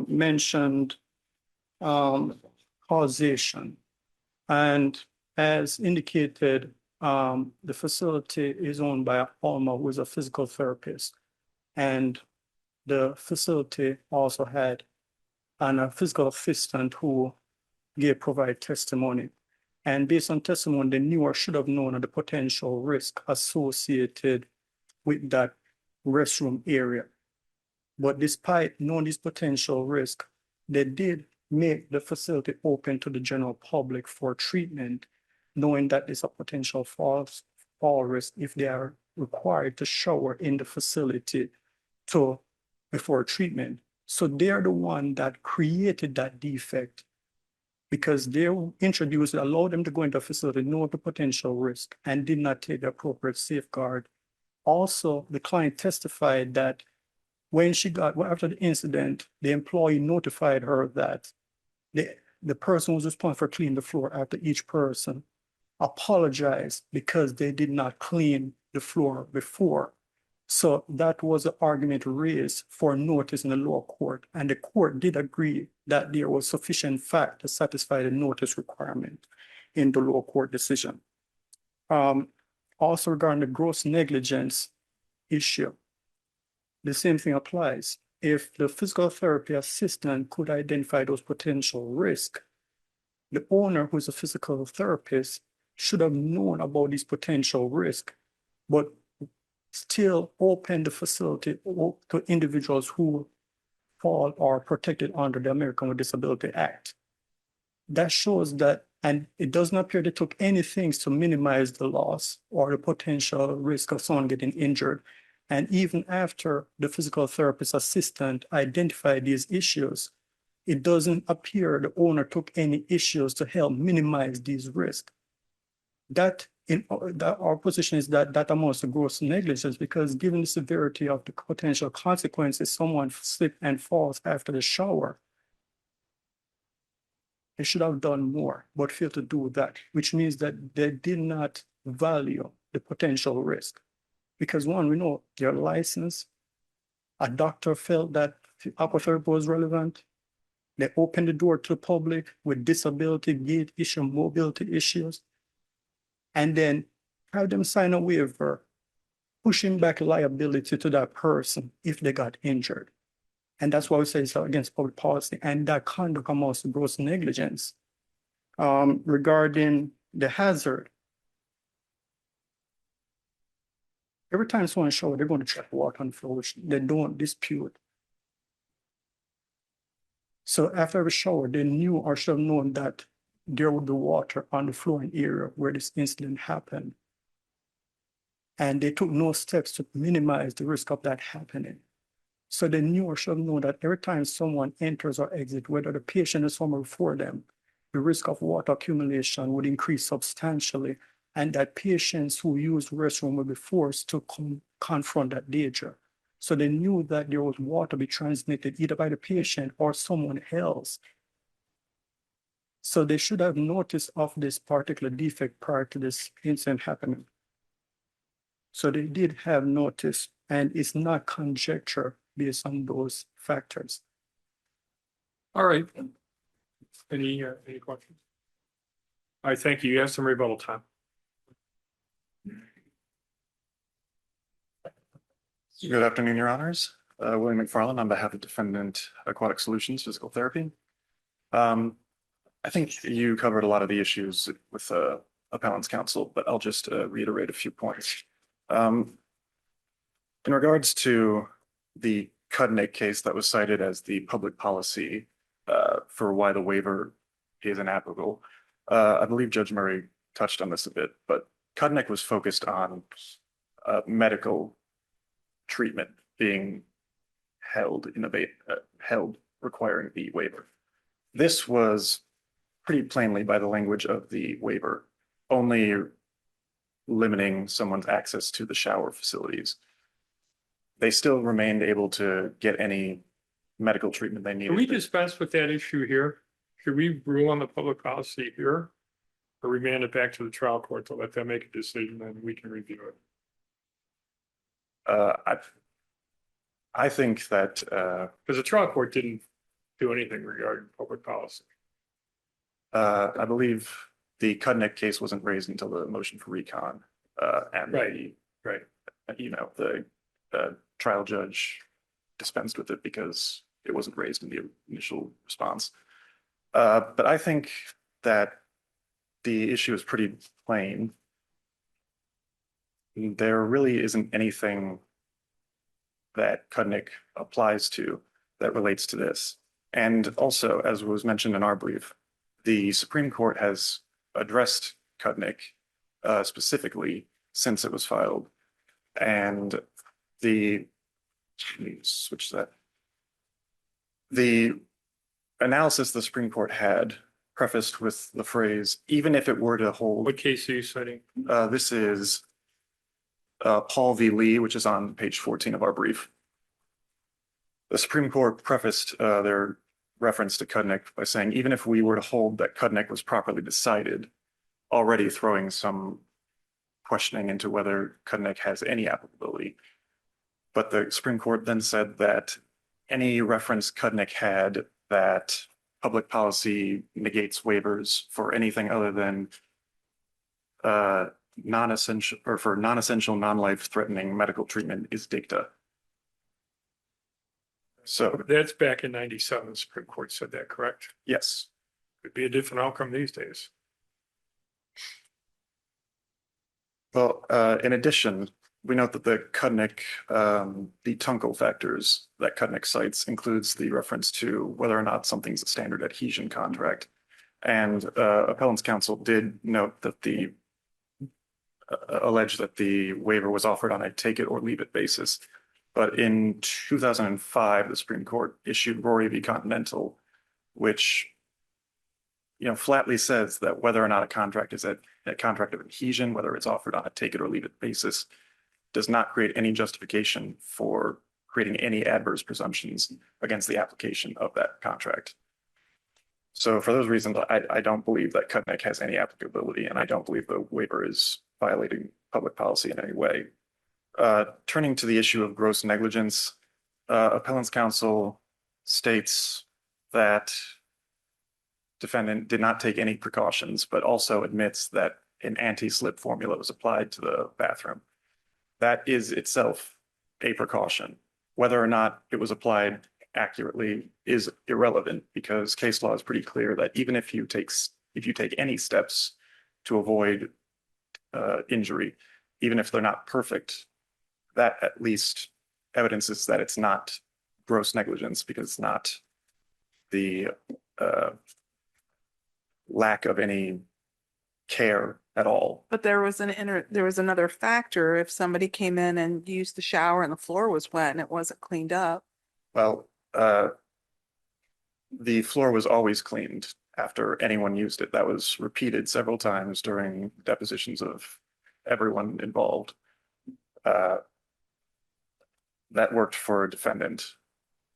mentioned causation. And as indicated the facility is owned by Alma, who is a physical therapist. And the facility also had a physical assistant who provide testimony. And based on testimony, they knew or should have known of the potential risk associated with that restroom area. But despite knowing this potential risk, they did make the facility open to the general public for treatment, knowing that there's a potential fall risk if they are required to shower in the facility before treatment. So they're the one that created that defect because they introduced, allowed them to go into a facility, know the potential risk, and did not take the appropriate safeguard. Also, the client testified that after the incident, the employee notified her that the person was responsible for cleaning the floor after each person apologized because they did not clean the floor before. So that was the argument raised for notice in the lower court, and the court did agree that there was sufficient fact to satisfy the notice requirement in the lower court decision. Also regarding the gross negligence issue, the same thing applies. If the physical therapy assistant could identify those potential risks, the owner, who is a physical therapist, should have known about these potential risks, but still open the facility to individuals who fall or are protected under the American with Disability Act. That shows that, and it doesn't appear they took anything to minimize the loss or the potential risk of someone getting injured. And even after the physical therapist assistant identified these issues, it doesn't appear the owner took any issues to help minimize these risks. Our position is that amounts to gross negligence, because given the severity of the potential consequences, someone slips and falls after the shower, they should have done more, but failed to do that, which means that they did not value the potential risk. Because one, we know their license, a doctor felt that aquatherapy was relevant. They opened the door to the public with disability, gait issue, mobility issues, and then have them sign a waiver, pushing back liability to that person if they got injured. And that's why we say it's against public policy, and that conduct amounts to gross negligence. Regarding the hazard, every time someone shows, they're going to check water on the floor, which they don't dispute. So after every shower, they knew or should have known that there would be water on the flooring area where this incident happened. And they took no steps to minimize the risk of that happening. So they knew or should have known that every time someone enters or exits, whether the patient is somewhere before them, the risk of water accumulation would increase substantially, and that patients who use the restroom will be forced to confront that danger. So they knew that there was water be transmitted either by the patient or someone else. So they should have notice of this particular defect prior to this incident happening. So they did have notice, and it's not conjecture based on those factors. All right. Any questions? All right, thank you. You have some rebuttal time. Good afternoon, Your Honors. William McFarland on behalf of Defendant Aquatic Solutions Physical Therapy. I think you covered a lot of the issues with appellant's counsel, but I'll just reiterate a few points. In regards to the Cudnick case that was cited as the public policy for why the waiver is inapplicable, I believe Judge Murray touched on this a bit, but Cudnick was focused on medical treatment being held requiring the waiver. This was pretty plainly, by the language of the waiver, only limiting someone's access to the shower facilities. They still remained able to get any medical treatment they needed. Can we dispense with that issue here? Should we rule on the public policy here? Or remand it back to the trial court to let them make a decision and we can review it? I think that because the trial court didn't do anything regarding public policy. I believe the Cudnick case wasn't raised until the motion for recon. And Right. The trial judge dispensed with it because it wasn't raised in the initial response. But I think that the issue is pretty plain. There really isn't anything that Cudnick applies to that relates to this. And also, as was mentioned in our brief, the Supreme Court has addressed Cudnick specifically since it was filed. And let me switch that. The analysis the Supreme Court had prefaced with the phrase, even if it were to hold. What case are you citing? This is Paul v. Lee, which is on page 14 of our brief. The Supreme Court prefaced their reference to Cudnick by saying, even if we were to hold that Cudnick was properly decided, already throwing some questioning into whether Cudnick has any applicability. But the Supreme Court then said that any reference Cudnick had that public policy negates waivers for anything other than non-essential or for non-essential, non-life threatening medical treatment is dicta. So That's back in 97. The Supreme Court said that, correct? yes. Could be a different outcome these days. Well, in addition, we note that the Cudnick, the Tunkel factors that Cudnick cites includes the reference to whether or not something's a standard adhesion contract. And appellant's counsel did note that allege that the waiver was offered on a take it or leave it basis. But in 2005, the Supreme Court issued Rory v. Continental, which flatly says that whether or not a contract is a contract of adhesion, whether it's offered on a take it or leave it basis, does not create any justification for creating any adverse presumptions against the application of that contract. So for those reasons, I don't believe that Cudnick has any applicability, and I don't believe the waiver is violating public policy in any way. Turning to the issue of gross negligence, appellant's counsel states that defendant did not take any precautions, but also admits that an anti-slip formula was applied to the bathroom. That is itself a precaution. Whether or not it was applied accurately is irrelevant, because case law is pretty clear that even if you take any steps to avoid injury, even if they're not perfect, that at least evidences that it's not gross negligence, because it's not the lack of any care at all. But there was another factor. If somebody came in and used the shower and the floor was wet and it wasn't cleaned up. Well, the floor was always cleaned after anyone used it. That was repeated several times during depositions of everyone involved. That worked for a defendant.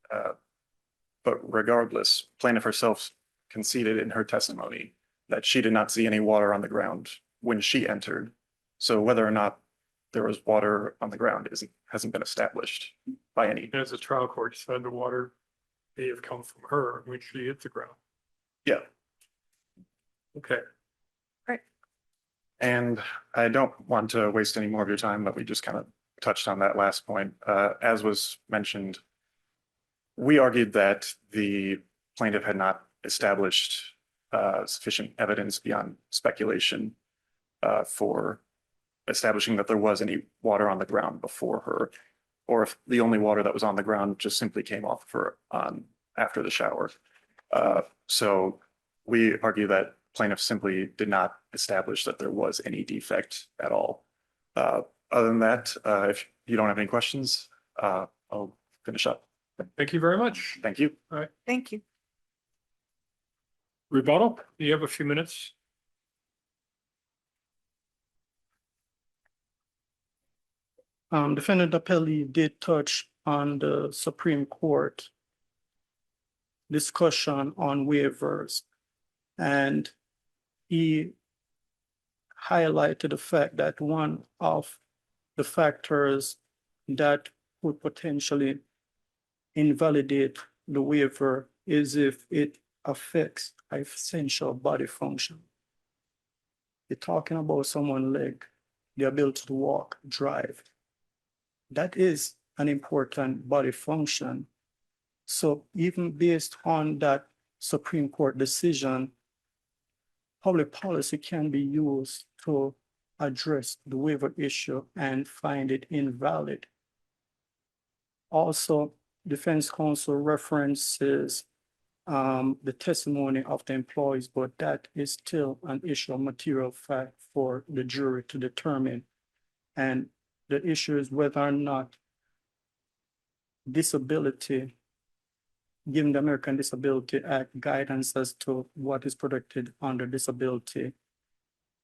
But regardless, plaintiff herself conceded in her testimony that she did not see any water on the ground when she entered. So whether or not there was water on the ground hasn't been established by any. As the trial court said, the water may have come from her when she hit the ground. Yeah. Okay. Right. And I don't want to waste any more of your time, but we just kind of touched on that last point. As was mentioned, we argued that the plaintiff had not established sufficient evidence beyond speculation for establishing that there was any water on the ground before her, or if the only water that was on the ground just simply came off of her after the shower. So we argue that plaintiff simply did not establish that there was any defect at all. Other than that, if you don't have any questions, I'll finish up. Thank you very much. Thank you. All right. Thank you. Rebuttal, you have a few minutes. Defendant appellee did touch on the Supreme Court discussion on waivers, and he highlighted the fact that one of the factors that would potentially invalidate the waiver is if it affects essential body function. you're talking about someone's leg, the ability to walk, drive. That is an important body function. So even based on that Supreme Court decision, public policy can be used to address the waiver issue and find it invalid. Also, defense counsel references the testimony of the employees, but that is still an issue of material fact for the jury to determine. And the issue is whether or not disability, given the American Disability Act guidance as to what is protected under disability,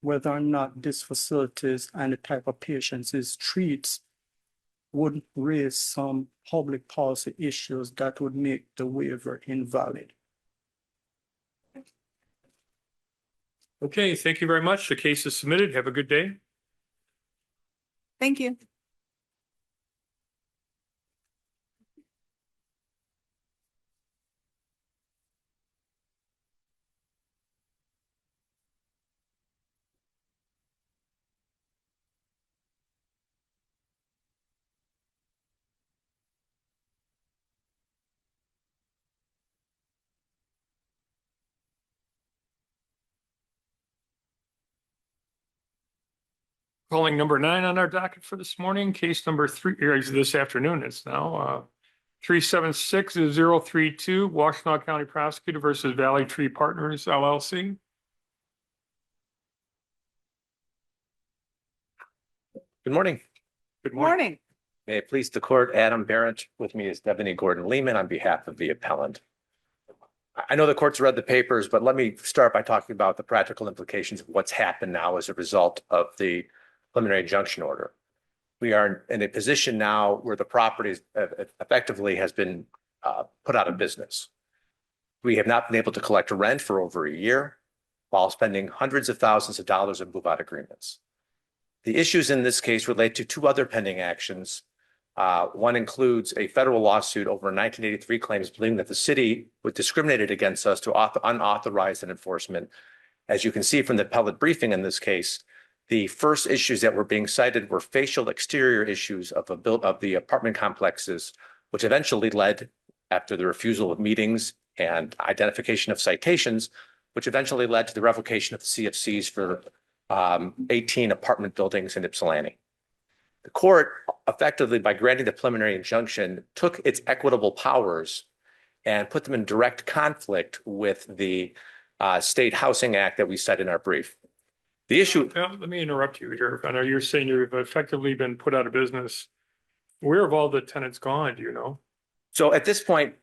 whether or not these facilities and the type of patients it treats would raise some public policy issues that would make the waiver invalid. Okay, thank you very much. The case is submitted. Have a good day. Thank you. Calling number 9 on our docket for this morning, case number 3, or this afternoon, it's now 376-032, Washtenaw County Prosecutor versus Valley Tree Partners LLC. Good morning. Good Morning. May it please the court, Adam Barrett, with me is Devaney Gordon-Lehman on behalf of the appellant. I know the court's read the papers, but let me start by talking about the practical implications of what's happened now as a result of the preliminary injunction order. We are in a position now where the property effectively has been put out of business. We have not been able to collect rent for over a year while spending hundreds of thousands of dollars in move-out agreements. The issues in this case relate to 2 other pending actions. One includes a federal lawsuit over 1983 claims believing that the city was discriminated against us to unauthorized enforcement. As you can see from the appellate briefing in this case, the first issues that were being cited were facial exterior issues of the apartment complexes, which eventually led, after the refusal of meetings and identification of citations, which eventually led to the revocation of the CFCs for 18 apartment buildings in Ypsilanti. The court, effectively by granting the preliminary injunction, took its equitable powers and put them in direct conflict with the State Housing Act that we cite in our brief. The issue. Let me interrupt you here. I know you're saying you've effectively been put out of business. Where have all the tenants gone? Do you know? So at this point,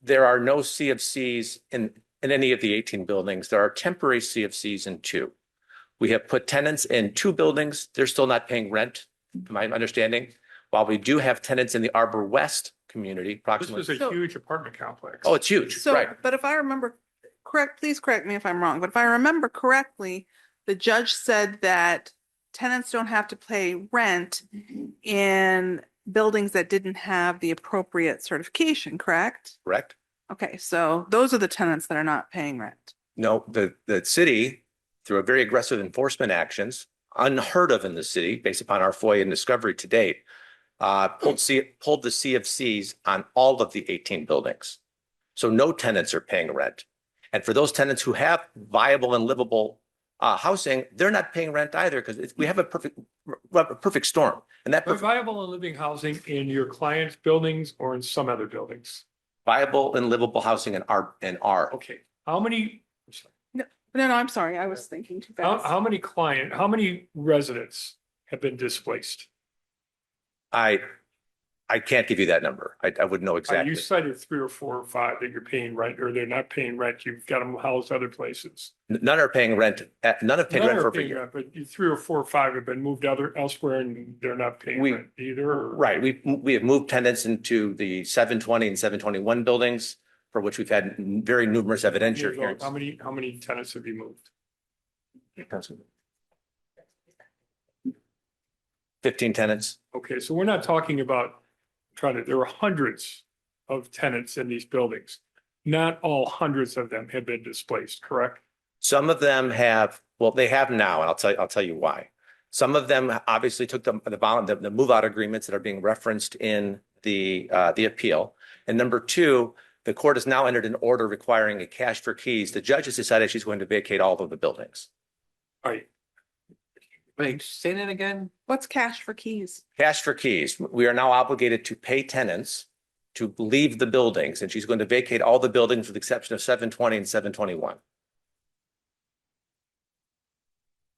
there are no CFCs in any of the 18 buildings. There are temporary CFCs in 2. We have put tenants in 2 buildings. They're still not paying rent, to my understanding. While we do have tenants in the Arbor West community, approximately. This is a huge apartment complex. Oh, it's huge, So, right? but if I remember please correct me if I'm wrong, but if I remember correctly, the judge said that tenants don't have to pay rent in buildings that didn't have the appropriate certification, correct? Correct. Okay, so those are the tenants that are not paying rent. No, the city, through a very aggressive enforcement actions, unheard of in the city, based upon our FOIA and discovery to date, pulled the CFCs on all of the 18 buildings. So no tenants are paying rent. And for those tenants who have viable and livable housing, they're not paying rent either because we have a perfect storm. And that viable and living housing in your client's buildings or in some other buildings? Viable and livable housing in our. Okay. How many? No, I'm sorry. I was thinking too fast. How many residents have been displaced? I can't give you that number. I wouldn't know exactly. You cited 3 or 4 or 5 that you're paying rent or they're not paying rent. You've got them housed other places. None are paying rent. None have paid rent for a year. But 3 or 4 or 5 have been moved elsewhere and they're not paying rent either. Right. We have moved tenants into the 720 and 721 buildings, for which we've had very numerous evidentiary hearings. How many tenants have you moved? 15 tenants. Okay, so we're not talking about there are hundreds of tenants in these buildings. Not all hundreds of them have been displaced, correct? Some of them have Well, they have now, and I'll tell you why. Some of them obviously took the move out agreements that are being referenced in the appeal. And number two, the court has now entered an order requiring a cash for keys. The judge has decided she's going to vacate all of the buildings. All right. Wait, say that again? What's cash for keys? Cash for keys. We are now obligated to pay tenants to leave the buildings, and she's going to vacate all the buildings with the exception of 720 and 721.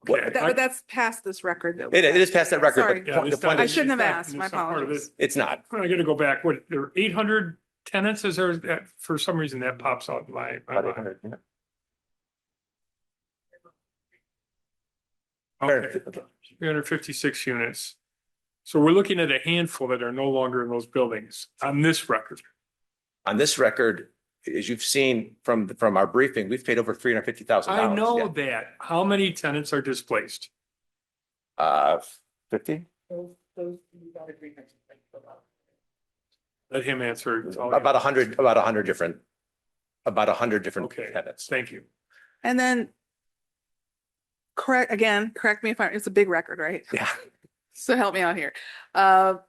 Okay, But that's past this record. It is past that record. Sorry. but Yeah, the point I is, shouldn't have it's not- asked. My it's not part of apologies. it's not. I gotta go back. What, there are 800 tenants? Is there, that, for some reason that pops out in my About mind. 800, yeah. Okay, 356 units. So we're looking at a handful that are no longer in those buildings on this record. On this record, as you've seen from our briefing, we've paid over $350,000. I know Yeah. that. How many tenants are displaced? 50? Let him answer. About 100 different Okay, tenants. thank you. And then correct me if it's a big record, right? Yeah. So help me out here. I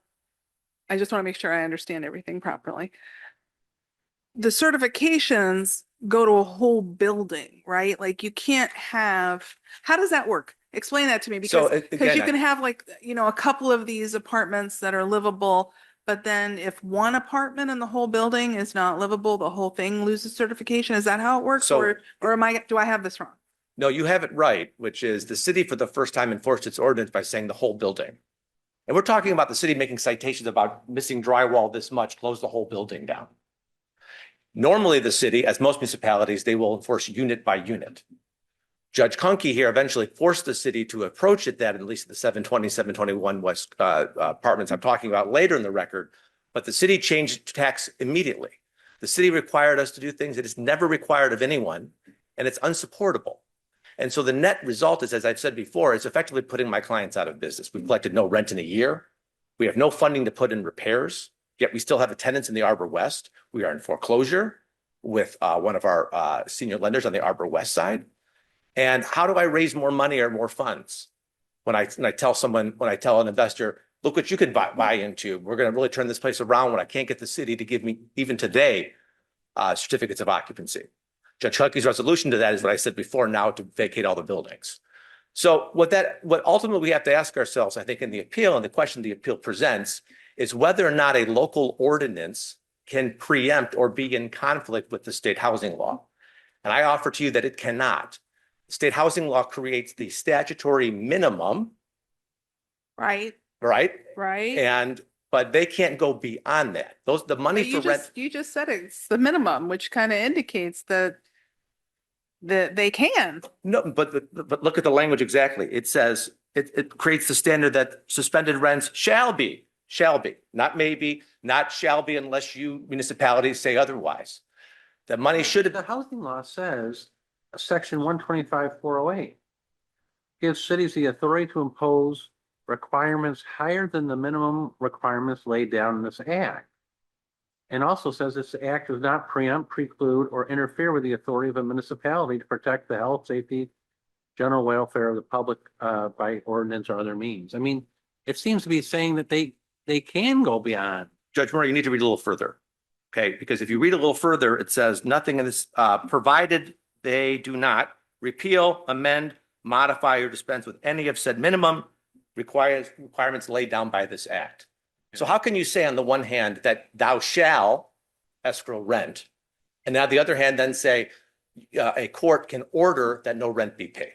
just want to make sure I understand everything properly. The certifications go to a whole building, right? Like you can't have, how does that work? Explain that to me So, because again, you can have like, a couple of these apartments that are livable, but then if one apartment in the whole building is not livable, the whole thing loses certification. Is that how it works? So- Or do I have this wrong? No, you have it right, which is the city for the first time enforced its ordinance by saying the whole building. And we're talking about the city making citations about missing drywall this much, close the whole building down. Normally, the city, as most municipalities, they will enforce unit by unit. Judge Conkey here eventually forced the city to approach it that at least the 720, 721 West apartments I'm talking about later in the record, but the city changed tax immediately. The city required us to do things it has never required of anyone, and it's unsupportable. And so the net result is, as I've said before, it's effectively putting my clients out of business. We've collected no rent in a year. We have no funding to put in repairs, yet we still have the tenants in the Arbor West. We are in foreclosure with one of our senior lenders on the Arbor West side. And how do I raise more money or more funds? When I tell an investor, look what you can buy into. We're going to really turn this place around when I can't get the city to give me, even today, certificates of occupancy. Judge Huckey's resolution to that is what I said before, now to vacate all the buildings. So what ultimately we have to ask ourselves, I think, in the appeal, and the question the appeal presents, is whether or not a local ordinance can preempt or be in conflict with the state housing law. And I offer to you that it cannot. State housing law creates the statutory minimum. Right. Right? Right. But they can't go beyond that. The money for rent. You just said it's the minimum, which kind of indicates that they can. No, but look at the language exactly. It says it creates the standard that suspended rents shall be, not maybe, not shall be unless you municipalities say otherwise. The money should have. The housing law says, section 125-408 gives cities the authority to impose requirements higher than the minimum requirements laid down in this act. And also says this act does not preempt, preclude, or interfere with the authority of a municipality to protect the health, safety, general welfare of the public by ordinance or other means. I mean, it seems to be saying that they can go beyond. Judge Murray, you need to read a little further. Okay, because if you read a little further, it says nothing in this, provided they do not repeal, amend, modify, or dispense with any of said minimum requirements laid down by this act. So how can you say on the one hand that thou shall escrow rent, and on the other hand then say a court can order that no rent be paid?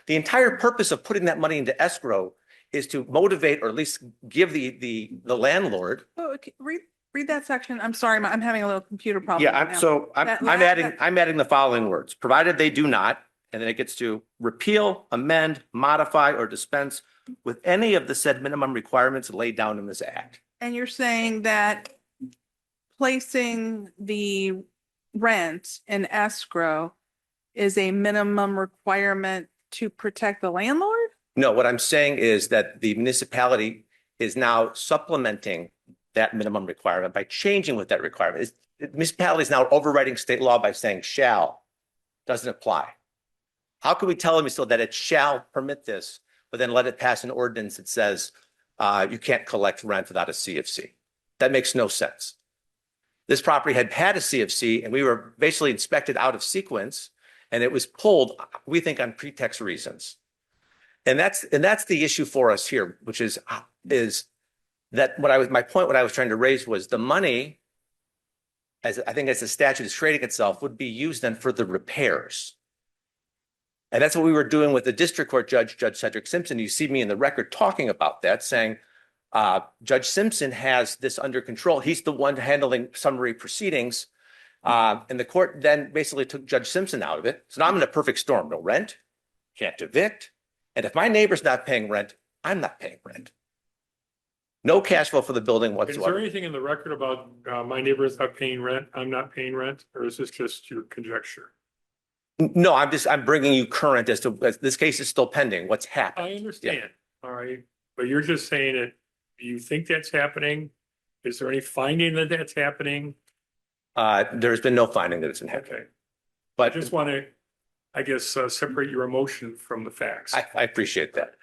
The entire purpose of putting that money into escrow is to motivate, or at least give the landlord. Oh, okay. Read that section. I'm sorry, I'm having a little computer problem. Yeah, now. I'm adding the following words: provided they do not, and then it gets to repeal, amend, modify, or dispense with any of the said minimum requirements laid down in this act. And you're saying that placing the rent in escrow is a minimum requirement to protect the landlord? No, what I'm saying is that the municipality is now supplementing that minimum requirement by changing what that requirement is. The municipality is now overriding state law by saying shall doesn't apply. How can we tell them still that it shall permit this, but then let it pass an ordinance that says you can't collect rent without a CFC? That makes no sense. This property had a CFC and we were basically inspected out of sequence and it was pulled, we think, on pretext reasons. And that's the issue for us here, which is that my point, what I was trying to raise was the money, as I think as the statute is creating itself, would be used then for the repairs. And that's what we were doing with the district court judge, Judge Cedric Simpson. You see me in the record talking about that, saying Judge Simpson has this under control. He's the one handling summary proceedings. And the court then basically took Judge Simpson out of it. So now I'm in a perfect storm. No rent, can't evict. And if my neighbor's not paying rent, I'm not paying rent. No cash flow for the building Is whatsoever. there anything in the record about my neighbor is not paying rent, I'm not paying rent, or is this just your conjecture? No, I'm bringing you current as this case is still pending. What's happened? I understand, all right, but you're just saying it, do you think that's happening? Is there any finding that that's happening? There's been no finding that it's been happening. Okay, I But just want to, I guess, separate your emotion from the facts. I appreciate that.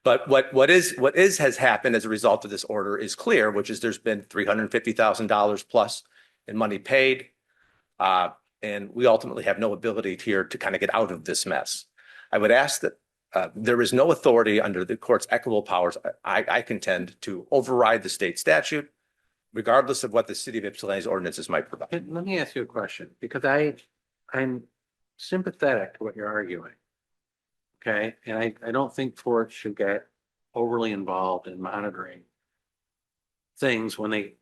But what has happened as a result of this order is clear, which is there's been $350,000 plus in money paid. And we ultimately have no ability here to kind of get out of this mess. I would ask that there is no authority under the court's equitable powers, I contend, to override the state statute, regardless of what the city of Ypsilanti's ordinances might provide. Let me ask you a question, because I'm sympathetic to what you're arguing. Okay, and I don't think courts should get overly involved in monitoring things when they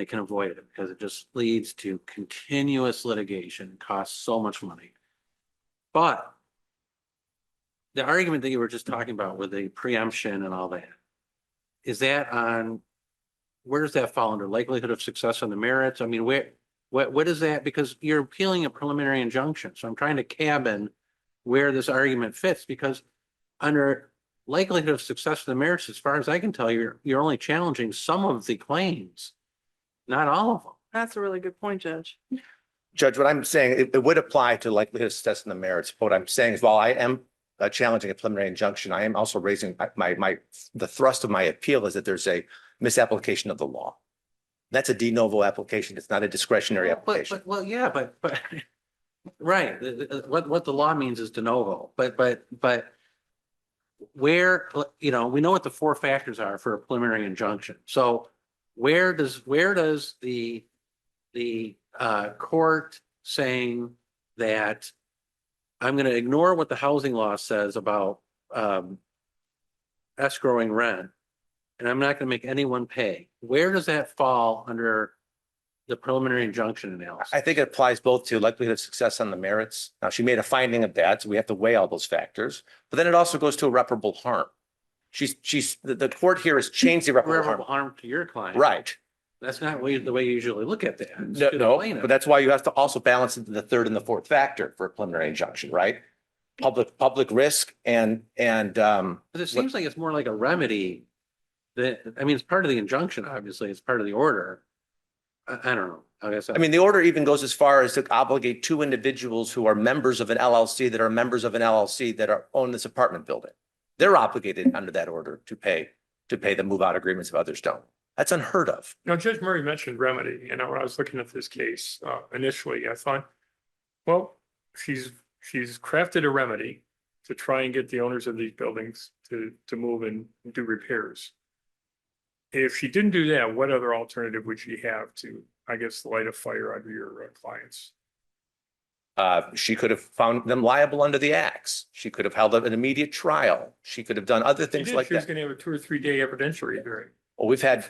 can avoid it, because it just leads to continuous litigation, costs so much money. But the argument that you were just talking about with the preemption and all that, is that on, where does that fall under? Likelihood of success on the merits? I mean, what is that? Because you're appealing a preliminary injunction. So I'm trying to cabin where this argument fits, because under likelihood of success of the merits, as far as I can tell, you're only challenging some of the claims, not all of them. That's a really good point, Judge. Judge, what I'm saying, it would apply to likelihood of success in the merits. But what I'm saying is, while I am challenging a preliminary injunction, I am also raising the thrust of my appeal is that there's a misapplication of the law. That's a de novo application. It's not a discretionary application. But right. What the law means is de novo, but where, we know what the four factors are for a preliminary injunction. So where does the court saying that I'm going to ignore what the housing law says about escrowing rent, and I'm not going to make anyone pay, where does that fall under the preliminary injunction analysis? I think it applies both to likelihood of success on the merits. Now, she made a finding of that, so we have to weigh all those factors. But then it also goes to irreparable harm. The court here has changed the irreparable harm to your client. Right. That's not the way you usually look at that. No, but that's why you have to also balance the third and the fourth factor for a preliminary injunction, right? Public risk and But it seems like it's more like a remedy that, it's part of the injunction, obviously, it's part of the order. I don't know. The order even goes as far as to obligate two individuals who are members of an LLC that are members of an LLC that own this apartment building. They're obligated under that order to pay the move out agreements if others don't. That's unheard of. Now, Judge Murray mentioned remedy, when I was looking at this case, initially, I thought, well, she's crafted a remedy to try and get the owners of these buildings to move and do repairs. If she didn't do that, what other alternative would she have to, I guess, light a fire under your clients? She could have found them liable under the acts. She could have held an immediate trial. She could have done other things like She was that. going to have a 2 or 3 day evidentiary hearing. Well, we've had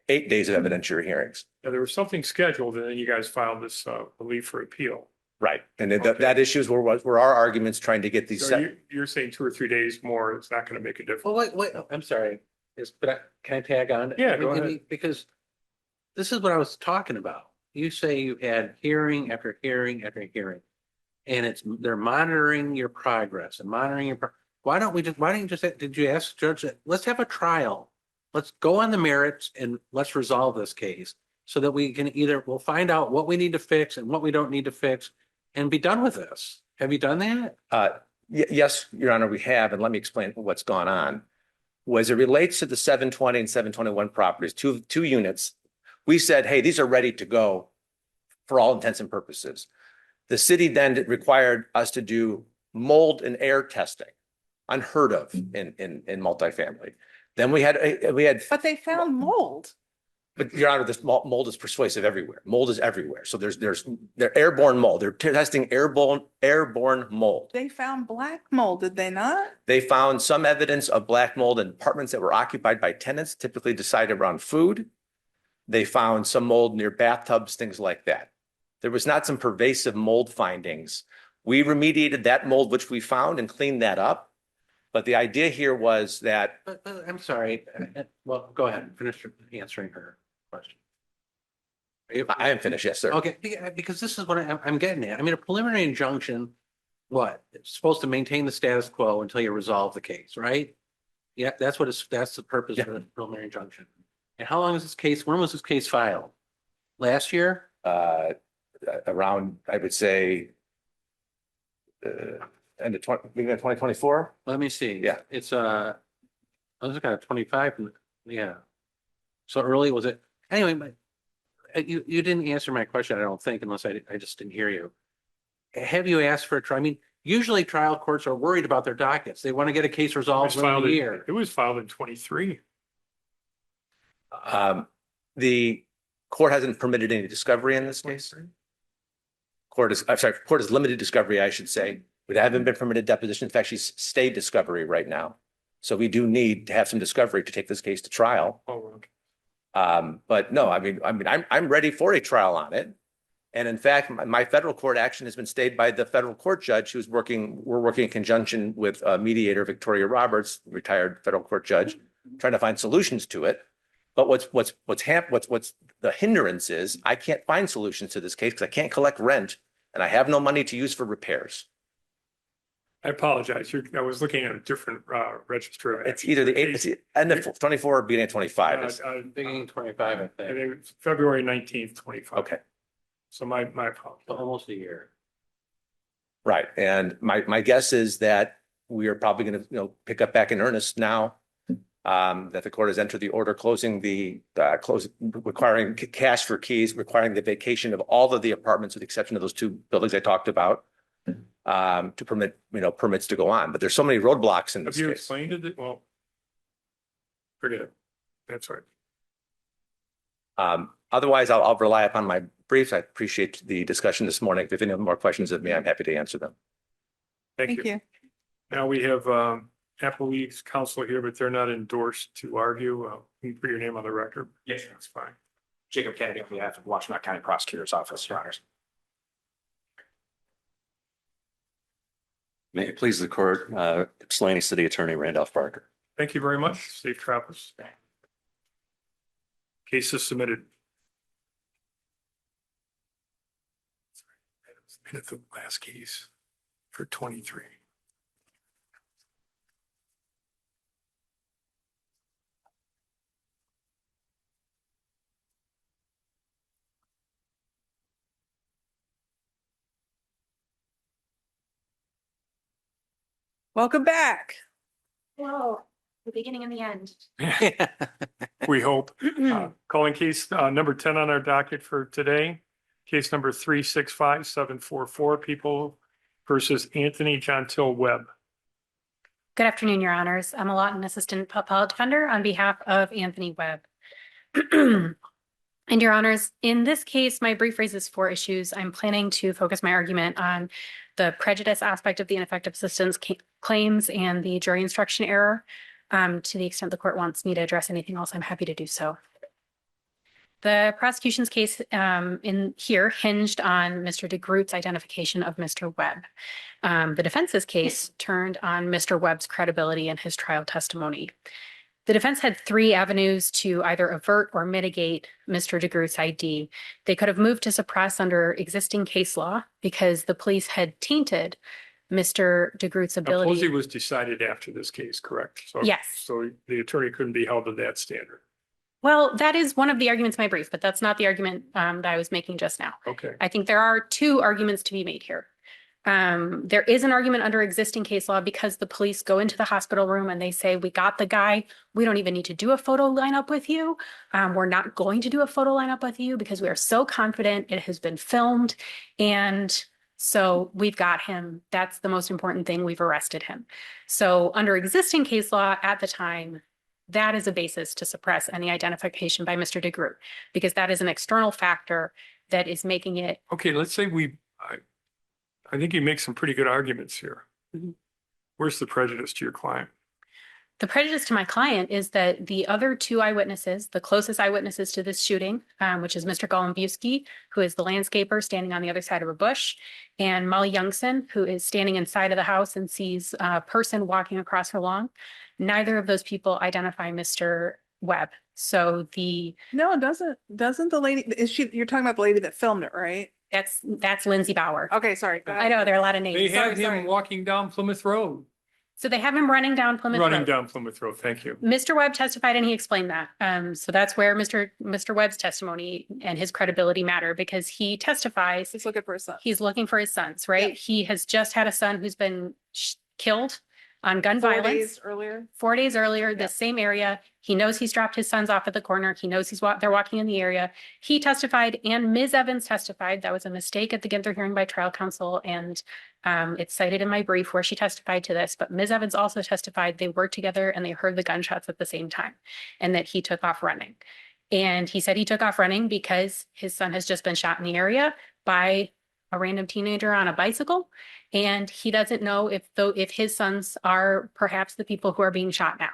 8 days of evidentiary hearings. Now, there was something scheduled, and then you guys filed this relief for appeal. Right. And that issues were our arguments trying to get these. So you're saying 2 or 3 days more, it's not going to make a difference. Well, wait, I'm sorry. Can I tag on? Yeah, go ahead. Because this is what I was talking about. You say you had hearing after hearing after hearing, and they're monitoring your progress and monitoring your. Why don't you just, did you ask the judge that, let's have a trial. Let's go on the merits and let's resolve this case so that we can we'll find out what we need to fix and what we don't need to fix and be done with this. Have you done that? Yes, Your Honor, we have, and let me explain what's gone on. As it relates to the 720 and 721 properties, two units, we said, hey, these are ready to go for all intents and purposes. The city then required us to do mold and air testing, unheard of in multifamily. Then we had. But they found mold. But Your Honor, this mold is persuasive everywhere. Mold is everywhere. So they're airborne mold. They're testing airborne mold. They found black mold, did they not? They found some evidence of black mold in apartments that were occupied by tenants, typically decided around food. They found some mold near bathtubs, things like that. There was not some pervasive mold findings. We remediated that mold, which we found, and cleaned that up. But the idea here was that. But I'm sorry. Well, go ahead. Finish answering her question. I am finished, yes, sir. Okay, because this is what I'm getting at. I mean, a preliminary injunction, what? It's supposed to maintain the status quo until you resolve the case, right? Yeah, that's the purpose of the preliminary injunction. And how long is this case? When was this case filed? Last year? Around, I would say, end of 2024. Let me see. Yeah. It's I was looking at 25. Yeah. So early was it? Anyway, you didn't answer my question, I don't think, unless I just didn't hear you. Have you asked for a trial? I mean, usually trial courts are worried about their dockets. They want to get a case resolved within a year. It was filed in 23. The court hasn't permitted any discovery in this case. Court has limited discovery, I should say. We haven't been permitted deposition. In fact, she's stayed discovery right now. So we do need to have some discovery to take this case to trial. Oh, okay. But no, I'm ready for a trial on it. And in fact, my federal court action has been stayed by the federal court judge we're working in conjunction with mediator Victoria Roberts, retired federal court judge, trying to find solutions to it. But what's the hindrance is I can't find solutions to this case because I can't collect rent and I have no money to use for repairs. I apologize. I was looking at a different register. It's either it's end of 24 or beginning of 25. Beginning 25, I think. It's February 19th, 25. Okay. So my apologies. Almost a year. Right. And my guess is that we are probably going to pick up back in earnest now that the court has entered the order closing requiring cash for keys, requiring the vacation of all of the apartments with the exception of those two buildings I talked about. To permit, permits to go on, but there's so many roadblocks in this case. Have you explained it? Well, forget it. That's right. Otherwise, I'll rely upon my briefs. I appreciate the discussion this morning. If you have any more questions of me, I'm happy to answer them. Thank you. Now we have Applebee's counsel here, but they're not endorsed to argue. Can you put your name on the record? Yes, that's fine. Jacob Kennedy on behalf of Washtenaw County Prosecutor's Office, Your Honors. May it please the court, Ypsilanti City Attorney Randolph Barker. Thank you very much. Safe travels. Case is submitted. Minute the last case for 23. Welcome back. Whoa, the beginning and the end. We hope. Calling case number 10 on our docket for today. Case number 365-744, People versus Anthony John Till Webb. Good afternoon, Your Honors. I'm a Lawton Assistant Appellate Defender on behalf of Anthony Webb. And Your Honors, in this case, my brief raises 4 issues. I'm planning to focus my argument on the prejudice aspect of the ineffective assistance claims and the jury instruction error. To the extent the court wants me to address anything else, I'm happy to do so. The prosecution's case in here hinged on Mr. DeGroot's identification of Mr. Webb. The defense's case turned on Mr. Webb's credibility and his trial testimony. The defense had 3 avenues to either avert or mitigate Mr. DeGroot's ID. They could have moved to suppress under existing case law because the police had tainted Mr. DeGroot's ability. Posey was decided after this case, correct? So, yes. So the attorney couldn't be held to that standard. Well, that is one of the arguments in my brief, but that's not the argument that I was making just now. Okay. I think there are 2 arguments to be made here. There is an argument under existing case law because the police go into the hospital room and they say, we got the guy. We don't even need to do a photo lineup with you. We're not going to do a photo lineup with you because we are so confident it has been filmed. And so we've got him. That's the most important thing. We've arrested him. So under existing case law at the time, that is a basis to suppress any identification by Mr. DeGroot, because that is an external factor that is making it. Okay, let's say I think you make some pretty good arguments here. Where's the prejudice to your client? The prejudice to my client is that the other two eyewitnesses, the closest eyewitnesses to this shooting, which is Mr. Golembuski, who is the landscaper standing on the other side of a bush, and Molly Youngson, who is standing inside of the house and sees a person walking across her lawn. Neither of those people identify Mr. Webb. So No, it doesn't the lady, you're talking about the lady that filmed it, right? That's Lindsay Bauer. Okay, sorry. Go I know there are a lot of names. They have Sorry. him walking down Plymouth Road. So they have him running down Plymouth Running Road. down Plymouth Road, thank you. Mr. Webb testified and he explained that. So that's where Mr. Webb's testimony and his credibility matter, because he testifies. He's looking for his son. He's looking for his sons, right? Yeah. He has just had a son who's been killed on gun 4 violence. days earlier. 4 days earlier, the same area. He knows he's dropped his sons off at the corner. He knows they're walking in the area. He testified and Ms. Evans testified. That was a mistake at the Ginther hearing by trial counsel. And it's cited in my brief where she testified to this. But Ms. Evans also testified they worked together and they heard the gunshots at the same time and that he took off running. And he said he took off running because his son has just been shot in the area by a random teenager on a bicycle. And he doesn't know if his sons are perhaps the people who are being shot now.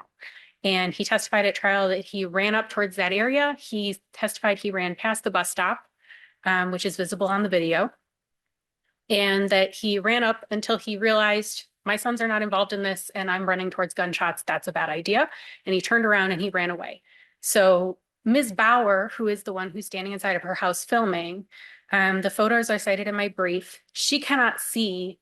And he testified at trial that he ran up towards that area. He testified he ran past the bus stop, which is visible on the video. And that he ran up until he realized my sons are not involved in this and I'm running towards gunshots. That's a bad idea. And he turned around and he ran away. So Ms. Bauer, who is the one who's standing inside of her house filming, the photos are cited in my brief. She cannot see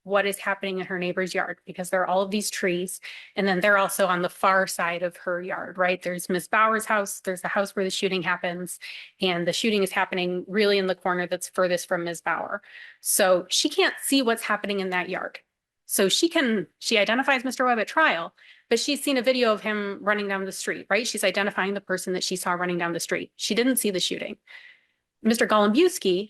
what is happening in her neighbor's yard because there are all of these trees. And then they're also on the far side of her yard, right? There's Ms. Bauer's house. There's the house where the shooting happens. And the shooting is happening really in the corner that's furthest from Ms. Bauer. So she can't see what's happening in that yard. So she identifies Mr. Webb at trial, but she's seen a video of him running down the street, right? She's identifying the person that she saw running down the street. She didn't see the shooting. Mr. Golembuski,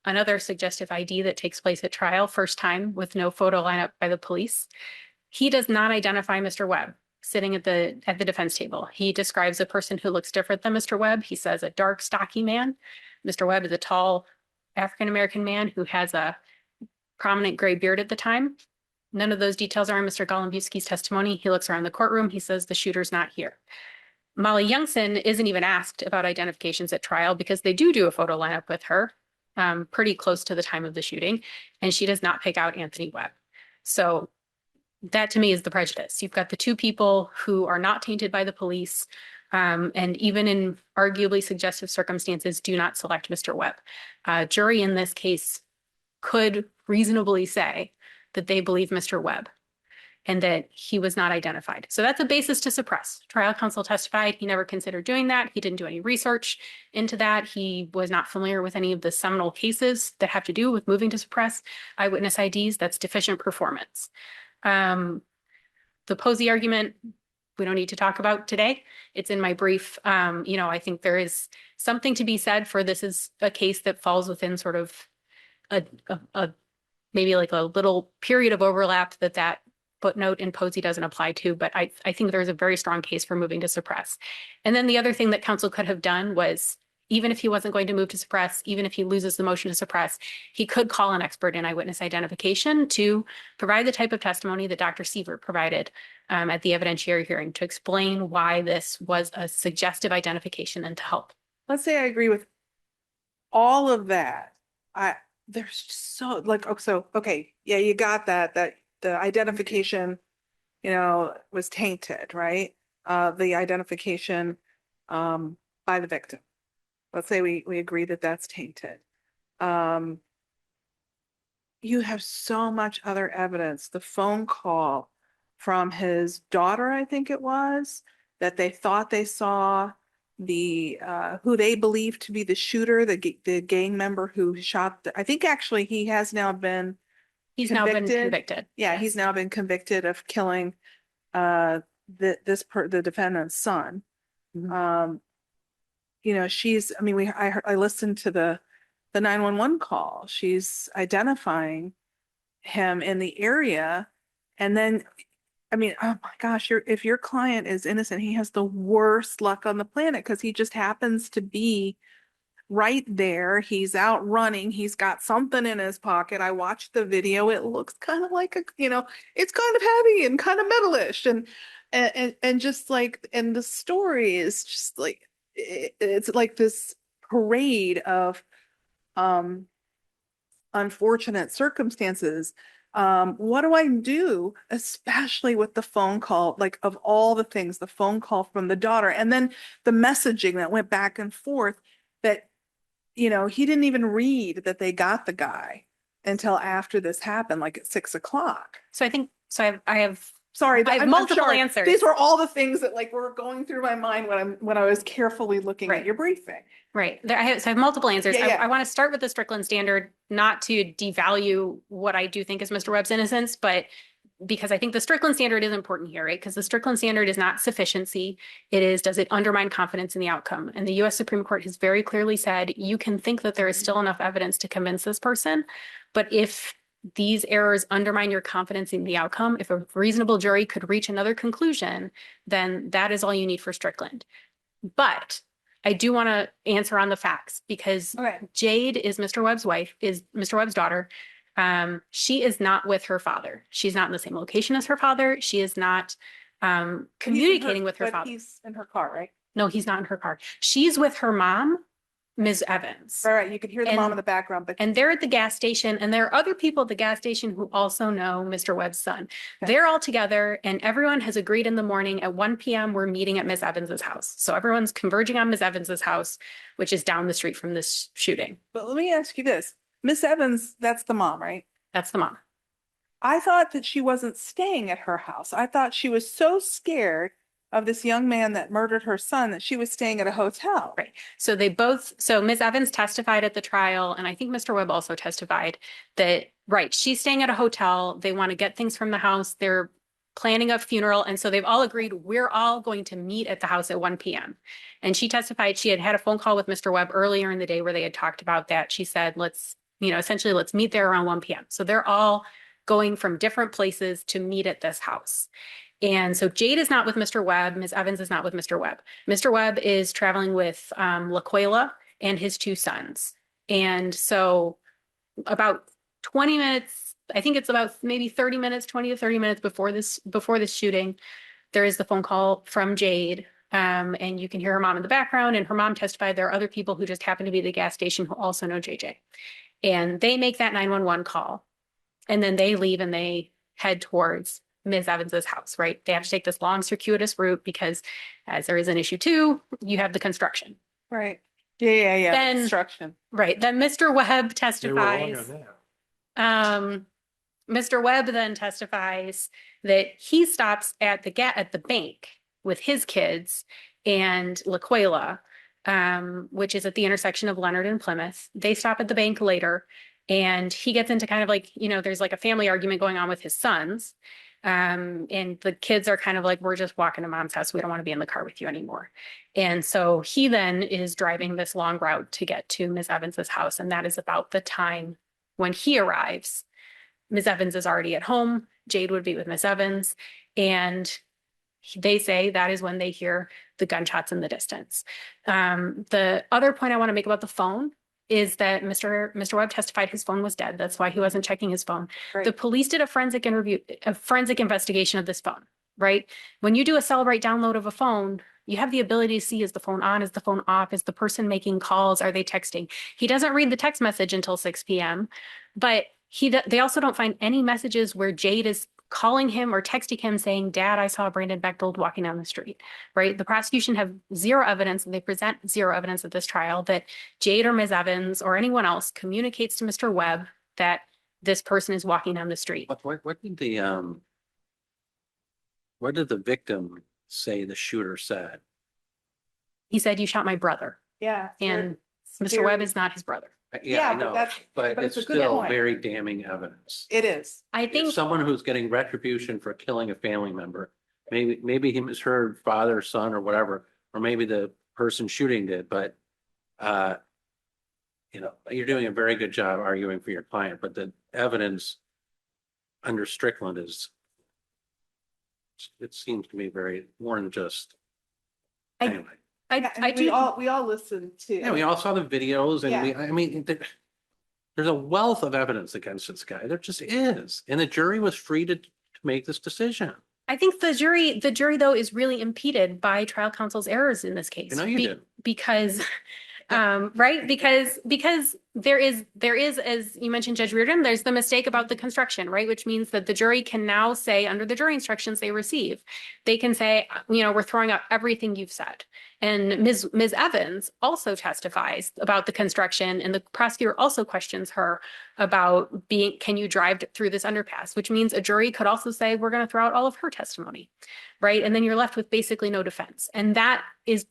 another suggestive ID that takes place at trial, first time with no photo lineup by the police. He does not identify Mr. Webb sitting at the defense table. He describes a person who looks different than Mr. Webb. He says a dark, stocky man. Mr. Webb is a tall African-American man who has a prominent gray beard at the time. None of those details are in Mr. Golembuski's testimony. He looks around the courtroom. He says the shooter's not here. Molly Youngson isn't even asked about identifications at trial because they do a photo lineup with her pretty close to the time of the shooting, and she does not pick out Anthony Webb. So that to me is the prejudice. You've got the two people who are not tainted by the police, and even in arguably suggestive circumstances, do not select Mr. Webb. A jury in this case could reasonably say that they believe Mr. Webb and that he was not identified. So that's a basis to suppress. Trial counsel testified he never considered doing that. He didn't do any research into that. He was not familiar with any of the seminal cases that have to do with moving to suppress eyewitness IDs. That's deficient performance. The Posey argument, we don't need to talk about today. It's in my brief. I think there is something to be said for this is a case that falls within sort of a maybe like a little period of overlap that footnote in Posey doesn't apply to, but I think there's a very strong case for moving to suppress. And then the other thing that counsel could have done was, even if he wasn't going to move to suppress, even if he loses the motion to suppress, he could call an expert in eyewitness identification to provide the type of testimony that Dr. Sievert provided at the evidentiary hearing to explain why this was a suggestive identification and to help. Let's say I agree with all of that. There's just so okay, yeah, you got that the identification, was tainted, right? The identification by the victim. Let's say we agree that that's tainted. You have so much other evidence. The phone call from his daughter, I think it was, that they thought they saw who they believe to be the shooter, the gang member who shot. I think actually he has now been He's now been convicted. Yeah, he's now been convicted of killing the defendant's son. You know, I mean, I listened to the 911 call. She's identifying him in the area. And then, I mean, oh my gosh, if your client is innocent, he has the worst luck on the planet because he just happens to be right there. He's out running. He's got something in his pocket. I watched the video. It looks kind of like it's kind of heavy and kind of metalish and just like, and the story is just like, it's like this parade of unfortunate circumstances. What do I do, especially with the phone call, like of all the things, the phone call from the daughter, and then the messaging that went back and forth that, he didn't even read that they got the guy until after this happened, like at 6 o'clock. So I have Sorry, I have I'm multiple sorry. answers. These were all the things that like were going through my mind when I was carefully looking at your briefing. Right. I have multiple answers. Yeah, yeah. I want to start with the Strickland standard, not to devalue what I do think is Mr. Webb's innocence, but because I think the Strickland standard is important here, right? Because the Strickland standard is not sufficiency. It is, does it undermine confidence in the outcome? And the US Supreme Court has very clearly said, you can think that there is still enough evidence to convince this person, but if these errors undermine your confidence in the outcome, if a reasonable jury could reach another conclusion, then that is all you need for Strickland. But I do want to answer on the facts because Jade is Mr. Webb's wife, is Mr. Webb's daughter. She is not with her father. She's not in the same location as her father. She is not communicating with her father. He's in her car, right? No, he's not in her car. She's with her mom, Ms. Evans. All right, you can hear the mom in the background, but and they're at the gas station, and there are other people at the gas station who also know Mr. Webb's son. They're all together, and everyone has agreed in the morning at 1 p.m. we're meeting at Ms. Evans's house. So everyone's converging on Ms. Evans's house, which is down the street from this shooting. But let me ask you this. Miss Evans, that's the mom, right? That's the mom. I thought that she wasn't staying at her house. I thought she was so scared of this young man that murdered her son that she was staying at a hotel. Right. So Ms. Evans testified at the trial, and I think Mr. Webb also testified that, right, she's staying at a hotel. They want to get things from the house. They're planning a funeral. And so they've all agreed, we're all going to meet at the house at 1 p.m. And she testified she had a phone call with Mr. Webb earlier in the day where they had talked about that. She said, essentially, let's meet there around 1 p.m. So they're all going from different places to meet at this house. And so Jade is not with Mr. Webb. Ms. Evans is not with Mr. Webb. Mr. Webb is traveling with Laquela and his two sons. And so about 20 minutes, I think it's about maybe 30 minutes, 20 to 30 minutes before this shooting, there is the phone call from Jade. And you can hear her mom in the background, and her mom testified there are other people who just happen to be at the gas station who also know JJ. And they make that 911 call. And then they leave and they head towards Ms. Evans's house, right? They have to take this long circuitous route because as there is an issue too, you have the construction. Right. Yeah. Then, construction. Right. Then Mr. Webb testifies. Mr. Webb then testifies that he stops at the bank with his kids and Laquela, which is at the intersection of Leonard and Plymouth. They stop at the bank later, and he gets into kind of like, there's like a family argument going on with his sons. And the kids are kind of like, we're just walking to mom's house. We don't want to be in the car with you anymore. And so he then is driving this long route to get to Ms. Evans's house. And that is about the time when he arrives. Ms. Evans is already at home. Jade would be with Ms. Evans. And they say that is when they hear the gunshots in the distance. The other point I want to make about the phone is that Mr. Webb testified his phone was dead. That's why he wasn't checking his phone. Right. The police did a forensic investigation of this phone, right? When you do a cell write download of a phone, you have the ability to see, is the phone on, is the phone off, is the person making calls, are they texting? He doesn't read the text message until 6 p.m., but they also don't find any messages where Jade is calling him or texting him saying, Dad, I saw Brandon Bechtold walking down the street, right? The prosecution have zero evidence, and they present zero evidence at this trial that Jade or Ms. Evans or anyone else communicates to Mr. Webb that this person is walking down the street. But what did the victim say the shooter said? He said, you shot my brother. Yeah. And Mr. Webb is not his brother. Yeah, I but know, that's- but but it's it's a good still point. very damning evidence. It is. I If think, someone who's getting retribution for killing a family member, maybe he was her father, son, or whatever, or maybe the person shooting did, but you're doing a very good job arguing for your client, but the evidence under Strickland it seems to me very more than just. I- Anyway, I do. We all listened to. yeah, we all saw the videos and Yeah. I mean, there's a wealth of evidence against this guy. There just is. And the jury was free to make this decision. I think the jury though is really impeded by trial counsel's errors in this case. I know you did. Because, right? Because there is, as you mentioned, Judge Reardon, there's the mistake about the construction, right? Which means that the jury can now say, under the jury instructions they receive, they can say, we're throwing out everything you've said. And Ms. Evans also testifies about the construction, and the prosecutor also questions her about can you drive through this underpass, which means a jury could also say, we're going to throw out all of her testimony, right? And then you're left with basically no defense. And that is,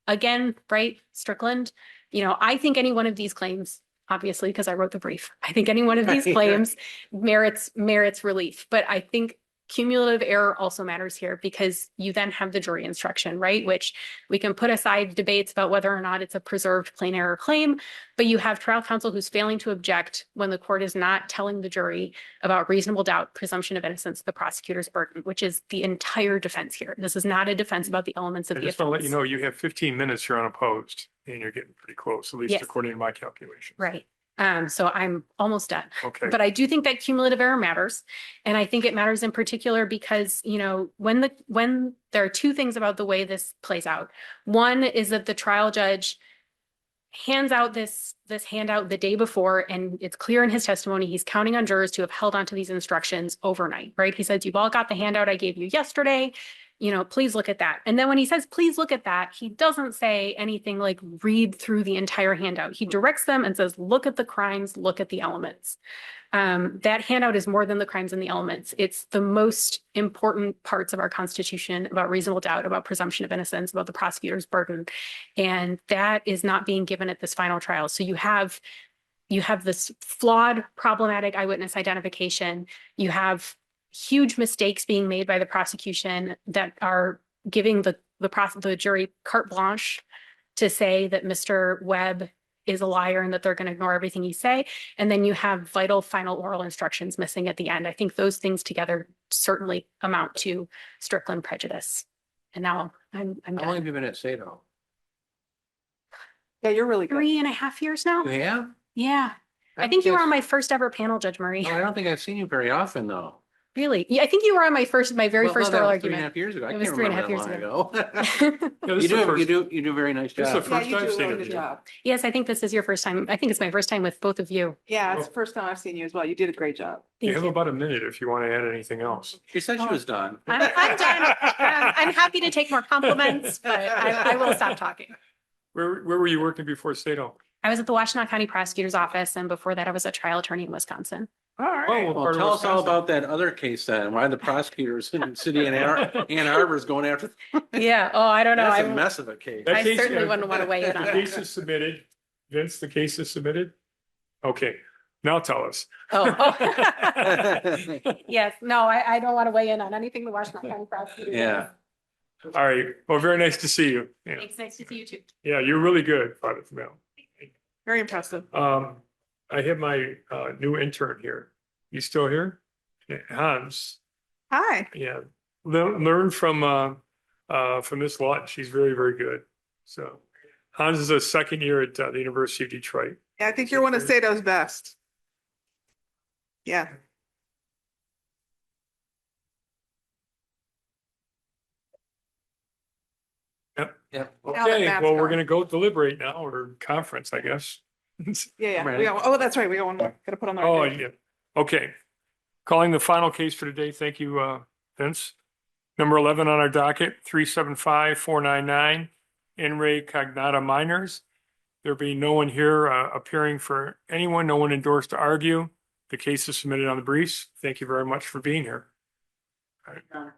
again, right, Strickland, I think any one of these claims, obviously, because I wrote the brief, I think any one of these claims merits relief. But I think cumulative error also matters here, because you then have the jury instruction, right? Which we can put aside debates about whether or not it's a preserved plain error claim, but you have trial counsel who's failing to object when the court is not telling the jury about reasonable doubt, presumption of innocence, the prosecutor's burden, which is the entire defense here. This is not a defense about the elements of I the just want to let offense. you know, you have 15 minutes here unopposed and you're getting pretty close, at least Yes. according to my calculation. Right. So I'm almost done. Okay. But I do think that cumulative error matters. And I think it matters in particular because, when there are two things about the way this plays out. One is that the trial judge hands out this handout the day before, and it's clear in his testimony, he's counting on jurors to have held onto these instructions overnight, right? He says, you've all got the handout I gave you yesterday. Please look at that. And then when he says, please look at that, he doesn't say anything like read through the entire handout. He directs them and says, look at the crimes, look at the elements. That handout is more than the crimes and the elements. It's the most important parts of our Constitution about reasonable doubt, about presumption of innocence, about the prosecutor's burden. And that is not being given at this final trial. So you have this flawed, problematic eyewitness identification. You have huge mistakes being made by the prosecution that are giving the jury carte blanche to say that Mr. Webb is a liar and that they're going to ignore everything you say. And then you have vital final oral instructions missing at the end. I think those things together certainly amount to Strickland prejudice. And now I'm How long done. have you been at Sado? Yeah, you're really good. 3.5 years now. You have? Yeah. I think you were on my first ever panel, Judge Murray. I don't think I've seen you very often, though. Really? Yeah, I think you were on my very Well, first that oral was argument. 3.5 years ago. I It was can't 3.5 remember years that ago. Yeah, this is the first- You do a very nice This is the job. first you I've do a seen really of good you. job. Yes, I think this is your first time. I think it's my first time with both of you. Yeah, it's the first time I've seen you as well. You did a great job. You Thank have you. about a minute if you want to add anything else. She said she was done. I'm done. I'm happy to take more compliments, but I will stop talking. Where were you working before Sado? I was at the Washtenaw County Prosecutor's Office, and before that, I was a trial attorney in Wisconsin. All right. Oh, what Well, part of tell us all Wisconsin? about that other case then, why the prosecutors in the city of Ann Arbor is going after. Yeah. Oh, I don't know. That's a mess of a case. That I case- certainly wouldn't want to weigh in on The that. case is submitted. Vince, the case is submitted? Okay, now tell us. Oh. Yes. No, I don't want to weigh in on anything the Washtenaw County Prosecutor does. Yeah. All right, well, very nice to see you. Yeah, It's nice to see you too. yeah, you're really good, Private Mel. Very impressive. I have my new intern here. You still here? Yeah, Hans, Hi. yeah, learn from Miss Lawton. She's very, very good. So Hans is a second year at the University of Detroit. Yeah, I think you're one of Sato's best. Yeah. Yep. Yep. Now that Okay, Matt's well, we're gone. gonna go deliberate now, or conference, I guess. Yeah. Ready. We got, oh, that's right. We got one more. Gotta put on the. Oh, record. yeah. Okay. Calling the final case for today. Thank you, Vince. Number 11 on our docket, 375-499, In re Cognata Minors. There being no one here appearing for anyone, no one endorsed to argue. The case is submitted on the briefs. Thank you very much for being here. All right.